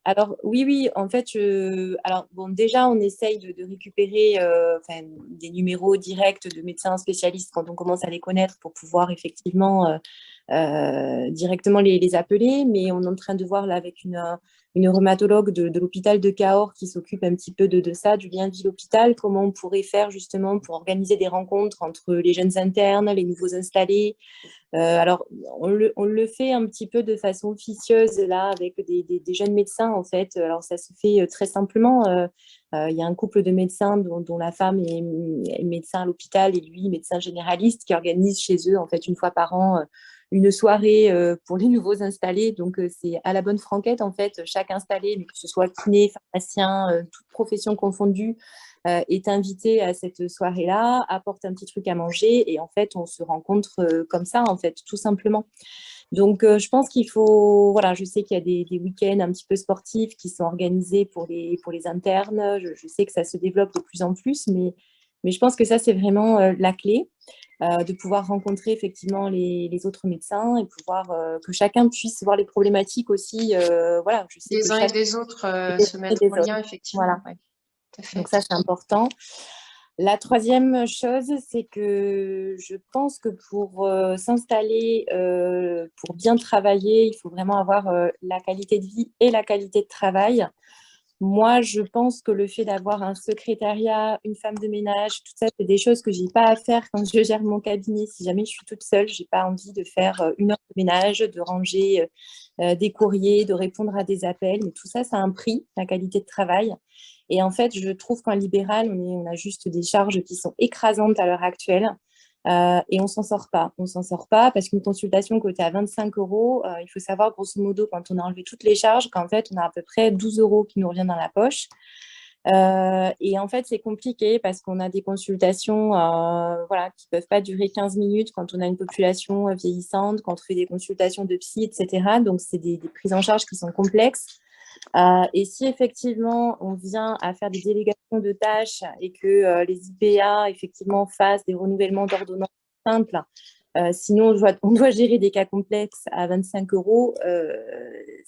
S2: Alors oui, en fait, déjà on essaye de récupérer des numéros directs de médecins spécialistes quand on commence à les connaître pour pouvoir effectivement directement les appeler, mais on est en train de voir là avec une rhumatologue de l'hôpital de Cahors qui s'occupe un petit peu de ça, du lien ville-hôpital, comment on pourrait faire justement pour organiser des rencontres entre les jeunes internes, les nouveaux installés. Alors, on le fait un petit peu de façon officieuse là avec des jeunes médecins en fait. Alors, ça se fait très simplement. Il y a un couple de médecins dont la femme est médecin à l'hôpital et lui médecin généraliste qui organise chez eux en fait une fois par an une soirée pour les nouveaux installés. Donc, c'est à la bonne franquette en fait. Chaque installé, mais que ce soit kiné, pharmacien, toute profession confondue, est invité à cette soirée-là, apporte un petit truc à manger et en fait, on se rencontre comme ça, en fait, tout simplement. Donc, je pense qu'il faut, je sais qu'il y a des week-ends un petit peu sportifs qui sont organisés pour les internes. Je sais que ça se développe de plus en plus, mais je pense que ça, c'est vraiment la clé, de pouvoir rencontrer effectivement les autres médecins et pouvoir que chacun puisse voir les problématiques aussi. Je sais
S1: des uns et des autres se mettre en lien, effectivement.
S2: Voilà. Ouais. Donc ça, c'est important. La troisième chose, c'est que je pense que pour s'installer, pour bien travailler, il faut vraiment avoir la qualité de vie et la qualité de travail. Moi, je pense que le fait d'avoir un secrétariat, une femme de ménage, tout ça, c'est des choses que je n'ai pas à faire quand je gère mon cabinet. Si jamais je suis toute seule, je n'ai pas envie de faire 1 heure de ménage, de ranger des courriers, de répondre à des appels. Mais tout ça, ça a un prix, la qualité de travail. Et en fait, je trouve qu'en libéral, on a juste des charges qui sont écrasantes à l'heure actuelle. Et on ne s'en sort pas. On ne s'en sort pas parce qu'une consultation cotée à 25 €, il faut savoir, grosso modo, quand on a enlevé toutes les charges, qu'en fait, on a à peu près 12 € qui nous reviennent dans la poche. Et en fait, c'est compliqué parce qu'on a des consultations qui ne peuvent pas durer 15 minutes quand on a une population vieillissante, quand on fait des consultations de psy, etc. Donc, c'est des prises en charge qui sont complexes. Et si effectivement on vient à faire des délégations de tâches et que les IPA effectivement fassent des renouvellements d'ordonnances simples, sinon on doit gérer des cas complexes à 25 €,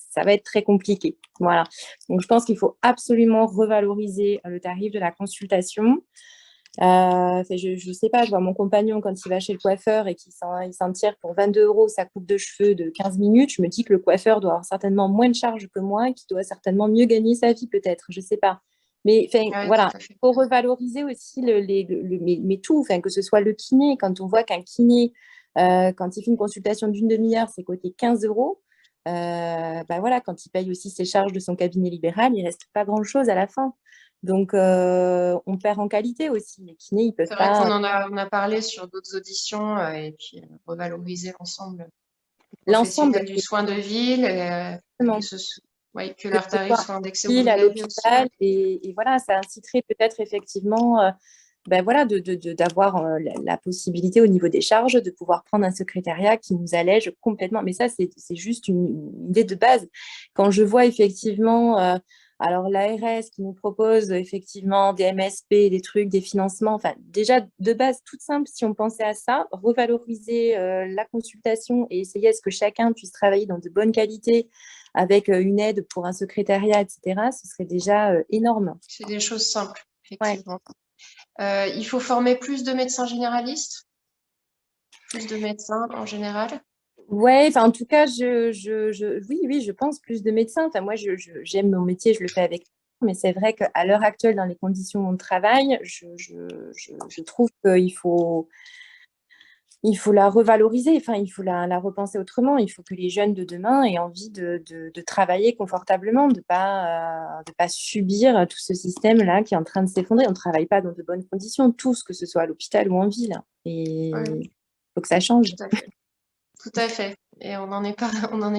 S2: ça va être très compliqué. Voilà. Donc je pense qu'il faut absolument revaloriser le tarif de la consultation. Je ne sais pas, je vois mon compagnon quand il va chez le coiffeur et qu'il s'en tire pour 22 € sa coupe de cheveux de 15 minutes, je me dis que le coiffeur doit avoir certainement moins de charges que moi et qu'il doit certainement mieux gagner sa vie peut-être, je ne sais pas. Mais
S1: Ouais,
S2: voilà,
S1: tout à fait.
S2: il faut revaloriser aussi mais tout, que ce soit le kiné. Quand on voit qu'un kiné, quand il fait une consultation d'une demi-heure, c'est coté 15 euros. Voilà, quand il paye aussi ses charges de son cabinet libéral, il reste pas grand-chose à la fin. Donc, on perd en qualité aussi. Les kinés, ils peuvent
S1: C'est vrai
S2: pas.
S1: qu'on on a parlé sur d'autres auditions et puis revaloriser l'ensemble des
S2: L'ensemble,
S1: professionnels du soin de ville,
S2: exactement.
S1: que
S2: Que
S1: leurs
S2: ce
S1: tarifs
S2: soit
S1: soient indexés au coût
S2: à
S1: de la vie aussi.
S2: l'hôpital. Et voilà, ça inciterait peut-être effectivement voilà, d'avoir la possibilité au niveau des charges de pouvoir prendre un secrétariat qui nous allège complètement. Mais ça, c'est juste une idée de base. Quand je vois effectivement, alors l'ARS qui nous propose effectivement des MSP, des trucs, des financements, enfin déjà de base toute simple, si on pensait à ça, revaloriser la consultation et essayer à ce que chacun puisse travailler dans de bonnes qualités avec une aide pour un secrétariat, etc., ce serait déjà énorme.
S1: C'est des choses simples,
S2: Ouais.
S1: effectivement. Il faut former plus de médecins généralistes, plus de médecins en général.
S2: Ouais, en tout cas, oui, je pense plus de médecins. Enfin, moi, j'aime mon métier, je le fais avec. Mais c'est vrai qu'à l'heure actuelle, dans les conditions où on travaille, je trouve il faut la revaloriser, il faut la repenser autrement. Il faut que les jeunes de demain aient envie de travailler confortablement, de pas subir tout ce système-là qui est en train de s'effondrer. On ne travaille pas dans de bonnes conditions, tous, que ce soit à l'hôpital ou en ville. Et il faut que ça change.
S1: Tout à fait. Tout à fait. Et on n'en est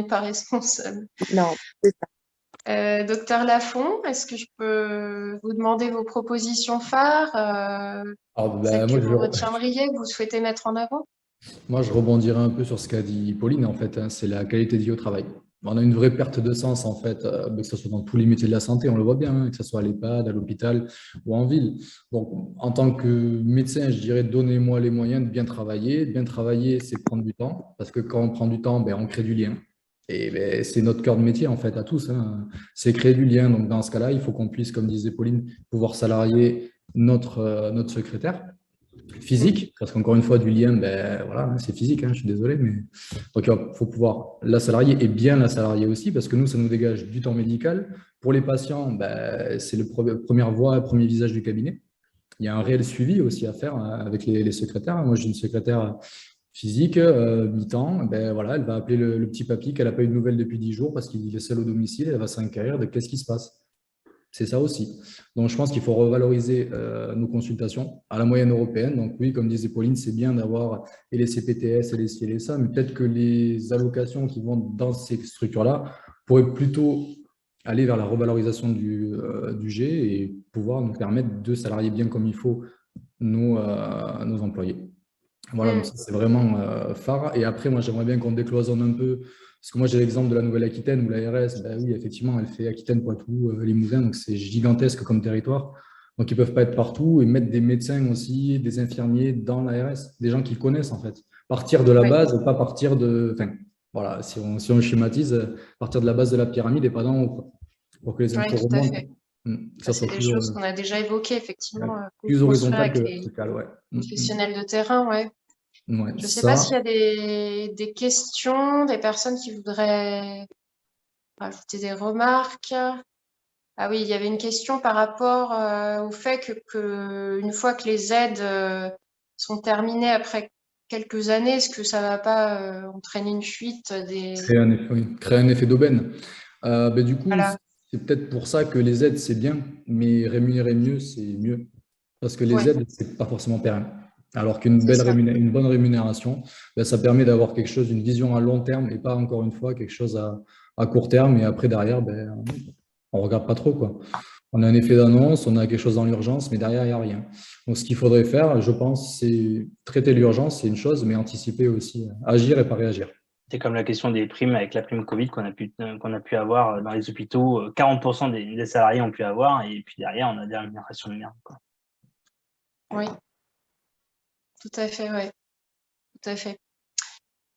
S1: pas responsable.
S2: Non, c'est ça.
S1: Docteur Lafont, est-ce que je peux vous demander vos propositions phares, celles que vous retiendriez, que vous souhaitez mettre en avant?
S3: Moi, je rebondirai un peu sur ce qu'a dit Pauline, en fait, c'est la qualité de vie au travail. On a une vraie perte de sens, en fait, que ce soit dans tous les métiers de la santé, on le voit bien, que ce soit à l'EHPAD, à l'hôpital ou en ville. Donc, en tant que médecin, je dirais, donnez-moi les moyens de bien travailler. Bien travailler, c'est prendre du temps, parce que quand on prend du temps, on crée du lien. Et c'est notre cœur de métier, en fait, à tous, hein. C'est créer du lien. Donc, dans ce cas-là, il faut qu'on puisse, comme disait Pauline, pouvoir salarier notre secrétaire physique, parce qu'encore une fois, du lien, voilà, c'est physique, je suis désolé, mais donc il faut pouvoir la salarier et bien la salarier aussi, parce que nous, ça nous dégage du temps médical. Pour les patients, c'est le première voie, le premier visage du cabinet. Il y a un réel suivi aussi à faire avec les secrétaires. Moi, j'ai une secrétaire physique, mi-temps, voilà, elle va appeler le petit papy qu'elle n'a pas eu de nouvelles depuis 10 jours parce qu'il est seul au domicile, elle va s'inquiéter de qu'est-ce qui se passe. C'est ça aussi. Donc, je pense qu'il faut revaloriser nos consultations à la moyenne européenne. Donc, oui, comme disait Pauline, c'est bien d'avoir et les CPTS et les ci et les ça, mais peut-être que les allocations qui vont dans ces structures-là pourraient plutôt aller vers la revalorisation du G et pouvoir nous permettre de salarier bien comme il faut nos employés. Voilà, donc ça, c'est vraiment phare. Et après, moi, j'aimerais bien qu'on décloisonne un peu, parce que moi, j'ai l'exemple de la Nouvelle-Aquitaine où l'ARS, oui, effectivement, elle fait Aquitaine, Poitou, Limousin, donc c'est gigantesque comme territoire. Donc, ils ne peuvent pas être partout et mettre des médecins aussi, des infirmiers dans l'ARS, des gens qui connaissent, en fait. Partir de la base, pas partir de. Enfin, voilà, si on schématise, partir de la base de la pyramide et pas d'en haut, quoi, pour que les infos remontent.
S1: C'est des choses qu'on a déjà évoquées, effectivement.
S3: Plus horizontal
S1: avec
S3: que
S1: les
S3: vertical, ouais.
S1: professionnels de terrain, ouais.
S3: Ouais,
S1: je ne sais pas s'il y a des questions, des personnes qui voudraient ajouter des remarques. Ah oui, il y avait une question par rapport au fait que une fois que les aides sont terminées après quelques années, est-ce que ça ne va pas entraîner une fuite des…
S3: Créer un effet d'aubaine. Du coup,
S1: Voilà.
S3: c'est peut-être pour ça que les aides, c'est bien, mais rémunérer mieux, c'est mieux. Parce que les aides, c'est pas forcément pérenne. Alors qu'une bonne rémunération, ça permet d'avoir quelque chose, une vision à long terme et pas encore une fois quelque chose à court terme. Et après, derrière, on ne regarde pas trop, quoi. On a un effet d'annonce, on a quelque chose dans l'urgence, mais derrière, il n'y a rien. Donc, ce qu'il faudrait faire, je pense, c'est traiter l'urgence, c'est une chose, mais anticiper aussi, agir et pas réagir.
S5: C'est comme la question des primes avec la prime Covid qu'on a pu avoir dans les hôpitaux. 40% des salariés ont pu avoir et puis derrière, on a des rémunérations de merde, quoi.
S1: Oui, tout à fait, ouais. Tout à fait.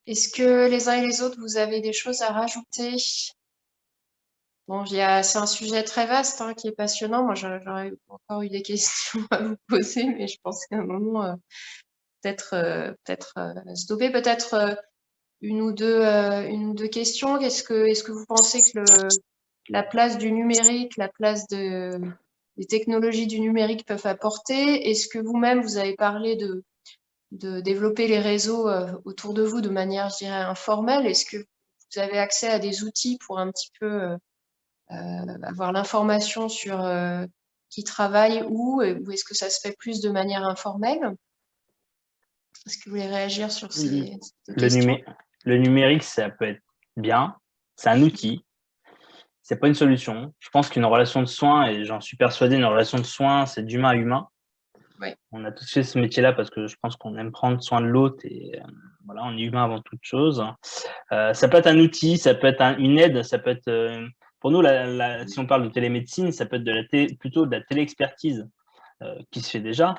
S1: Est-ce que les uns et les autres, vous avez des choses à rajouter? Bon, c'est un sujet très vaste qui est passionnant. Moi, j'aurais encore eu des questions à vous poser, mais je pense qu'à un moment, peut-être stopper. Peut-être une ou deux questions. Est-ce que vous pensez que la place du numérique, la place de les technologies du numérique peuvent apporter? Est-ce que vous-même, vous avez parlé de développer les réseaux autour de vous de manière, je dirais, informelle? Est-ce que vous avez accès à des outils pour un petit peu avoir l'information sur qui travaille où, ou est-ce que ça se fait plus de manière informelle? Est-ce que vous voulez réagir sur ces questions?
S5: Le numérique, ça peut être bien, c'est un outil, c'est pas une solution. Je pense qu'une relation de soins, et j'en suis persuadé, une relation de soins, c'est d'humain à humain.
S1: Ouais.
S5: On a tous fait ce métier-là parce que je pense qu'on aime prendre soin de l'autre et voilà, on est humain avant toute chose. Ça peut être un outil, ça peut être une aide, ça peut être pour nous, si on parle de télémédecine, ça peut être plutôt de la téléexpertise qui se fait déjà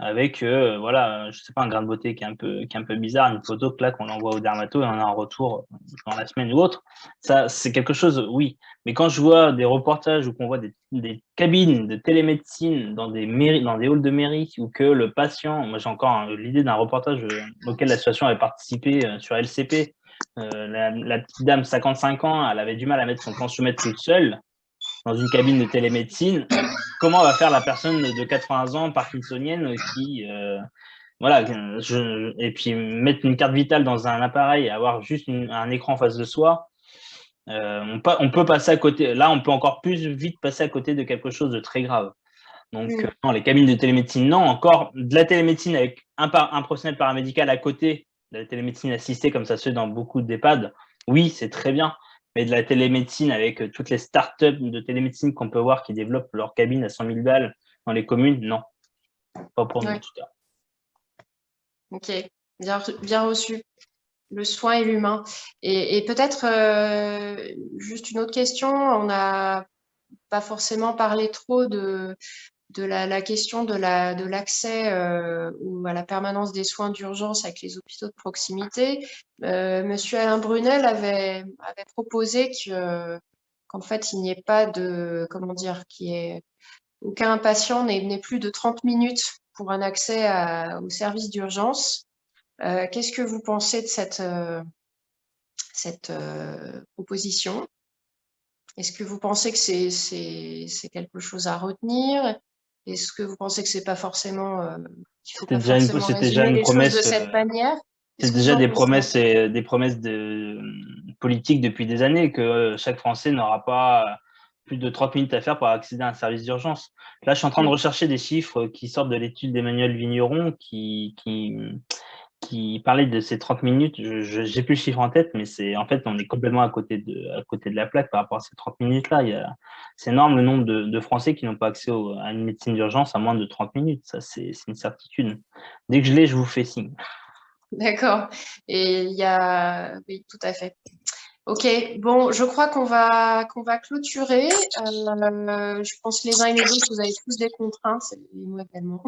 S5: avec voilà, je sais pas, un grain de beauté qui est un peu bizarre, une photo qu'on envoie au dermato et on a un retour dans la semaine ou autre. Ça, c'est quelque chose, oui. Mais quand je vois des reportages ou qu'on voit des cabines de télémédecine dans des halls de mairie où que le patient, moi j'ai encore l'idée d'un reportage auquel l'association avait participé sur LCP, la petite dame 55 ans, elle avait du mal à mettre son tensiomètre toute seule dans une cabine de télémédecine. Comment va faire la personne de 80 ans parkinsonienne qui voilà, et puis mettre une carte vitale dans un appareil et avoir juste un écran en face de soi, on peut passer à côté. Là, on peut encore plus vite passer à côté de quelque chose de très grave. Donc, non, les cabines de télémédecine, non. Encore de la télémédecine avec un professionnel paramédical à côté, de la télémédecine assistée, comme ça se fait dans beaucoup d'EHPAD, oui, c'est très bien. Mais de la télémédecine avec toutes les startups de télémédecine qu'on peut voir qui développent leur cabine à 100 000 balles dans les communes, non. Pas pour nous, en tout cas.
S1: Ok, bien reçu. Le soin et l'humain. Et peut-être juste une autre question. On n'a pas forcément parlé trop de la question de l'accès ou à la permanence des soins d'urgence avec les hôpitaux de proximité. Monsieur Alain Brunel avait proposé qu'en fait, il n'y ait pas de, comment dire, aucun patient n'ait plus de 30 minutes pour un accès au service d'urgence. Qu'est-ce que vous pensez de cette proposition? Est-ce que vous pensez que c'est quelque chose à retenir? Est-ce que vous pensez que c'est pas forcément qu'il faut pas forcément résumer les choses de cette manière?
S5: C'est déjà des promesses politiques depuis des années que chaque Français n'aura pas plus de 30 minutes à faire pour accéder à un service d'urgence. Là, je suis en train de rechercher des chiffres qui sortent de l'étude d'Emmanuel Vigneron qui parlait de ces 30 minutes. Je n'ai plus le chiffre en tête, mais en fait, on est complètement à côté de la plaque par rapport à ces 30 minutes-là. C'est énorme le nombre de Français qui n'ont pas accès à une médecine d'urgence à moins de 30 minutes. Ça, c'est une certitude. Dès que je l'ai, je vous fais signe.
S1: D'accord. Et oui, tout à fait. Ok, bon, je crois qu'on va clôturer. Je pense que les uns et les autres, vous avez tous des contraintes, et moi également.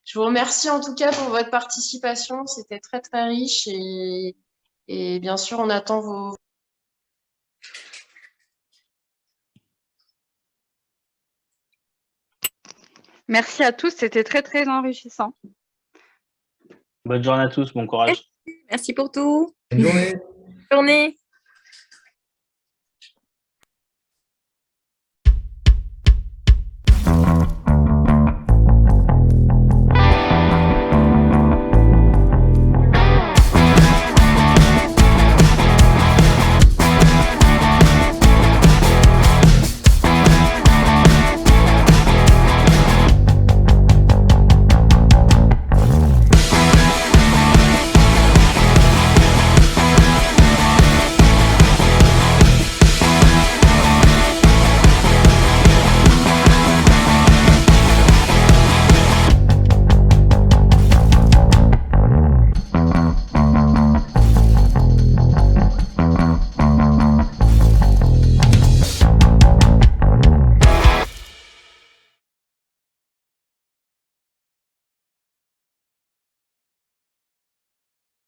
S1: Je vous remercie en tout cas pour votre participation. C'était très, très riche et bien sûr, on attend vos...
S6: Merci à tous, c'était très, très enrichissant.
S5: Bonne journée à tous, bon courage.
S2: Merci pour tout.
S3: Bonne journée.
S2: Bonne journée.